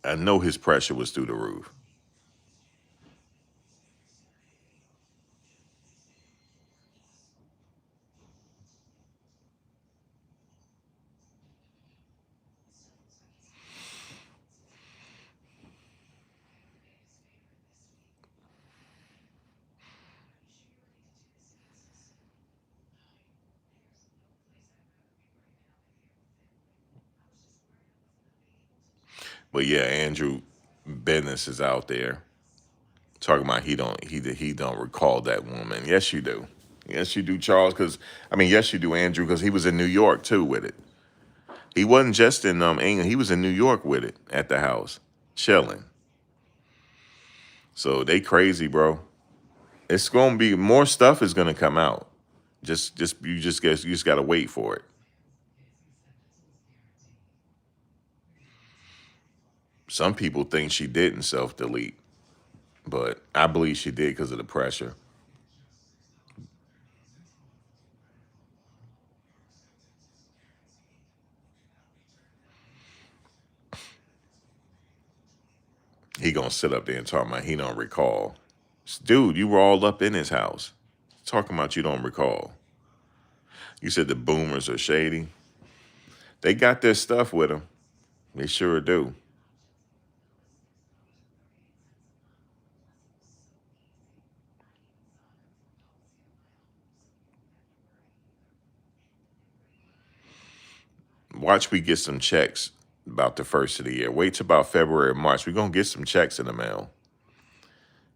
I know his pressure was through the roof. But yeah, Andrew Business is out there talking about he don't recall that woman. Yes, you do. Yes, you do, Charles. Because I mean, yes, you do, Andrew. Because he was in New York too with it. He wasn't just in England. He was in New York with it at the house, chilling. So they crazy, bro. It's gonna be more stuff is gonna come out. You just gotta wait for it. Some people think she didn't self delete, but I believe she did because of the pressure. He gonna sit up there and talk about he don't recall. Dude, you were all up in his house. Talking about you don't recall. You said the boomers are shady. They got their stuff with them. They sure do. Watch we get some checks about the first of the year. Wait till about February or March. We're gonna get some checks in the mail.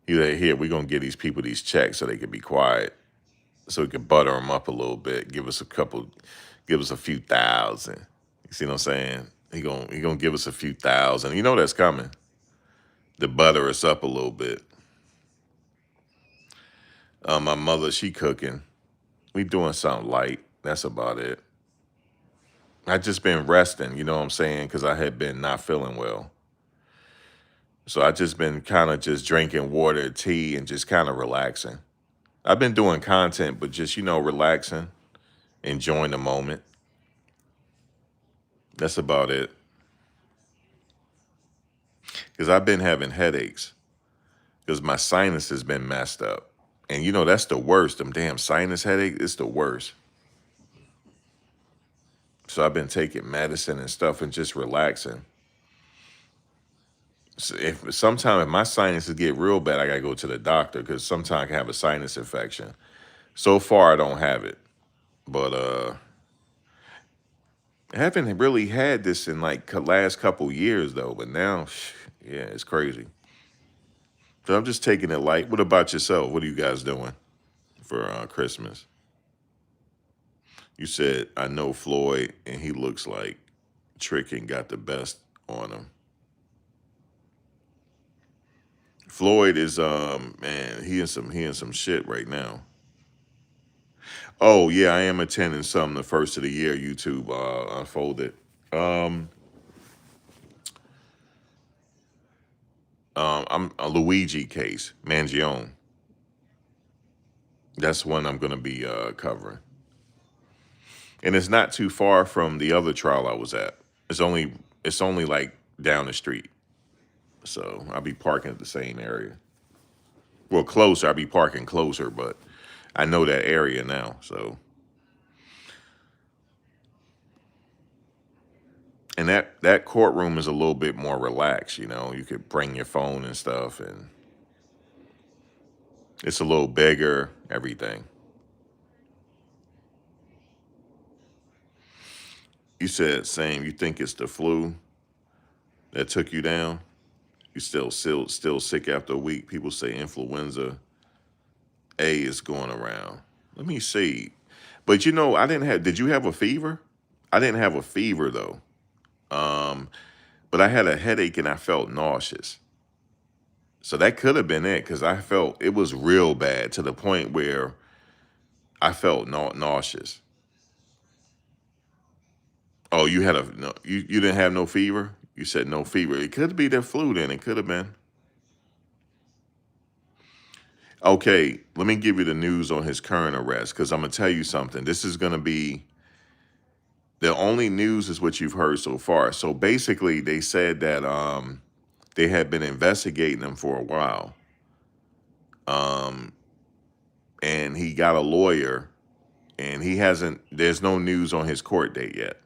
Here, we're gonna give these people these checks so they can be quiet. So we can butter them up a little bit. Give us a few thousand. You see what I'm saying? He gonna give us a few thousand. You know that's coming. To butter us up a little bit. My mother, she cooking. We doing something light. That's about it. I just been resting, you know what I'm saying? Because I had been not feeling well. So I just been kind of just drinking water, tea, and just kind of relaxing. I've been doing content, but just, relaxing, enjoying the moment. That's about it. Because I've been having headaches because my sinus has been messed up. And that's the worst. Them damn sinus headaches, it's the worst. So I've been taking medicine and stuff and just relaxing. So if sometimes if my sinuses get real bad, I gotta go to the doctor because sometimes I can have a sinus infection. So far, I don't have it, but I haven't really had this in like last couple years though. But now, yeah, it's crazy. So I'm just taking it light. What about yourself? What are you guys doing for Christmas? You said I know Floyd, and he looks like Trick and got the best on him. Floyd is man, he in some shit right now. Oh yeah, I am attending some the first of the year YouTube unfolded. Um I'm a Luigi case, Mangione. That's one I'm gonna be covering. And it's not too far from the other trial I was at. It's only like down the street. So I'll be parking at the same area. Well, closer. I'll be parking closer, but I know that area now. So and that courtroom is a little bit more relaxed, you know. You could bring your phone and stuff, and it's a little bigger, everything. You said same. You think it's the flu that took you down? You still sick after a week. People say influenza A is going around. Let me see. But you know, I didn't have. Did you have a fever? I didn't have a fever though. Um, but I had a headache and I felt nauseous. So that could have been it because I felt it was real bad to the point where I felt nauseous. Oh, you had a no, you didn't have no fever? You said no fever. It could be the flu then. It could have been. Okay, let me give you the news on his current arrest because I'm gonna tell you something. This is gonna be the only news is what you've heard so far. So basically, they said that they had been investigating him for a while, um, and he got a lawyer, and he hasn't. There's no news on his court date yet.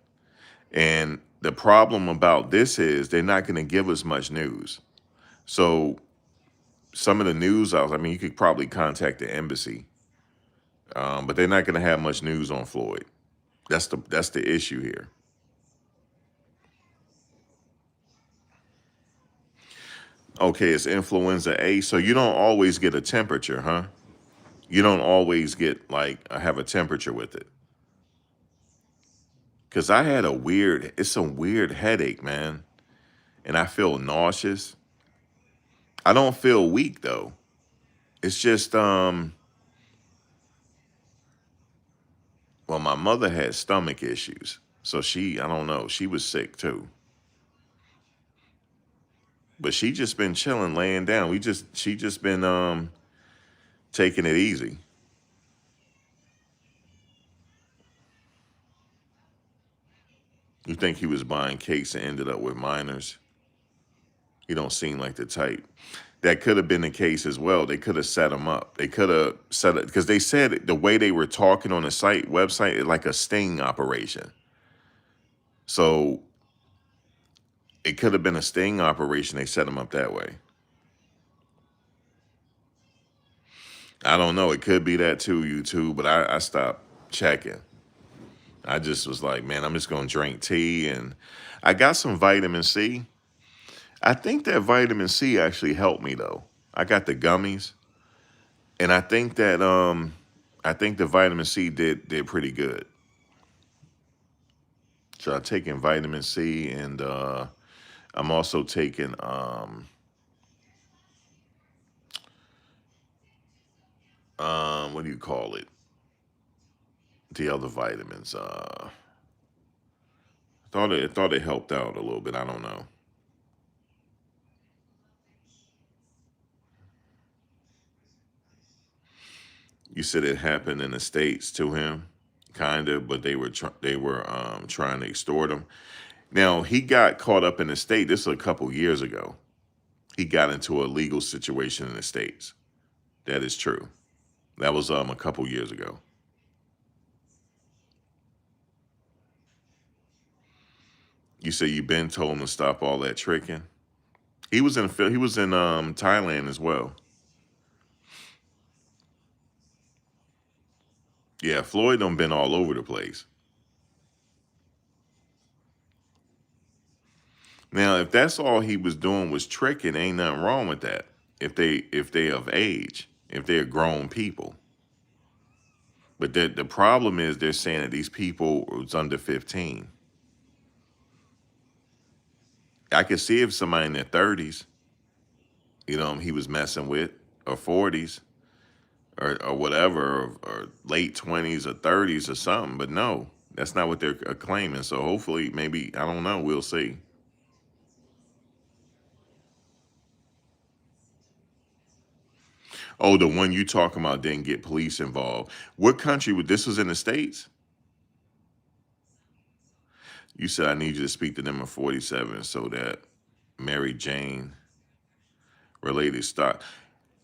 And the problem about this is they're not going to give us much news. So some of the news, I mean, you could probably contact the embassy, but they're not going to have much news on Floyd. That's the issue here. Okay, it's influenza A, so you don't always get a temperature, huh? You don't always get like have a temperature with it. Cause I had it's some weird headache, man, and I feel nauseous. I don't feel weak though. It's just well, my mother had stomach issues, so I don't know, she was sick too, but she just been chilling, laying down. She just been taking it easy. You think he was buying cakes and ended up with minors? He don't seem like the type. That could have been the case as well. They could have set him up. They could have set it because they said the way they were talking on the website, like a sting operation. So it could have been a sting operation. They set him up that way. I don't know. It could be that too, you too. But I stopped checking. I just was like, man, I'm just gonna drink tea, and I got some vitamin C. I think that vitamin C actually helped me though. I got the gummies, and I think the vitamin C did pretty good. So I'm taking vitamin C, and I'm also taking what do you call it? The other vitamins. I thought it helped out a little bit. I don't know. You said it happened in the States to him, kind of, but they were trying to extort him. Now he got caught up in the state. This was a couple years ago. He got into a legal situation in the States. That is true. That was a couple years ago. You say you been told him to stop all that tricking. He was in Thailand as well. Yeah, Floyd done been all over the place. Now, if that's all he was doing was tricking, ain't nothing wrong with that. If they of age, if they're grown people. But the problem is they're saying that these people was under 15. I could see if somebody in their 30s, he was messing with, or 40s, or whatever, or late 20s or 30s or something. But no, that's not what they're claiming. So hopefully, maybe, I don't know, we'll see. Oh, the one you talking about didn't get police involved. What country would this was in the States? You said I need you to speak to number 47 so that Mary Jane related stock.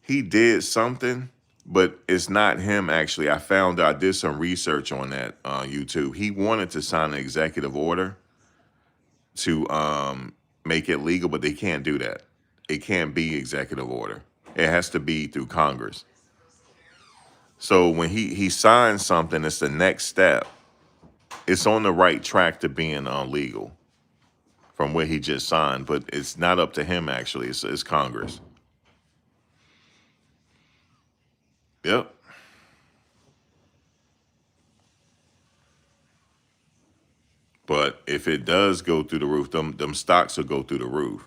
He did something, but it's not him actually. I found out, I did some research on that on YouTube. He wanted to sign an executive order to make it legal, but they can't do that. It can't be executive order. It has to be through Congress. So when he signs something, it's the next step. It's on the right track to being legal from what he just signed, but it's not up to him actually. It's Congress. Yep. But if it does go through the roof, them stocks will go through the roof.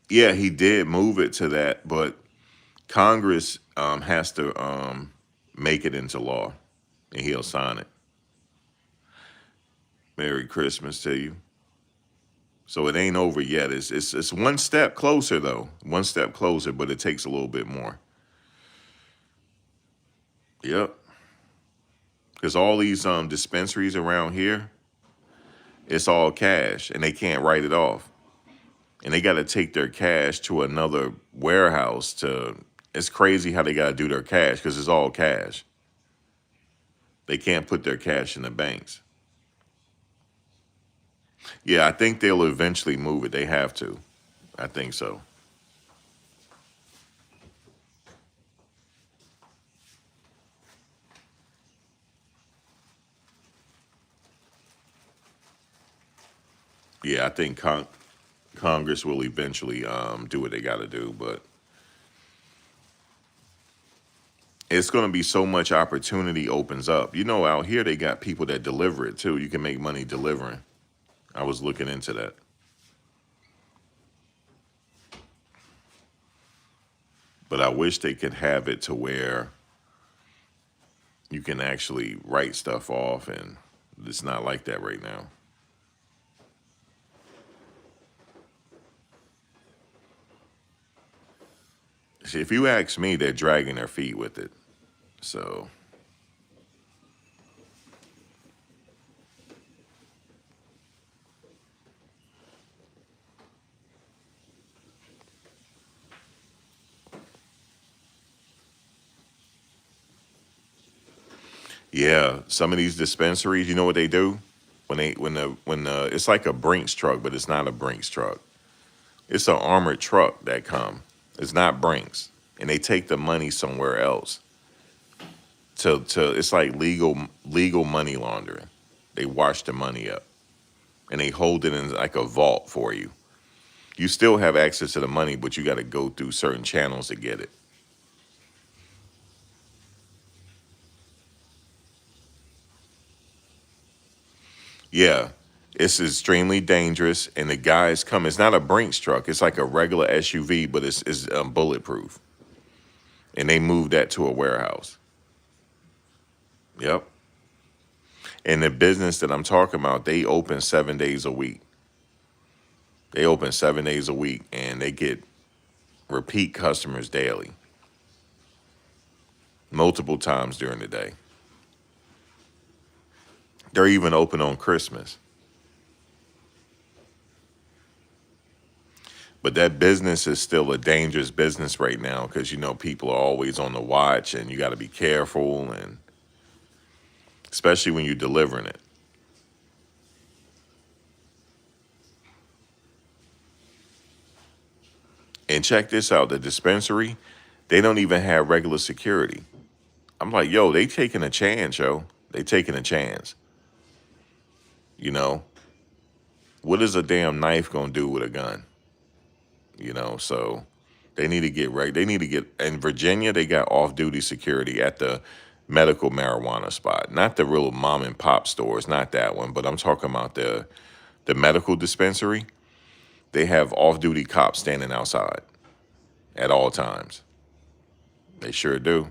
Yeah, he did move it to that, but Congress has to make it into law, and he'll sign it. Merry Christmas to you. So it ain't over yet. It's one step closer though. One step closer, but it takes a little bit more. Yep. Because all these dispensaries around here, it's all cash, and they can't write it off. And they got to take their cash to another warehouse to. It's crazy how they got to do their cash because it's all cash. They can't put their cash in the banks. Yeah, I think they'll eventually move it. They have to. I think so. Yeah, I think Congress will eventually do what they got to do, but it's going to be so much opportunity opens up. Out here they got people that deliver it too. You can make money delivering. I was looking into that. But I wish they could have it to where you can actually write stuff off, and it's not like that right now. See, if you ask me, they're dragging their feet with it. So, yeah, some of these dispensaries, you know what they do? When it's like a Brinks truck, but it's not a Brinks truck. It's an armored truck that come. It's not Brinks, and they take the money somewhere else. To it's like legal money laundering. They wash the money up and they hold it in like a vault for you. You still have access to the money, but you got to go through certain channels to get it. Yeah, it's extremely dangerous, and the guys come. It's not a Brinks truck. It's like a regular SUV, but it's bulletproof, and they move that to a warehouse. Yep. And the business that I'm talking about, they open 7 days a week. They open 7 days a week, and they get repeat customers daily, multiple times during the day. They're even open on Christmas. But that business is still a dangerous business right now because people are always on the watch, and you got to be careful. And especially when you're delivering it. And check this out, the dispensary, they don't even have regular security. I'm like, yo, they taking a chance, yo. They taking a chance. You know, what is a damn knife gonna do with a gun? So they need to get right. They need to get in Virginia. They got off-duty security at the medical marijuana spot, not the real mom and pop stores, not that one. But I'm talking about the medical dispensary. They have off-duty cops standing outside at all times. They sure do.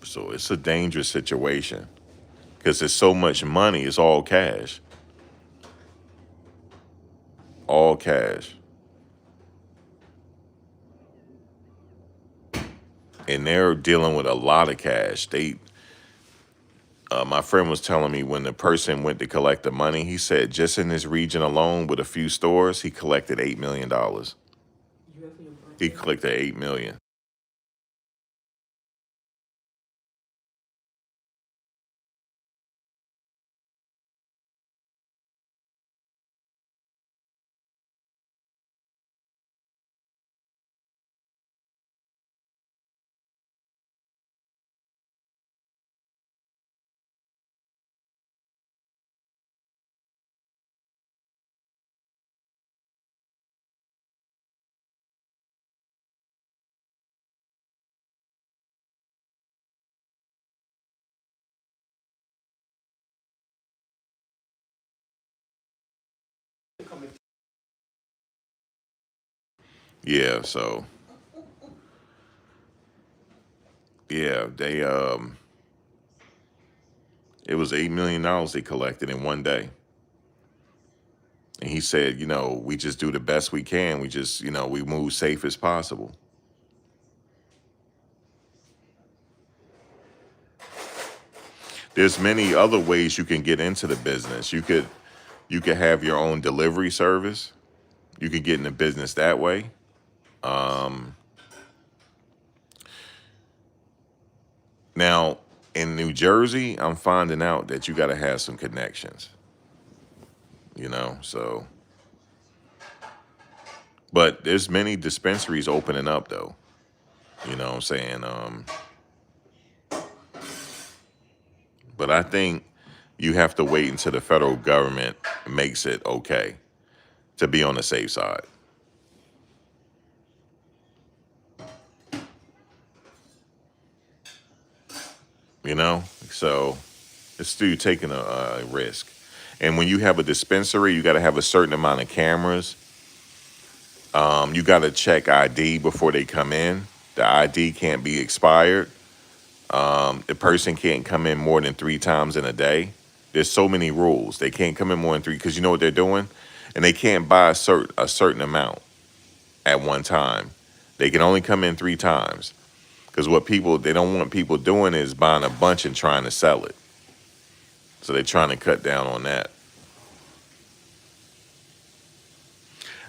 So it's a dangerous situation because there's so much money. It's all cash, all cash, and they're dealing with a lot of cash. My friend was telling me when the person went to collect the money, he said just in this region alone with a few stores, he collected $8 million. He collected 8 million. Yeah, so yeah, it was $8 million they collected in one day. And he said, we just do the best we can. We just, we move safe as possible. There's many other ways you can get into the business. You could have your own delivery service. You could get in the business that way. Um, Now, in New Jersey, I'm finding out that you got to have some connections, so, but there's many dispensaries opening up though, you know what I'm saying? But I think you have to wait until the federal government makes it okay to be on the safe side, you know? So it's still taking a risk. And when you have a dispensary, you got to have a certain amount of cameras. You got to check ID before they come in. The ID can't be expired. The person can't come in more than 3 times in a day. There's so many rules. They can't come in more than three because you know what they're doing? And they can't buy a certain amount at one time. They can only come in 3 times. Because they don't want people doing is buying a bunch and trying to sell it. So they're trying to cut down on that.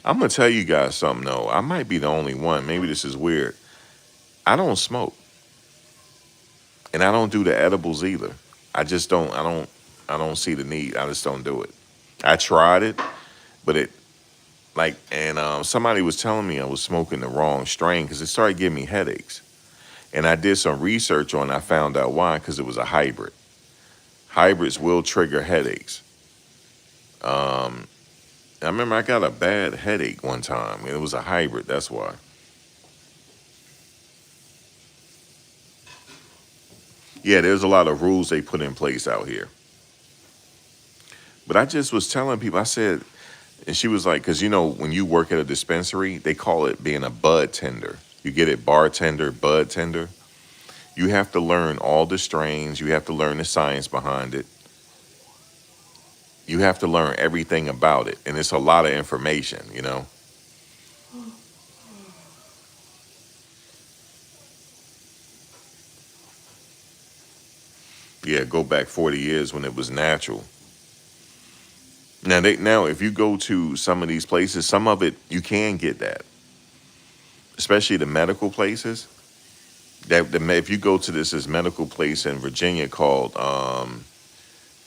I'm going to tell you guys something though. I might be the only one. Maybe this is weird. I don't smoke. And I don't do the edibles either. I just don't, I don't see the need. I just don't do it. I tried it, but somebody was telling me I was smoking the wrong strain because it started giving me headaches. And I did some research on it. I found out why, because it was a hybrid. Hybrids will trigger headaches. Um, I remember I got a bad headache one time. And it was a hybrid. That's why. Yeah, there's a lot of rules they put in place out here. But I just was telling people, I said, and she was like, because when you work at a dispensary, they call it being a bud tender. You get it, bartender, bud tender. You have to learn all the strains. You have to learn the science behind it. You have to learn everything about it. And it's a lot of information. Yeah, go back 40 years when it was natural. Now if you go to some of these places, some of it you can get that, especially the medical places. If you go to this medical place in Virginia called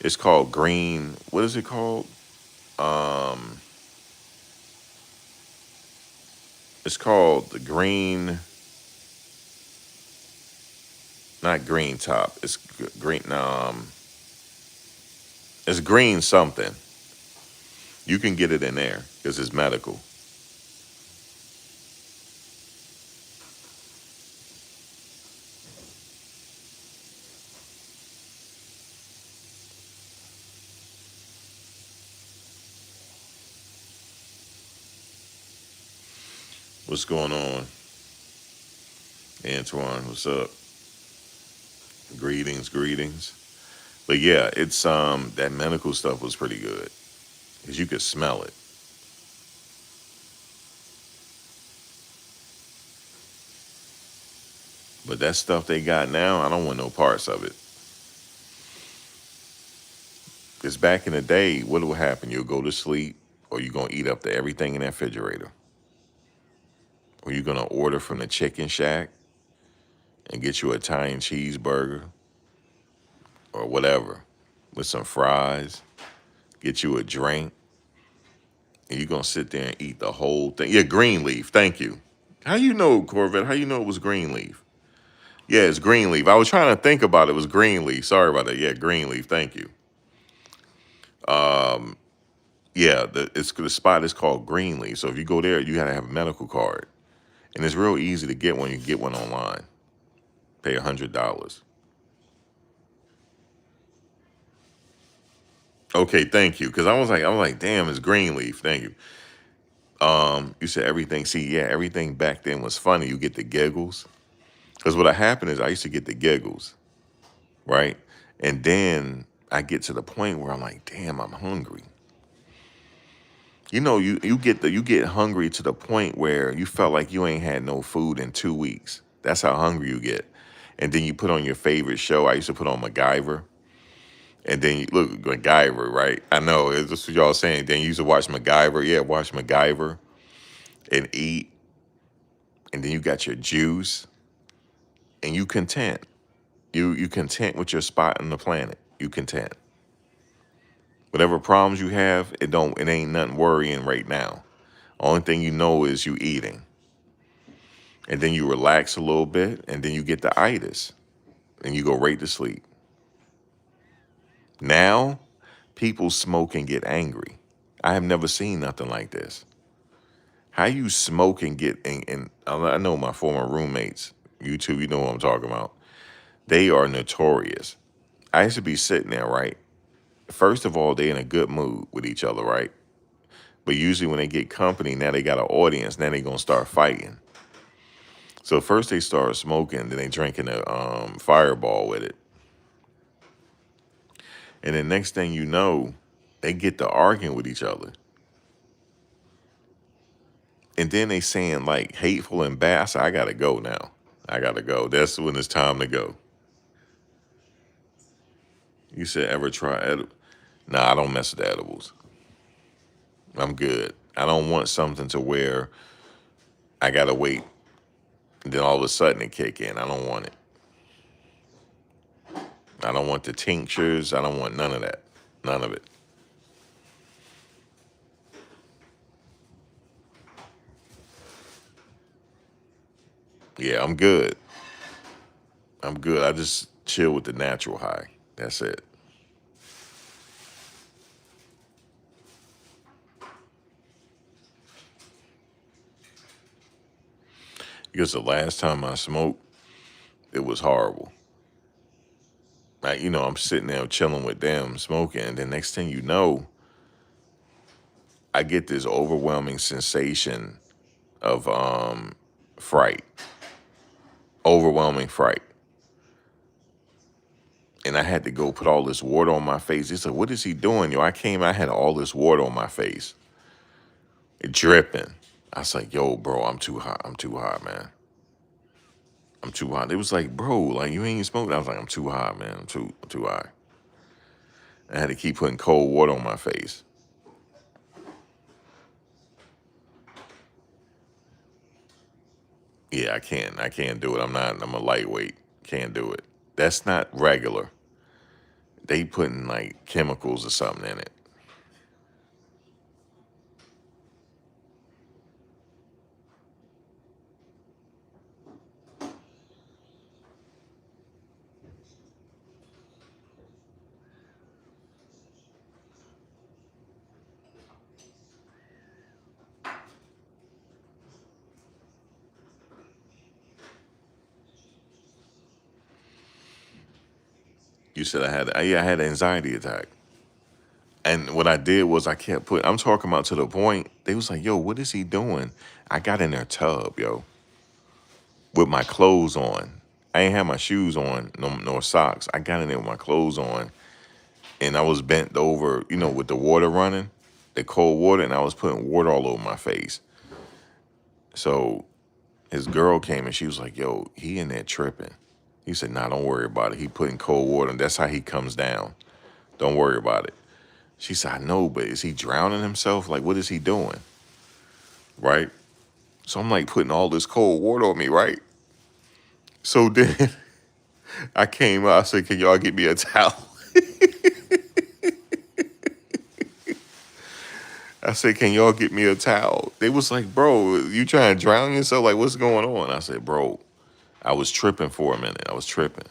it's called Green. What is it called? Um, it's called the Green, not Green Top. It's green. It's Green something. You can get it in there because it's medical. What's going on, Antoine? What's up? Greetings, greetings. But yeah, it's that medical stuff was pretty good because you could smell it. But that stuff they got now, I don't want no parts of it. Because back in the day, what will happen? You'll go to sleep, or you're gonna eat up the everything in that refrigerator, or you're gonna order from the chicken shack and get you an Italian cheeseburger or whatever with some fries, get you a drink, and you're gonna sit there and eat the whole thing. Yeah, green leaf. Thank you. How you know, Corvette? How you know it was green leaf? Yeah, it's green leaf. I was trying to think about it. It was green leaf. Sorry about that. Yeah, green leaf. Thank you. Um, yeah, the spot is called Greenleaf. So if you go there, you gotta have a medical card, and it's real easy to get one. You can get one online. Pay $100. Okay, thank you. Because I was like, damn, it's Greenleaf. Thank you. You said everything. See, yeah, everything back then was funny. You get the giggles. Because what happened is I used to get the giggles, right? And then I get to the point where I'm like, damn, I'm hungry. You know, you get hungry to the point where you felt like you ain't had no food in 2 weeks. That's how hungry you get. And then you put on your favorite show. I used to put on MacGyver. And then you look MacGyver, right? I know it's just what y'all saying. Then you used to watch MacGyver. Yeah, watch MacGyver and eat. And then you got your juice and you content. You content with your spot on the planet. You content. Whatever problems you have, it ain't nothing worrying right now. Only thing you know is you eating. And then you relax a little bit, and then you get the itis, and you go right to sleep. Now, people smoke and get angry. I have never seen nothing like this. How you smoke and get, and I know my former roommates, you two, you know what I'm talking about. They are notorious. I used to be sitting there, right? First of all, they in a good mood with each other, right? But usually when they get company, now they got an audience, now they gonna start fighting. So first they start smoking, then they drinking a fireball with it. And the next thing you know, they get to arguing with each other. And then they saying like hateful and bad. I said, I gotta go now. I gotta go. That's when it's time to go. You said ever try edible? Nah, I don't mess with edibles. I'm good. I don't want something to where I gotta wait and then all of a sudden it kick in. I don't want it. I don't want the tinctures. I don't want none of that. None of it. Yeah, I'm good. I'm good. I just chill with the natural high. That's it. Because the last time I smoked, it was horrible. Like, I'm sitting there chilling with them, smoking, and the next thing you know, I get this overwhelming sensation of fright, overwhelming fright. And I had to go put all this water on my face. He said, what is he doing? I had all this water on my face, it dripping. I was like, yo, bro, I'm too hot. I'm too hot, man. I'm too hot. It was like, bro, like you ain't smoking. I was like, I'm too hot, man. I'm too hot. I had to keep putting cold water on my face. Yeah, I can't do it. I'm a lightweight. Can't do it. That's not regular. They putting like chemicals or something in it. You said yeah, I had an anxiety attack. And what I did was I kept putting, I'm talking about to the point, they was like, yo, what is he doing? I got in their tub, yo, with my clothes on. I ain't had my shoes on, nor socks. I got in there with my clothes on, and I was bent over, with the water running, the cold water, and I was putting water all over my face. So his girl came and she was like, yo, he in there tripping. He said, nah, don't worry about it. He putting cold water, and that's how he comes down. Don't worry about it. She said, I know, but is he drowning himself? Like, what is he doing? Right? So I'm like putting all this cold water on me, right? So then I came out, I said, can y'all get me a towel? I said, can y'all get me a towel? They was like, bro, you trying to drown yourself? Like, what's going on? I said, bro, I was tripping for a minute. I was tripping.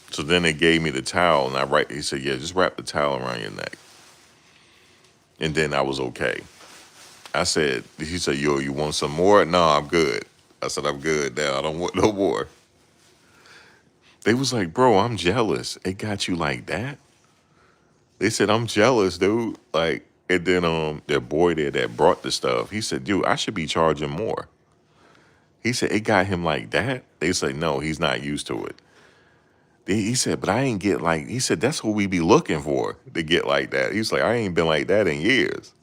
So then they gave me the towel, and he said, yeah, just wrap the towel around your neck. And then I was okay. He said, yo, you want some more? No, I'm good. I said, I'm good now. I don't want no more. They was like, bro, I'm jealous. It got you like that? They said, I'm jealous, dude. Like, and then their boy there that brought the stuff, he said, dude, I should be charging more. He said, it got him like that? They said, no, he's not used to it. He said, but I ain't get like, he said, that's what we be looking for, to get like that. He's like, I ain't been like that in years.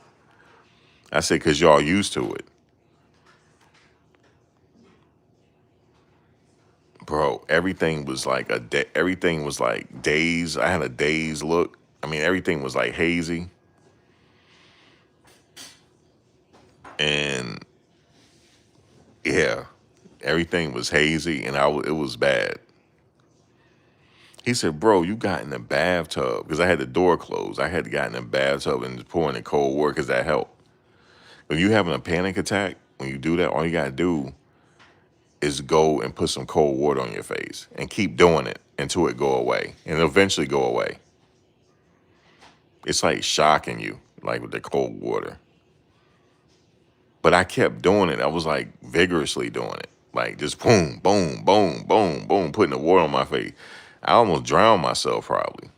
I said, because y'all used to it. Bro, everything was like everything was like days. I had a dazed look. I mean, everything was like hazy. And yeah, everything was hazy, and it was bad. He said, bro, you got in the bathtub, because I had the door closed. I had to get in the bathtub and just pouring the cold water, because that helped. When you having a panic attack, when you do that, all you got to do is go and put some cold water on your face and keep doing it until it go away, and it'll eventually go away. It's like shocking you, like with the cold water. But I kept doing it. I was like vigorously doing it. Like just boom, boom, boom, boom, boom, putting the water on my face. I almost drowned myself probably.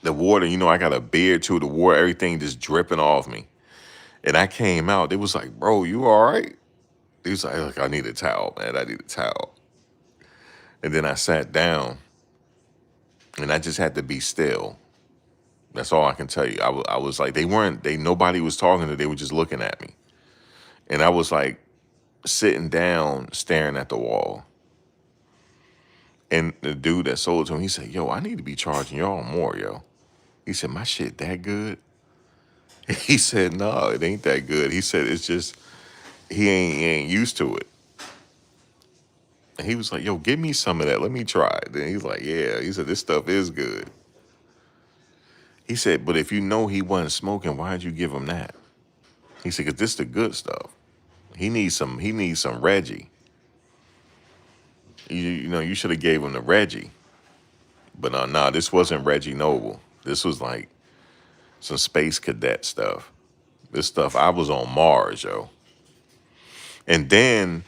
The water, I got a beard too. The water, everything just dripping off me. And I came out. They was like, bro, you all right? He was like, look, I need a towel, man. I need a towel. And then I sat down and I just had to be still. That's all I can tell you. I was like, nobody was talking to, they were just looking at me. And I was like sitting down, staring at the wall. And the dude that sold it to him, he said, yo, I need to be charging y'all more, yo. He said, my shit that good? He said, no, it ain't that good. He said, it's just, he ain't used to it. And he was like, yo, give me some of that. Let me try it. Then he's like, yeah. He said, this stuff is good. He said, but if you know he wasn't smoking, why'd you give him that? He said, because this the good stuff. He needs some Reggie. You should have gave him the Reggie. But nah, this wasn't Reggie Noble. This was like some space cadet stuff. This stuff, I was on Mars, yo. And then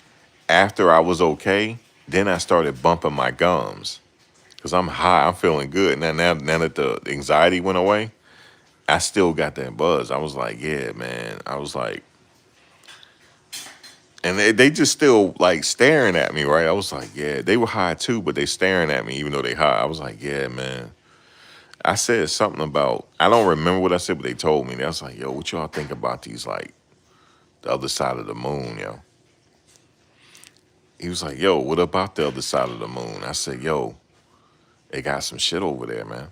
after I was okay, then I started bumping my gums. Because I'm high, I'm feeling good. Now that the anxiety went away, I still got that buzz. I was like, yeah, man. I was like, and they just still like staring at me, right? I was like, yeah, they were high too, but they staring at me even though they high. I was like, yeah, man. I said something about, I don't remember what I said, but they told me. I was like, yo, what y'all think about these, like, the other side of the moon, yo? He was like, yo, what about the other side of the moon? I said, yo, they got some shit over there, man.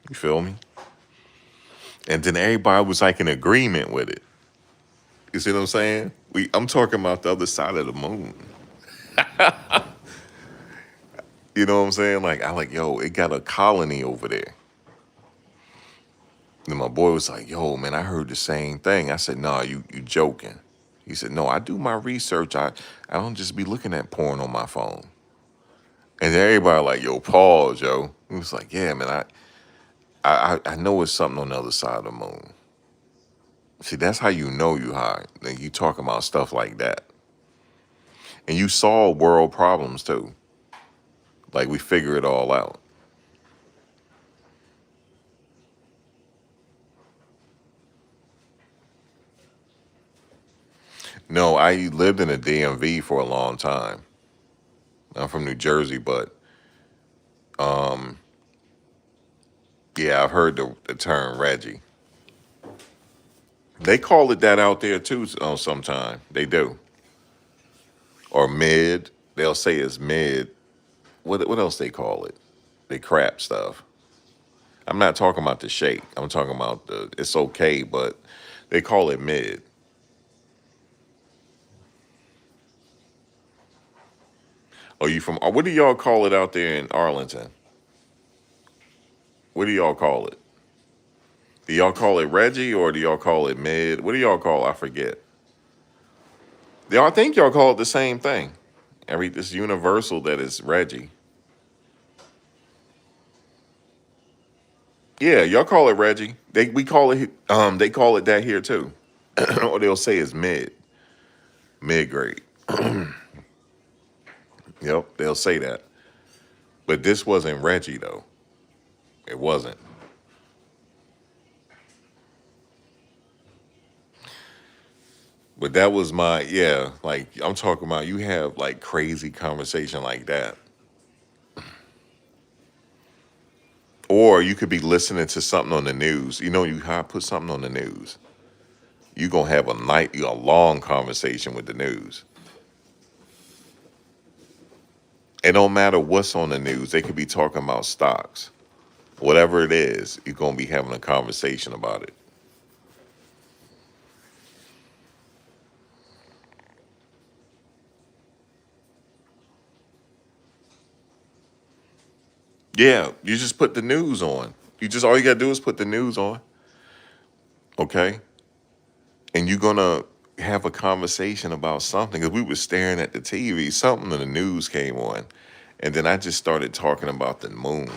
You feel me? And then everybody was like in agreement with it. You see what I'm saying? I'm talking about the other side of the moon. You know what I'm saying? Like I like, yo, it got a colony over there. And my boy was like, yo, man, I heard the same thing. I said, nah, you joking. He said, no, I do my research. I don't just be looking at porn on my phone. And then everybody like, yo, pause, yo. He was like, yeah, man, I know it's something on the other side of the moon. See, that's how you know you high. Then you talking about stuff like that. And you solve world problems too. Like we figure it all out. No, I lived in the DMV for a long time. I'm from New Jersey, but um, yeah, I've heard the term Reggie. They call it that out there too. Sometime they do, or mid. They'll say it's mid. What else they call it? They crap stuff. I'm not talking about the shake. I'm talking about the it's okay, but they call it mid. Are you from? What do y'all call it out there in Arlington? What do y'all call it? Do y'all call it Reggie or do y'all call it mid? What do y'all call? I forget. Y'all think y'all call it the same thing. This universal that is Reggie. Yeah, y'all call it Reggie. We call it they call it that here too. Or they'll say it's mid grade. Yep, they'll say that. But this wasn't Reggie though. It wasn't. But that was my yeah, like I'm talking about you have like crazy conversation like that. Or you could be listening to something on the news. You know, you put something on the news. You gonna have a long conversation with the news. It don't matter what's on the news. They could be talking about stocks, whatever it is. You're gonna be having a conversation about it. Yeah, you just put the news on. You just all you gotta do is put the news on, okay? And you're gonna have a conversation about something. Cause we were staring at the TV, something in the news came on, and then I just started talking about the moon.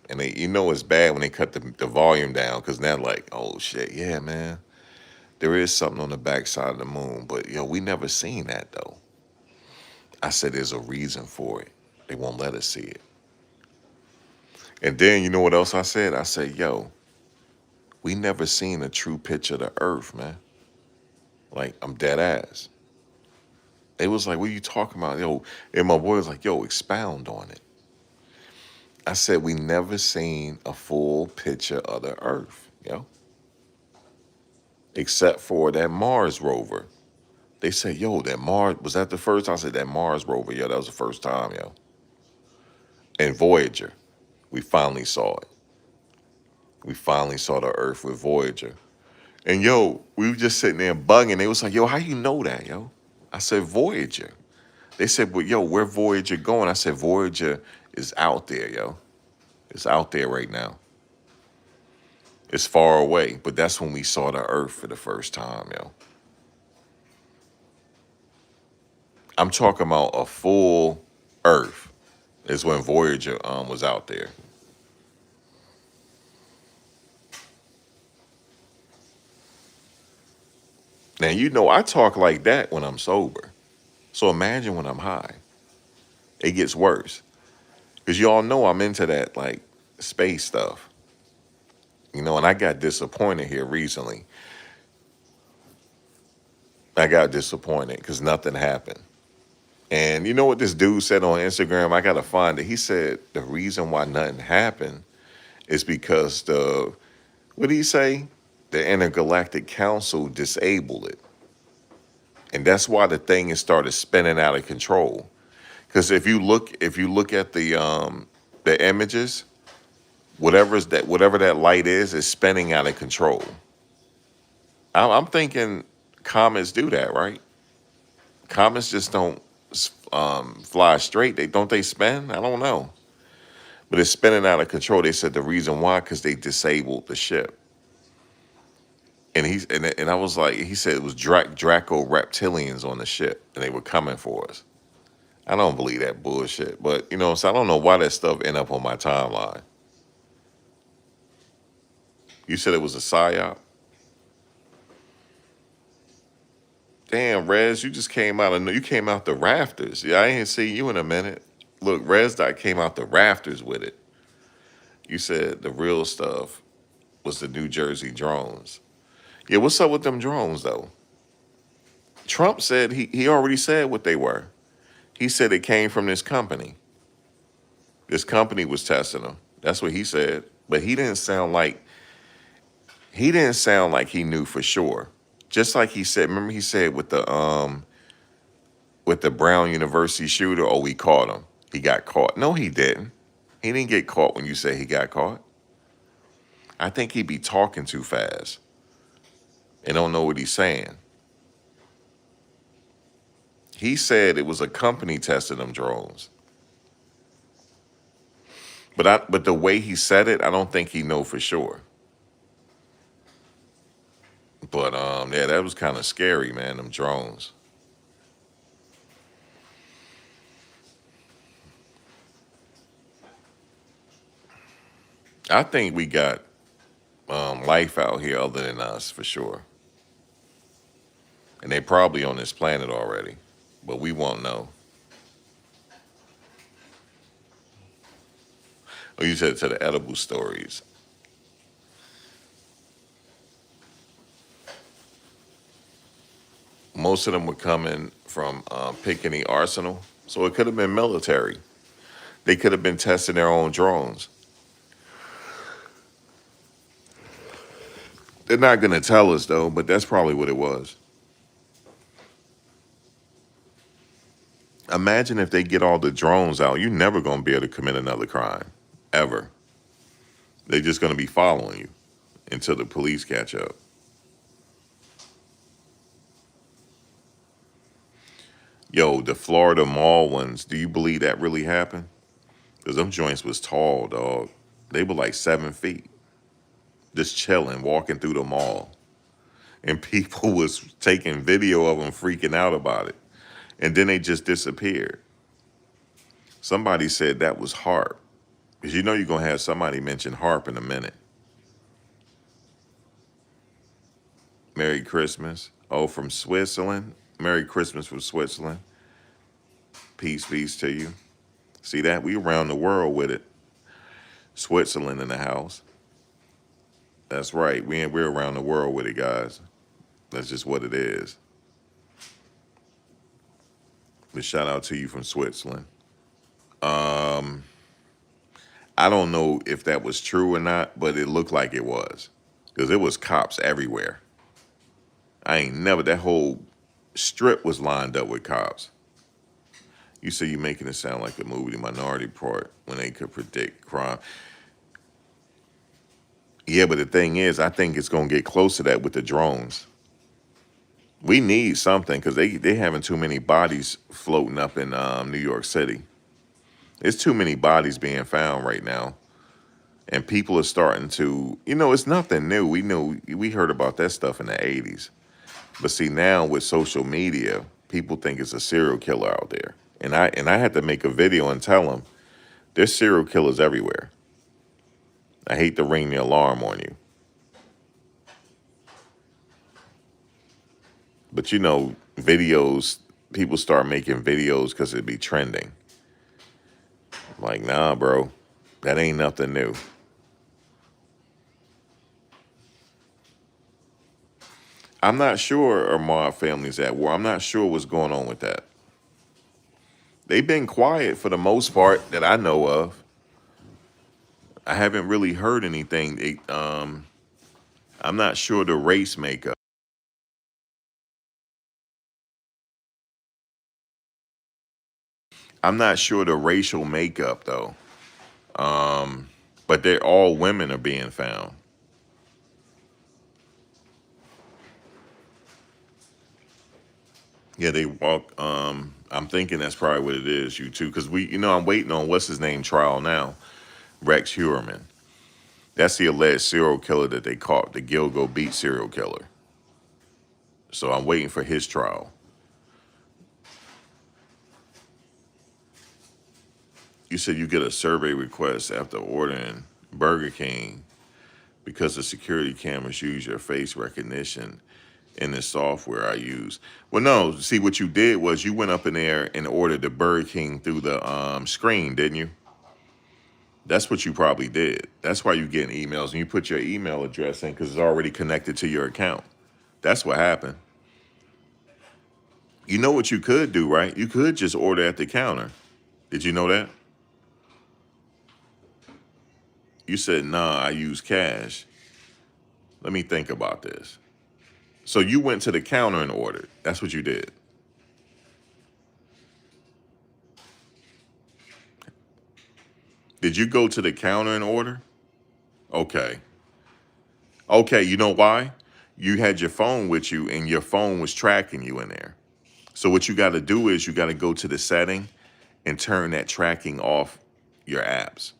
And you know it's bad when they cut the volume down, cause now like, oh shit, yeah, man, there is something on the backside of the moon, but yo, we never seen that though. I said there's a reason for it. They won't let us see it. And then you know what else I said? I said, yo, we never seen a true picture of the earth, man. Like, I'm dead ass. They was like, what are you talking about? Yo, and my boy was like, yo, expound on it. I said, we never seen a full picture of the earth, yo. Except for that Mars rover. They said, yo, that Mars, was that the first? I said, that Mars rover, yo, that was the first time, yo. And Voyager, we finally saw it. We finally saw the earth with Voyager. And yo, we were just sitting there bugging. They was like, yo, how you know that, yo? I said, Voyager. They said, well, yo, where Voyager going? I said, Voyager is out there, yo. It's out there right now. It's far away, but that's when we saw the Earth for the first time, yo. I'm talking about a full Earth is when Voyager was out there. Now, you know, I talk like that when I'm sober. So imagine when I'm high. It gets worse. Because y'all know I'm into that, like, space stuff. You know, and I got disappointed here recently. I got disappointed because nothing happened. And you know what this dude said on Instagram? I gotta find it. He said the reason why nothing happened is because what did he say? The Intergalactic Council disabled it. And that's why the thing has started spinning out of control. Because if you look at the images, whatever that light is spinning out of control. I'm thinking comets do that, right? Comets just don't fly straight. They spin. I don't know, but it's spinning out of control. They said the reason why because they disabled the ship. And I was like, he said it was Draco reptilians on the ship, and they were coming for us. I don't believe that bullshit, but so I don't know why that stuff end up on my timeline. You said it was a psyop. Damn, Rez, you just came out. You came out the rafters. Yeah, I ain't seen you in a minute. Look, Rez Dot came out the rafters with it. You said the real stuff was the New Jersey drones. Yeah, what's up with them drones though? Trump said he already said what they were. He said it came from this company. This company was testing them. That's what he said. But he didn't sound like he knew for sure. Just like he said, remember he said with the Brown University shooter, oh, we caught him. He got caught. No, he didn't. He didn't get caught when you say he got caught. I think he be talking too fast and don't know what he's saying. He said it was a company testing them drones. But the way he said it, I don't think he know for sure. But yeah, that was kind of scary, man, them drones. I think we got life out here other than us for sure. And they probably on this planet already, but we won't know. Oh, you said to the edible stories. Most of them were coming from Pickney Arsenal, so it could have been military. They could have been testing their own drones. They're not gonna tell us though, but that's probably what it was. Imagine if they get all the drones out, you're never gonna be able to commit another crime, ever. They're just gonna be following you until the police catch up. Yo, the Florida mall ones, do you believe that really happened? Because them joints was tall, dog. They were like 7 feet, just chilling, walking through the mall. And people was taking video of them freaking out about it. And then they just disappeared. Somebody said that was HARP. Because you're going to have somebody mention HARP in a minute. Merry Christmas. Oh, from Switzerland. Merry Christmas from Switzerland. Peace, peace to you. See that? We around the world with it. Switzerland in the house. That's right. We're around the world with it, guys. That's just what it is. But shout out to you from Switzerland. Um, I don't know if that was true or not, but it looked like it was. Because it was cops everywhere. I ain't never, that whole strip was lined up with cops. You say you're making it sound like a movie, The Minority Report, when they could predict crime. Yeah, but the thing is, I think it's going to get close to that with the drones. We need something because they having too many bodies floating up in New York City. There's too many bodies being found right now. And people are starting to, it's nothing new. We heard about that stuff in the 80s. But see, now with social media, people think it's a serial killer out there. And I had to make a video and tell them there's serial killers everywhere. I hate to ring the alarm on you. But videos, people start making videos because it'd be trending. I'm like, nah, bro, that ain't nothing new. I'm not sure Ahmad family's at war. I'm not sure what's going on with that. They've been quiet for the most part that I know of. I haven't really heard anything. I'm not sure the race makeup. I'm not sure the racial makeup though. But they're all women are being found. Yeah, they walk. I'm thinking that's probably what it is, you too, because I'm waiting on what's his name trial now, Rex Heuermann. That's the alleged serial killer that they caught, the Gilgo Beach serial killer. So I'm waiting for his trial. You said you get a survey request after ordering Burger King because the security cameras use your face recognition in the software I use. Well, no, see what you did was you went up in there and ordered the Burger King through the screen, didn't you? That's what you probably did. That's why you getting emails and you put your email address in because it's already connected to your account. That's what happened. You know what you could do, right? You could just order at the counter. Did you know that? You said, nah, I use cash. Let me think about this. So you went to the counter and ordered. That's what you did. Did you go to the counter and order? Okay. Okay, you know why? You had your phone with you and your phone was tracking you in there. So what you got to do is you got to go to the setting and turn that tracking off your apps.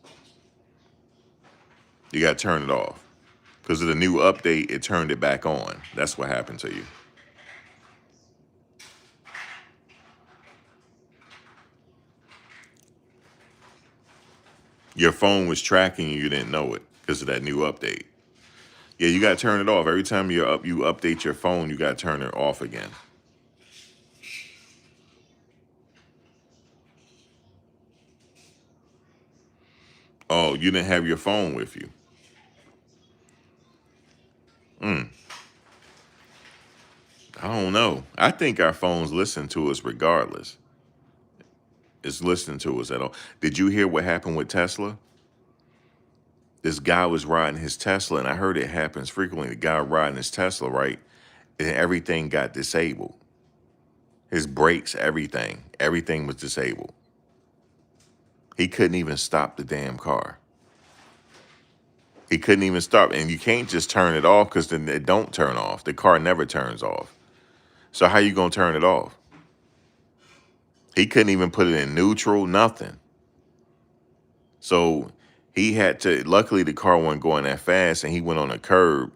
You got to turn it off. Because of the new update, it turned it back on. That's what happened to you. Your phone was tracking you, you didn't know it because of that new update. Yeah, you got to turn it off. Every time you update your phone, you got to turn it off again. Oh, you didn't have your phone with you. Mm, I don't know. I think our phones listen to us regardless. It's listening to us at all. Did you hear what happened with Tesla? This guy was riding his Tesla, and I heard it happens frequently. The guy riding his Tesla, right? And everything got disabled. His brakes, everything was disabled. He couldn't even stop the damn car. He couldn't even stop. And you can't just turn it off because then it don't turn off. The car never turns off. So how you gonna turn it off? He couldn't even put it in neutral, nothing. So he had to, luckily the car wasn't going that fast and he went on a curb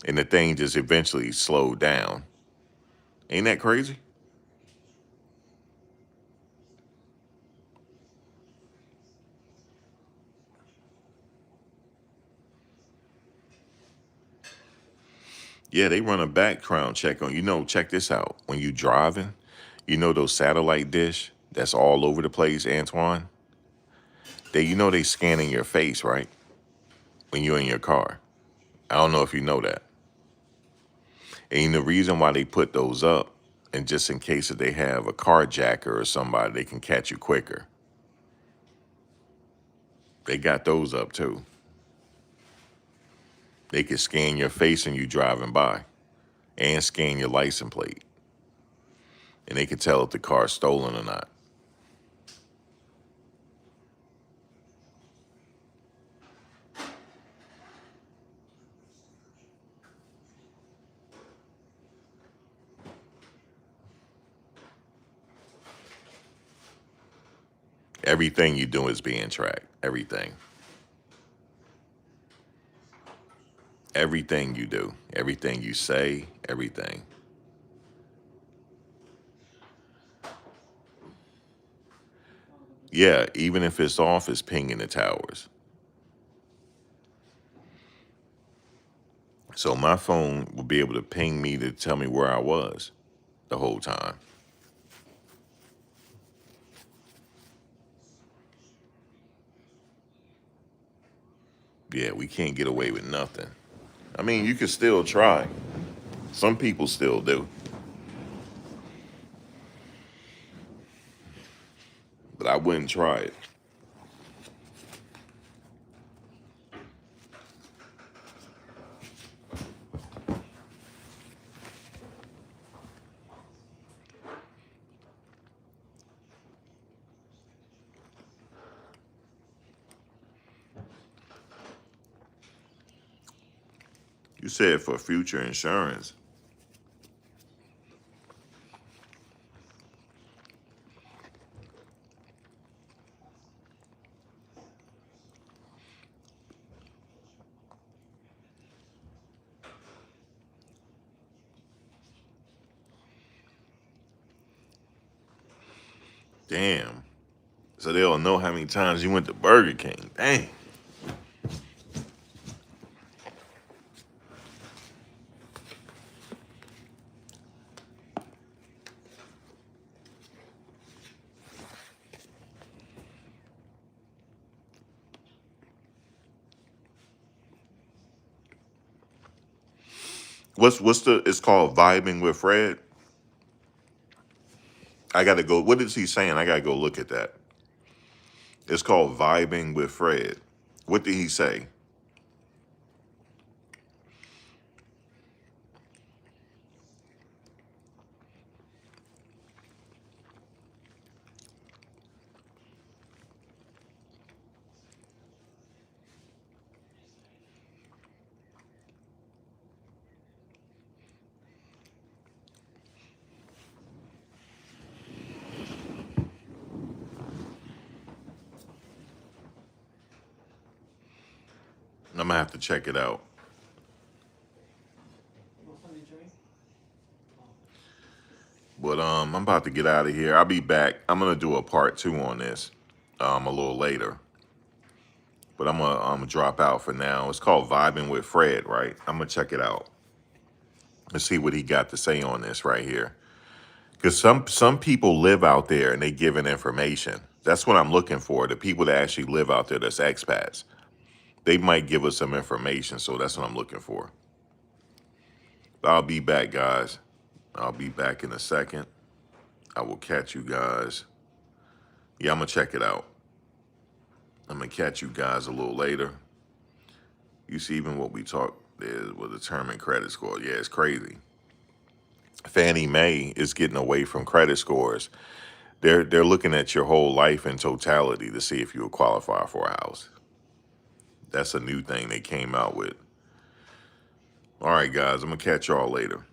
and the thing just eventually slowed down. Ain't that crazy? Yeah, they run a background check on, check this out. When you driving, those satellite dish that's all over the place, Antoine? They scanning your face, right? When you're in your car. I don't know if you know that. And the reason why they put those up, and just in case if they have a carjacker or somebody, they can catch you quicker. They got those up too. They can scan your face when you driving by and scan your license plate. And they can tell if the car's stolen or not. Everything you do is being tracked. Everything. Everything you do. Everything you say. Everything. Yeah, even if it's off, it's pinging the towers. So my phone will be able to ping me to tell me where I was the whole time. Yeah, we can't get away with nothing. I mean, you can still try. Some people still do, but I wouldn't try it. You said for future insurance. Damn. So they'll know how many times you went to Burger King. Dang. What's the? It's called vibing with Fred. I got to go. What is he saying? I got to go look at that. It's called vibing with Fred. What did he say? I'm gonna have to check it out. But I'm about to get out of here. I'll be back. I'm gonna do a part 2 on this a little later. But I'm gonna drop out for now. It's called Vibing with Fred, right? I'm gonna check it out. Let's see what he got to say on this right here. Because some people live out there and they giving information. That's what I'm looking for. The people that actually live out there, that's expats. They might give us some information. So that's what I'm looking for. I'll be back, guys. I'll be back in a second. I will catch you guys. Yeah, I'm gonna check it out. I'm gonna catch you guys a little later. You see, even what we talked there will determine credit score. Yeah, it's crazy. Fannie Mae is getting away from credit scores. They're looking at your whole life in totality to see if you will qualify for a house. That's a new thing they came out with. All right, guys, I'm gonna catch y'all later.